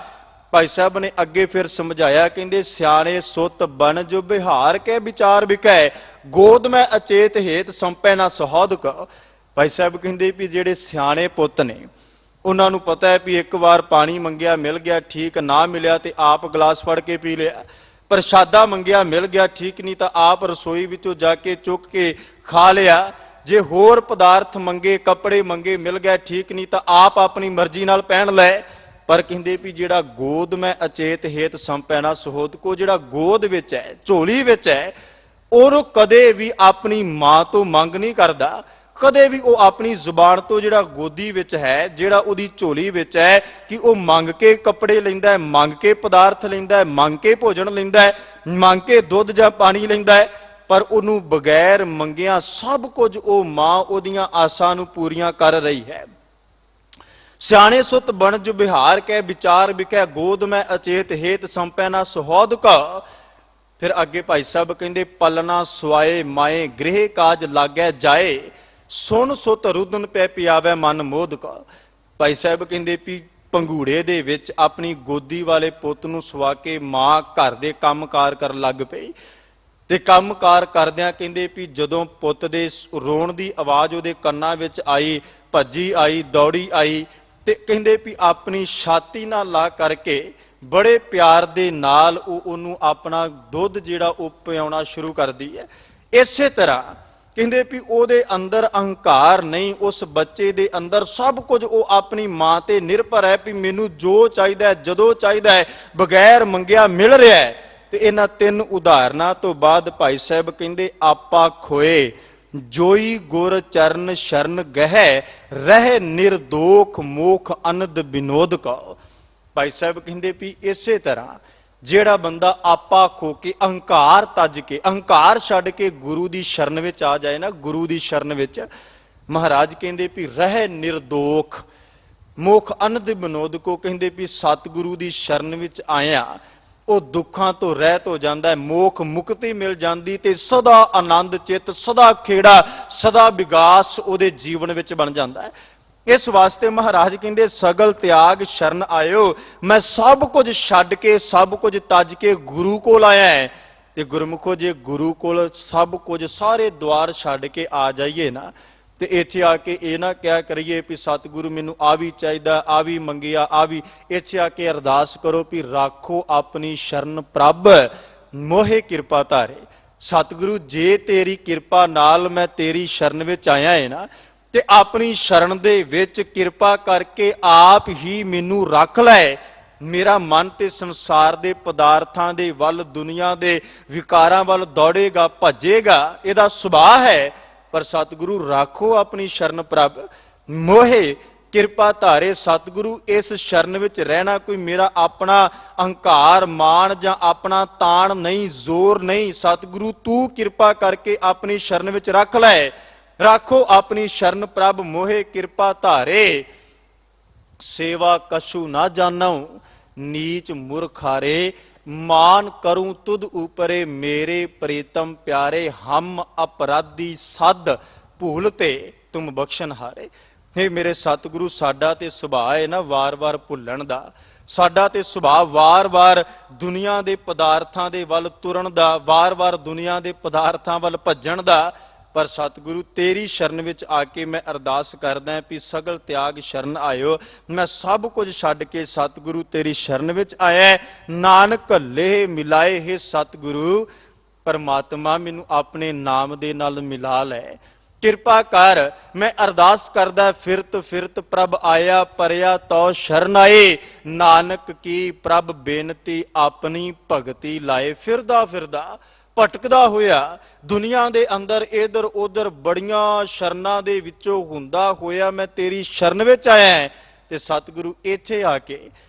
ਭਾਈ ਸਾਹਿਬ ਨੇ ਅੱਗੇ ਫਿਰ ਸਮਝਾਇਆ, ਕਹਿੰਦੇ ਸਿਆਣੇ ਸੁੱਤ ਬਨ ਜੋ ਬਿਹਾਰ ਕੇ ਵਿਚਾਰ ਵਿਕੈ, ਗੋਦ ਮੈਂ ਅਚੇਤ ਹੇਤ ਸੰਪੈ ਨਾ ਸੁਹੌਦ ਕਾ। ਭਾਈ ਸਾਹਿਬ ਕਹਿੰਦੇ ਵੀ ਜਿਹੜੇ ਸਿਆਣੇ ਪੁੱਤ ਨੇ ਉਹਨਾਂ ਨੂੰ ਪਤਾ ਹੈ ਵੀ ਇੱਕ ਵਾਰ ਪਾਣੀ ਮੰਗਿਆ ਮਿਲ ਗਿਆ ਠੀਕ, ਨਾ ਮਿਲਿਆ ਤੇ ਆਪ ਗਲਾਸ ਫੜ ਕੇ ਪੀ ਲਿਆ, ਪ੍ਰਸ਼ਾਦਾ ਮੰਗਿਆ ਮਿਲ ਗਿਆ ਠੀਕ, ਨਹੀਂ ਤਾਂ ਆਪ ਰਸੋਈ ਵਿੱਚੋਂ ਜਾ ਕੇ ਚੁੱਕ ਕੇ ਖਾ ਲਿਆ, ਜੇ ਹੋਰ ਪਦਾਰਥ ਮੰਗੇ ਕੱਪੜੇ ਮੰਗੇ ਮਿਲ ਗਿਆ ਠੀਕ, ਨਹੀਂ ਤਾਂ ਆਪ ਆਪਣੀ ਮਰਜ਼ੀ ਨਾਲ ਪਹਿਨ ਲੈ। ਪਰ ਕਹਿੰਦੇ ਵੀ ਜਿਹੜਾ ਗੋਦ ਮੈਂ ਅਚੇਤ ਹੇਤ ਸੰਪੈਨਾ ਸੁਹੋਦ ਕੋ, ਜਿਹੜਾ ਗੋਦ ਵਿੱਚ ਹੈ ਝੋਲੀ ਵਿੱਚ ਹੈ, ਉਹਨੂੰ ਕਦੇ ਵੀ ਆਪਣੀ ਮਾਂ ਤੋਂ ਮੰਗ ਨਹੀਂ ਕਰਦਾ, ਕਦੇ ਵੀ ਉਹ ਆਪਣੀ ਜ਼ੁਬਾਨ ਤੋਂ ਜਿਹੜਾ ਗੋਦੀ ਵਿੱਚ ਹੈ, ਜਿਹੜਾ ਉਹਦੀ ਝੋਲੀ ਵਿੱਚ ਹੈ, ਕਿ ਉਹ ਮੰਗ ਕੇ ਕੱਪੜੇ ਲੈਂਦਾ ਹੈ, ਮੰਗ ਕੇ ਪਦਾਰਥ ਲੈਂਦਾ ਹੈ, ਮੰਗ ਕੇ ਭੋਜਨ ਲੈਂਦਾ ਹੈ, ਮੰਗ ਕੇ ਦੁੱਧ ਜਾਂ ਪਾਣੀ ਲੈਂਦਾ ਹੈ, ਪਰ ਉਹਨੂੰ ਬਗੈਰ ਮੰਗਿਆ ਸਭ ਕੁਝ ਉਹ ਮਾਂ ਉਹਦੀਆਂ ਆਸਾਂ ਨੂੰ ਪੂਰੀਆਂ ਕਰ ਰਹੀ ਹੈ। ਸਿਆਣੇ ਸੁਤ ਬਣ ਜੋ ਬਿਹਾਰ ਕੇ ਵਿਚਾਰ ਵਿਕੈ, ਗੋਦ ਮੈਂ ਅਚੇਤ ਹੇਤ ਸੰਪੈ ਨਾ ਸੁਹੌਦ ਕਾ। ਫਿਰ ਅੱਗੇ ਭਾਈ ਸਾਹਿਬ ਕਹਿੰਦੇ ਪਲਣਾ ਸਵਾਏ ਮਾਏ ਗ੍ਰਹਿ ਕਾਜ ਲਾਗੈ ਜਾਏ, ਸੁਣ ਸੁਤ ਰੁਦਨ ਪੈ ਪਿਆਵੈ ਮਨ ਮੋਦ ਕਾ। ਭਾਈ ਸਾਹਿਬ ਕਹਿੰਦੇ ਵੀ ਪੰਗੂੜੇ ਦੇ ਵਿੱਚ ਆਪਣੀ ਗੋਦੀ ਵਾਲੇ ਪੁੱਤ ਨੂੰ ਸਵਾ ਕੇ ਮਾਂ ਘਰ ਦੇ ਕੰਮਕਾਰ ਕਰਨ ਲੱਗ ਪਈ, ਤੇ ਕੰਮਕਾਰ ਕਰਦਿਆਂ ਕਹਿੰਦੇ ਵੀ ਜਦੋਂ ਪੁੱਤ ਦੇ ਰੋਣ ਦੀ ਆਵਾਜ਼ ਉਹਦੇ ਕੰਨਾਂ ਵਿੱਚ ਆਈ, ਭੱਜੀ ਆਈ, ਦੌੜੀ ਆਈ, ਤੇ ਕਹਿੰਦੇ ਵੀ ਆਪਣੀ ਛਾਤੀ ਨਾਲ ਲਾ ਕਰਕੇ ਬੜੇ ਪਿਆਰ ਦੇ ਨਾਲ ਉਹਨੂੰ ਆਪਣਾ ਦੁੱਧ ਜਿਹੜਾ ਉਹ ਪਿਆਉਣਾ ਸ਼ੁਰੂ ਕਰਦੀ ਹੈ। ਇਸੇ ਤਰ੍ਹਾਂ ਕਹਿੰਦੇ ਵੀ ਉਹਦੇ ਅੰਦਰ ਅਹੰਕਾਰ ਨਹੀਂ, ਉਸ ਬੱਚੇ ਦੇ ਅੰਦਰ ਸਭ ਕੁਝ ਉਹ ਆਪਣੀ ਮਾਂ ਤੇ ਨਿਰਭਰ ਹੈ ਵੀ ਮੈਨੂੰ ਜੋ ਚਾਹੀਦਾ ਜਦੋਂ ਚਾਹੀਦਾ ਹੈ ਬਗੈਰ ਮੰਗਿਆ ਮਿਲ ਰਿਹਾ ਹੈ। ਤੇ ਇਹਨਾਂ 3 ਉਦਾਹਰਨਾਂ ਤੋਂ ਬਾਅਦ ਭਾਈ ਸਾਹਿਬ ਕਹਿੰਦੇ ਆਪਾ ਖੋਏ ਜੋਈ ਗੁਰ ਚਰਨ ਸ਼ਰਨ ਗਹਿ, ਰਹਿ ਨਿਰਦੋਖ ਮੋਖ ਅਨੰਦ ਵਿਨੋਦ ਕਾ। ਭਾਈ ਸਾਹਿਬ ਕਹਿੰਦੇ ਵੀ ਇਸੇ ਤਰ੍ਹਾਂ ਜਿਹੜਾ ਬੰਦਾ ਆਪਾ ਖੋ ਕੇ ਅਹੰਕਾਰ ਤੱਜ ਕੇ ਅਹੰਕਾਰ ਛੱਡ ਕੇ ਗੁਰੂ ਦੀ ਸ਼ਰਨ ਵਿੱਚ ਆ ਜਾਏ ਨਾ, ਗੁਰੂ ਦੀ ਸ਼ਰਨ ਵਿੱਚ ਮਹਾਰਾਜ ਕਹਿੰਦੇ ਵੀ ਰਹਿ ਨਿਰਦੋਖ ਮੋਖ ਅਨੰਦ ਵਿਨੋਦ ਕੋ। ਕਹਿੰਦੇ ਵੀ ਸਤਿਗੁਰੂ ਦੀ ਸ਼ਰਨ ਵਿੱਚ ਆਇਆ ਉਹ ਦੁੱਖਾਂ ਤੋਂ ਰਹਿਤ ਹੋ ਜਾਂਦਾ ਹੈ, ਮੋਖ ਮੁਕਤੀ ਮਿਲ ਜਾਂਦੀ, ਤੇ ਸਦਾ ਆਨੰਦ ਚਿੱਤ, ਸਦਾ ਖੇੜਾ, ਸਦਾ ਵਿਗਾਸ ਉਹਦੇ ਜੀਵਨ ਵਿੱਚ ਬਣ ਜਾਂਦਾ ਹੈ। ਇਸ ਵਾਸਤੇ ਮਹਾਰਾਜ ਕਹਿੰਦੇ ਸਗਲ ਤਿਆਗ ਸ਼ਰਨ ਆਇਓ, ਮੈਂ ਸਭ ਕੁਝ ਛੱਡ ਕੇ ਸਭ ਕੁਝ ਤੱਜ ਕੇ ਗੁਰੂ ਕੋਲ ਆਇਆ ਹੈ। ਤੇ ਗੁਰਮੁਖੋ ਜੇ ਗੁਰੂ ਕੋਲ ਸਭ ਕੁਝ ਸਾਰੇ ਦੁਆਰ ਛੱਡ ਕੇ ਆ ਜਾਈਏ ਨਾ, ਤੇ ਇੱਥੇ ਆ ਕੇ ਇਹ ਨਾ ਕਿਹਾ ਕਰੀਏ ਵੀ ਸਤਿਗੁਰੂ ਮੈਨੂੰ ਆ ਵੀ ਚਾਹੀਦਾ, ਆ ਵੀ ਮੰਗਿਆ, ਆ ਵੀ। ਇੱਥੇ ਆ ਕੇ ਅਰਦਾਸ ਕਰੋ ਵੀ ਰਾਖੋ ਆਪਣੀ ਸ਼ਰਨ ਪ੍ਰਭ ਮੋਹੇ ਕਿਰਪਾ ਧਾਰੇ। ਸਤਿਗੁਰੂ ਜੇ ਤੇਰੀ ਕਿਰਪਾ ਨਾਲ ਮੈਂ ਤੇਰੀ ਸ਼ਰਨ ਵਿੱਚ ਆਇਆ ਹੈ ਨਾ, ਤੇ ਆਪਣੀ ਸ਼ਰਨ ਦੇ ਵਿੱਚ ਕਿਰਪਾ ਕਰਕੇ ਆਪ ਹੀ ਮੈਨੂੰ ਰੱਖ ਲੈ। ਮੇਰਾ ਮਨ ਤੇ ਸੰਸਾਰ ਦੇ ਪਦਾਰਥਾਂ ਦੇ ਵੱਲ, ਦੁਨੀਆ ਦੇ ਵਿਕਾਰਾਂ ਵੱਲ ਦੌੜੇਗਾ, ਭੱਜੇਗਾ, ਇਹਦਾ ਸੁਭਾਅ ਹੈ। ਪਰ ਸਤਿਗੁਰੂ ਰਾਖੋ ਆਪਣੀ ਸ਼ਰਨ ਪ੍ਰਭ ਮੋਹੇ ਕਿਰਪਾ ਧਾਰੇ। ਸਤਿਗੁਰੂ ਇਸ ਸ਼ਰਨ ਵਿੱਚ ਰਹਿਣਾ ਕੋਈ ਮੇਰਾ ਆਪਣਾ ਅਹੰਕਾਰ, ਮਾਣ ਜਾਂ ਆਪਣਾ ਤਾਣ ਨਹੀਂ, ਜ਼ੋਰ ਨਹੀਂ। ਸਤਿਗੁਰੂ ਤੂੰ ਕਿਰਪਾ ਕਰਕੇ ਆਪਣੀ ਸ਼ਰਨ ਵਿੱਚ ਰੱਖ ਲੈ। ਰਾਖੋ ਆਪਣੀ ਸ਼ਰਨ ਪ੍ਰਭ ਮੋਹੇ ਕਿਰਪਾ ਧਾਰੇ। ਸੇਵਾ ਕਛੂ ਨਾ ਜਾਣਉ ਨੀਚ ਮੁਰਖਾਰੇ। ਮਾਨ ਕਰੂੰ ਤੁਧ ਉਪਰੇ ਮੇਰੇ ਪ੍ਰੀਤਮ ਪਿਆਰੇ। ਹਮ ਅਪਰਾਧੀ ਸਦ ਭੂਲ ਤੇ ਤੁਮ ਬਖਸ਼ਨ ਹਾਰੇ। ਹੇ ਮੇਰੇ ਸਤਿਗੁਰੂ, ਸਾਡਾ ਤੇ ਸੁਭਾਅ ਹੈ ਨਾ ਵਾਰ-ਵਾਰ ਭੁੱਲਣ ਦਾ। ਸਾਡਾ ਤੇ ਸੁਭਾਅ ਵਾਰ-ਵਾਰ ਦੁਨੀਆ ਦੇ ਪਦਾਰਥਾਂ ਦੇ ਵੱਲ ਤੁਰਨ ਦਾ, ਵਾਰ-ਵਾਰ ਦੁਨੀਆ ਦੇ ਪਦਾਰਥਾਂ ਵੱਲ ਭੱਜਣ ਦਾ। ਪਰ ਸਤਿਗੁਰੂ ਤੇਰੀ ਸ਼ਰਨ ਵਿੱਚ ਆ ਕੇ ਮੈਂ ਅਰਦਾਸ ਕਰਦਾ ਵੀ ਸਗਲ ਤਿਆਗ ਸ਼ਰਨ ਆਇਓ। ਮੈਂ ਸਭ ਕੁਝ ਛੱਡ ਕੇ ਸਤਿਗੁਰੂ ਤੇਰੀ ਸ਼ਰਨ ਵਿੱਚ ਆਇਆ। ਨਾਨਕ ਹੱਲੇ ਮਿਲਾਏ ਹੈ ਸਤਿਗੁਰੂ ਪਰਮਾਤਮਾ, ਮੈਨੂੰ ਆਪਣੇ ਨਾਮ ਦੇ ਨਾਲ ਮਿਲਾ ਲੈ। ਕਿਰਪਾ ਕਰ। ਮੈਂ ਅਰਦਾਸ ਕਰਦਾ ਫਿਰਤ ਫਿਰਤ ਪ੍ਰਭ ਆਇਆ, ਪਰਿਆ ਤੋ ਸ਼ਰਨ ਆਏ। ਨਾਨਕ ਕੀ ਪ੍ਰਭ ਬੇਨਤੀ ਆਪਣੀ ਭਗਤੀ ਲਾਏ। ਫਿਰਦਾ ਫਿਰਦਾ ਭਟਕਦਾ ਹੋਇਆ ਦੁਨੀਆ ਦੇ ਅੰਦਰ ਇਧਰ ਉਧਰ ਬੜੀਆਂ ਸ਼ਰਨਾਂ ਦੇ ਵਿੱਚੋਂ ਹੁੰਦਾ ਹੋਇਆ ਮੈਂ ਤੇਰੀ ਸ਼ਰਨ ਵਿੱਚ ਆਇਆ। ਤੇ ਸਤਿਗੁਰੂ ਇੱਥੇ ਆ ਕੇ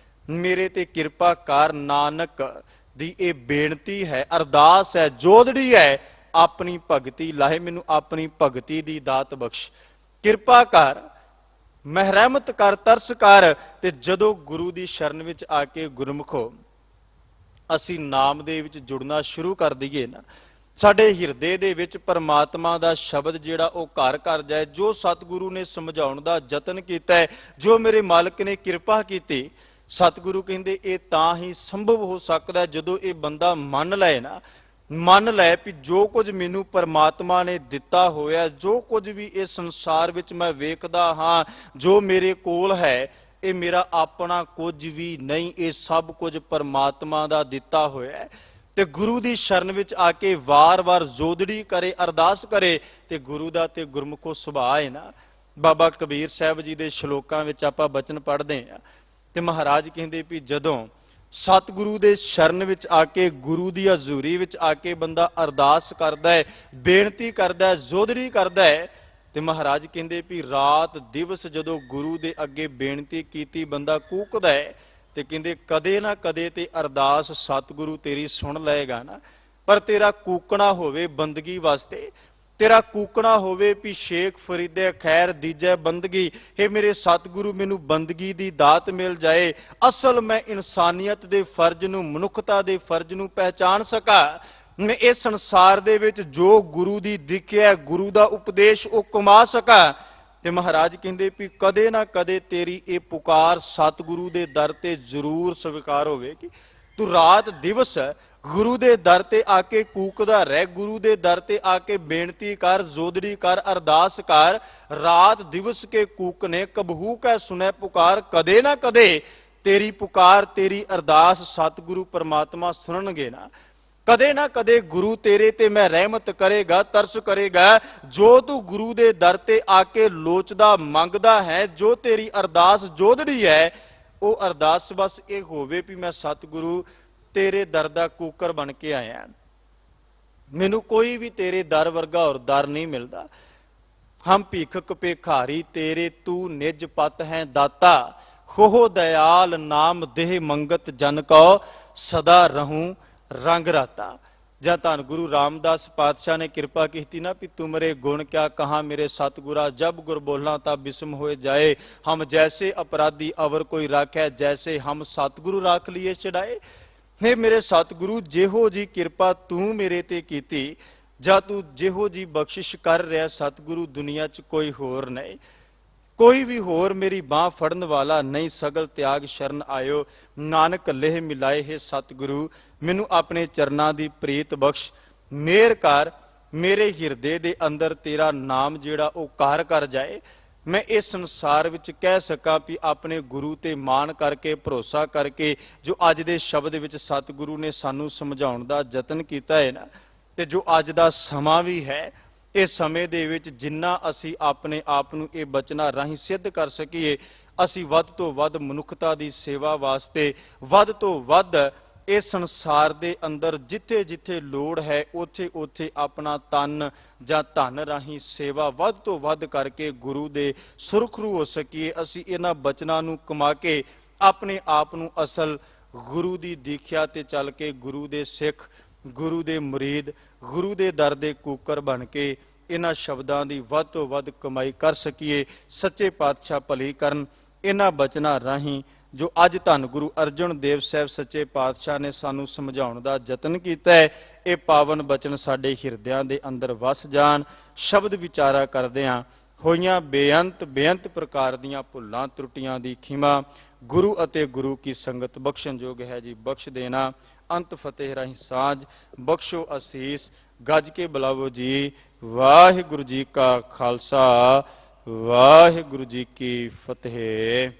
ਮੇਰੇ ਤੇ ਕਿਰਪਾ ਕਰ। ਨਾਨਕ ਦੀ ਇਹ ਬੇਨਤੀ ਹੈ, ਅਰਦਾਸ ਹੈ, ਜੋਦੜੀ ਹੈ। ਆਪਣੀ ਭਗਤੀ ਲਾਹੇ, ਮੈਨੂੰ ਆਪਣੀ ਭਗਤੀ ਦੀ ਦਾਤ ਬਖਸ਼। ਕਿਰਪਾ ਕਰ, ਮਹਿਰਮਤ ਕਰ, ਤਰਸ ਕਰ। ਤੇ ਜਦੋਂ ਗੁਰੂ ਦੀ ਸ਼ਰਨ ਵਿੱਚ ਆ ਕੇ ਗੁਰਮੁਖੋ ਅਸੀਂ ਨਾਮ ਦੇ ਵਿੱਚ ਜੁੜਨਾ ਸ਼ੁਰੂ ਕਰ ਦਈਏ ਨਾ, ਸਾਡੇ ਹਿਰਦੇ ਦੇ ਵਿੱਚ ਪਰਮਾਤਮਾ ਦਾ ਸ਼ਬਦ ਜਿਹੜਾ ਉਹ ਘਰ ਕਰ ਜਾਏ। ਜੋ ਸਤਿਗੁਰੂ ਨੇ ਸਮਝਾਉਣ ਦਾ ਯਤਨ ਕੀਤਾ ਹੈ, ਜੋ ਮੇਰੇ ਮਾਲਕ ਨੇ ਕਿਰਪਾ ਕੀਤੀ, ਸਤਿਗੁਰੂ ਕਹਿੰਦੇ ਇਹ ਤਾਂ ਹੀ ਸੰਭਵ ਹੋ ਸਕਦਾ ਜਦੋਂ ਇਹ ਬੰਦਾ ਮੰਨ ਲਏ ਨਾ, ਮੰਨ ਲੈ ਵੀ ਜੋ ਕੁਝ ਮੈਨੂੰ ਪਰਮਾਤਮਾ ਨੇ ਦਿੱਤਾ ਹੋਇਆ, ਜੋ ਕੁਝ ਵੀ ਇਸ ਸੰਸਾਰ ਵਿੱਚ ਮੈਂ ਵੇਖਦਾ ਹਾਂ, ਜੋ ਮੇਰੇ ਕੋਲ ਹੈ, ਇਹ ਮੇਰਾ ਆਪਣਾ ਕੁਝ ਵੀ ਨਹੀਂ, ਇਹ ਸਭ ਕੁਝ ਪਰਮਾਤਮਾ ਦਾ ਦਿੱਤਾ ਹੋਇਆ ਹੈ। ਤੇ ਗੁਰੂ ਦੀ ਸ਼ਰਨ ਵਿੱਚ ਆ ਕੇ ਵਾਰ-ਵਾਰ ਜੋਦੜੀ ਕਰੇ, ਅਰਦਾਸ ਕਰੇ। ਤੇ ਗੁਰੂ ਦਾ ਤੇ ਗੁਰਮੁਖੋ ਸੁਭਾਅ ਹੈ ਨਾ। ਬਾਬਾ ਕਬੀਰ ਸਾਹਿਬ ਜੀ ਦੇ ਸ਼ਲੋਕਾਂ ਵਿੱਚ ਆਪਾਂ ਬਚਨ ਪੜ੍ਹਦੇ ਹਾਂ ਤੇ ਮਹਾਰਾਜ ਕਹਿੰਦੇ ਵੀ ਜਦੋਂ ਸਤਿਗੁਰੂ ਦੇ ਸ਼ਰਨ ਵਿੱਚ ਆ ਕੇ, ਗੁਰੂ ਦੀ ਹਜ਼ੂਰੀ ਵਿੱਚ ਆ ਕੇ ਬੰਦਾ ਅਰਦਾਸ ਕਰਦਾ ਹੈ, ਬੇਨਤੀ ਕਰਦਾ ਹੈ, ਜੋਦੜੀ ਕਰਦਾ ਹੈ, ਤੇ ਮਹਾਰਾਜ ਕਹਿੰਦੇ ਵੀ ਰਾਤ ਦਿਵਸ ਜਦੋਂ ਗੁਰੂ ਦੇ ਅੱਗੇ ਬੇਨਤੀ ਕੀਤੀ ਬੰਦਾ ਕੂਕਦਾ ਹੈ ਤੇ ਕਹਿੰਦੇ ਕਦੇ ਨਾ ਕਦੇ ਤੇ ਅਰਦਾਸ ਸਤਿਗੁਰੂ ਤੇਰੀ ਸੁਣ ਲਏਗਾ ਨਾ। ਪਰ ਤੇਰਾ ਕੂਕਣਾ ਹੋਵੇ ਬੰਦਗੀ ਵਾਸਤੇ, ਤੇਰਾ ਕੂਕਣਾ ਹੋਵੇ ਵੀ ਸ਼ੇਖ ਫਰੀਦੇ ਖੈਰ ਦੀਜੈ ਬੰਦਗੀ। हे ਮੇਰੇ ਸਤਿਗੁਰੂ, ਮੈਨੂੰ ਬੰਦਗੀ ਦੀ ਦਾਤ ਮਿਲ ਜਾਏ। ਅਸਲ ਮੈਂ ਇਨਸਾਨੀਅਤ ਦੇ ਫਰਜ਼ ਨੂੰ, ਮਨੁੱਖਤਾ ਦੇ ਫਰਜ਼ ਨੂੰ ਪਹਿਚਾਨ ਸਕਾਂ। ਮੈਂ ਇਸ ਸੰਸਾਰ ਦੇ ਵਿੱਚ ਜੋ ਗੁਰੂ ਦੀ ਦਿਖਿਆ, ਗੁਰੂ ਦਾ ਉਪਦੇਸ਼ ਉਹ ਕਮਾ ਸਕਾਂ। ਤੇ ਮਹਾਰਾਜ ਕਹਿੰਦੇ ਵੀ ਕਦੇ ਨਾ ਕਦੇ ਤੇਰੀ ਇਹ ਪੁਕਾਰ ਸਤਿਗੁਰੂ ਦੇ ਦਰ ਤੇ ਜ਼ਰੂਰ ਸਵੀਕਾਰ ਹੋਵੇਗੀ। ਤੂੰ ਰਾਤ ਦਿਵਸ ਗੁਰੂ ਦੇ ਦਰ ਤੇ ਆ ਕੇ ਕੂਕਦਾ ਰਹਿ, ਗੁਰੂ ਦੇ ਦਰ ਤੇ ਆ ਕੇ ਬੇਨਤੀ ਕਰ, ਜੋਦੜੀ ਕਰ, ਅਰਦਾਸ ਕਰ। ਰਾਤ ਦਿਵਸ ਕੇ ਕੂਕਨੇ ਕਬਹੂ ਕੈ ਸੁਨੈ ਪੁਕਾਰ। ਕਦੇ ਨਾ ਕਦੇ ਤੇਰੀ ਪੁਕਾਰ, ਤੇਰੀ ਅਰਦਾਸ ਸਤਿਗੁਰੂ ਪਰਮਾਤਮਾ ਸੁਣਨਗੇ ਨਾ। ਕਦੇ ਨਾ ਕਦੇ ਗੁਰੂ ਤੇਰੇ ਤੇ ਮੈਂ ਰਹਿਮਤ ਕਰੇਗਾ, ਤਰਸ ਕਰੇਗਾ। ਜੋ ਤੂੰ ਗੁਰੂ ਦੇ ਦਰ ਤੇ ਆ ਕੇ ਲੋਚਦਾ ਮੰਗਦਾ ਹੈ, ਜੋ ਤੇਰੀ ਅਰਦਾਸ ਜੋਦੜੀ ਹੈ, ਉਹ ਅਰਦਾਸ ਬਸ ਇਹ ਹੋਵੇ ਵੀ ਮੈਂ ਸਤਿਗੁਰੂ ਤੇਰੇ ਦਰ ਦਾ ਕੂਕਰ ਬਣ ਕੇ ਆਇਆ। ਮੈਨੂੰ ਕੋਈ ਵੀ ਤੇਰੇ ਦਰ ਵਰਗਾ ਹੋਰ ਦਰ ਨਹੀਂ ਮਿਲਦਾ। ਹਮ ਭੀਖਕ ਭੇਖਾਰੀ ਤੇਰੇ, ਤੂੰ ਨਿਜ ਪਤ ਹੈ ਦਾਤਾ। ਹੋ ਦਇਆਲ ਨਾਮ ਦੇਹ ਮੰਗਤ ਜਨ ਕੋ, ਸਦਾ ਰਹੂੰ ਰੰਗ ਰਾਤਾ। ਜਾਂ ਧੰਨ ਗੁਰੂ ਰਾਮਦਾਸ ਪਾਤਸ਼ਾਹ ਨੇ ਕਿਰਪਾ ਕੀਤੀ ਨਾ ਵੀ ਤੁਮਰੇ ਗੁਣ ਕਿਆ ਕਹਾਂ ਮੇਰੇ ਸਤਿਗੁਰਾ, ਜਬ ਗੁਰ ਬੋਲਾਂ ਤਾਂ ਬਿਸਮ ਹੋਏ ਜਾਏ। ਹਮ ਜੈਸੇ ਅਪਰਾਧੀ ਅਵਰ ਕੋਈ ਰਾਖੈ, ਜੈਸੇ ਹਮ ਸਤਿਗੁਰੂ ਰਾਖ ਲਈਏ ਚੜਾਏ। हे ਮੇਰੇ ਸਤਿਗੁਰੂ, ਜਿਹੋ ਜੀ ਕਿਰਪਾ ਤੂੰ ਮੇਰੇ ਤੇ ਕੀਤੀ, ਜਾਂ ਤੂੰ ਜਿਹੋ ਜੀ ਬਖਸ਼ਿਸ਼ ਕਰ ਰਿਹਾ ਸਤਿਗੁਰੂ, ਦੁਨੀਆ 'ਚ ਕੋਈ ਹੋਰ ਨਹੀਂ, ਕੋਈ ਵੀ ਹੋਰ ਮੇਰੀ ਬਾਹ ਫੜਨ ਵਾਲਾ ਨਹੀਂ। ਸਗਲ ਤਿਆਗ ਸ਼ਰਨ ਆਇਓ, ਨਾਨਕ ਲੇਹ ਮਿਲਾਏ ਹੈ ਸਤਿਗੁਰੂ। ਮੈਨੂੰ ਆਪਣੇ ਚਰਨਾਂ ਦੀ ਪ੍ਰੀਤ ਬਖਸ਼, ਮਿਹਰ ਕਰ, ਮੇਰੇ ਹਿਰਦੇ ਦੇ ਅੰਦਰ ਤੇਰਾ ਨਾਮ ਜਿਹੜਾ ਉਹ ਘਰ ਕਰ ਜਾਏ। ਮੈਂ ਇਸ ਸੰਸਾਰ ਵਿੱਚ ਕਹਿ ਸਕਾਂ ਵੀ ਆਪਣੇ ਗੁਰੂ ਤੇ ਮਾਣ ਕਰਕੇ, ਭਰੋਸਾ ਕਰਕੇ, ਜੋ ਅੱਜ ਦੇ ਸ਼ਬਦ ਵਿੱਚ ਸਤਿਗੁਰੂ ਨੇ ਸਾਨੂੰ ਸਮਝਾਉਣ ਦਾ ਯਤਨ ਕੀਤਾ ਹੈ ਨਾ, ਤੇ ਜੋ ਅੱਜ ਦਾ ਸਮਾਂ ਵੀ ਹੈ, ਇਸ ਸਮੇਂ ਦੇ ਵਿੱਚ ਜਿੰਨਾ ਅਸੀਂ ਆਪਣੇ ਆਪ ਨੂੰ ਇਹ ਬਚਨਾਂ ਰਾਹੀਂ ਸਿੱਧ ਕਰ ਸਕੀਏ, ਅਸੀਂ ਵੱਧ ਤੋਂ ਵੱਧ ਮਨੁੱਖਤਾ ਦੀ ਸੇਵਾ ਵਾਸਤੇ ਵੱਧ ਤੋਂ ਵੱਧ ਇਸ ਸੰਸਾਰ ਦੇ ਅੰਦਰ ਜਿੱਥੇ ਜਿੱਥੇ ਲੋੜ ਹੈ ਉੱਥੇ ਉੱਥੇ ਆਪਣਾ ਤਨ ਜਾਂ ਧਨ ਰਾਹੀਂ ਸੇਵਾ ਵੱਧ ਤੋਂ ਵੱਧ ਕਰਕੇ ਗੁਰੂ ਦੇ ਸੁਰਖਰੂ ਹੋ ਸਕੀਏ। ਅਸੀਂ ਇਹਨਾਂ ਬਚਨਾਂ ਨੂੰ ਕਮਾ ਕੇ ਆਪਣੇ ਆਪ ਨੂੰ ਅਸਲ ਗੁਰੂ ਦੀ ਦੀਖਿਆ ਤੇ ਚੱਲ ਕੇ ਗੁਰੂ ਦੇ ਸਿੱਖ, ਗੁਰੂ ਦੇ ਮੁਰੀਦ, ਗੁਰੂ ਦੇ ਦਰ ਦੇ ਕੂਕਰ ਬਣ ਕੇ ਇਹਨਾਂ ਸ਼ਬਦਾਂ ਦੀ ਵੱਧ ਤੋਂ ਵੱਧ ਕਮਾਈ ਕਰ ਸਕੀਏ। ਸੱਚੇ ਪਾਤਸ਼ਾਹ ਭਲੀ ਕਰਨ ਇਹਨਾਂ ਬਚਨਾਂ ਰਾਹੀਂ ਜੋ ਅੱਜ ਧੰਨ ਗੁਰੂ ਅਰਜਨ ਦੇਵ ਸਾਹਿਬ ਸੱਚੇ ਪਾਤਸ਼ਾਹ ਨੇ ਸਾਨੂੰ ਸਮਝਾਉਣ ਦਾ ਯਤਨ ਕੀਤਾ ਹੈ, ਇਹ ਪਾਵਨ ਬਚਨ ਸਾਡੇ ਹਿਰਦਿਆਂ ਦੇ ਅੰਦਰ ਵਸ ਜਾਣ। ਸ਼ਬਦ ਵਿਚਾਰਾ ਕਰਦਿਆਂ ਹੋਈਆਂ ਬੇਅੰਤ ਪ੍ਰਕਾਰ ਦੀਆਂ ਭੁੱਲਾਂ ਤਰੁੱਟੀਆਂ ਦੀ ਖਿਮਾ ਗੁਰੂ ਅਤੇ ਗੁਰੂ ਕੀ ਸੰਗਤ ਬਖਸ਼ਣਯੋਗ ਹੈ ਜੀ, ਬਖਸ਼ ਦੇਣਾ। ਅੰਤ ਫਤਿਹ ਰਾਹੀਂ ਸਾਂਝ, ਬਖਸ਼ੋ ਅਸੀਸ, ਗੱਜ ਕੇ ਬੁਲਾਵੋ ਜੀ। ਵਾਹਿਗੁਰੂ ਜੀ ਕਾ ਖਾਲਸਾ, ਵਾਹਿਗੁਰੂ ਜੀ ਕੀ ਫਤਿਹ।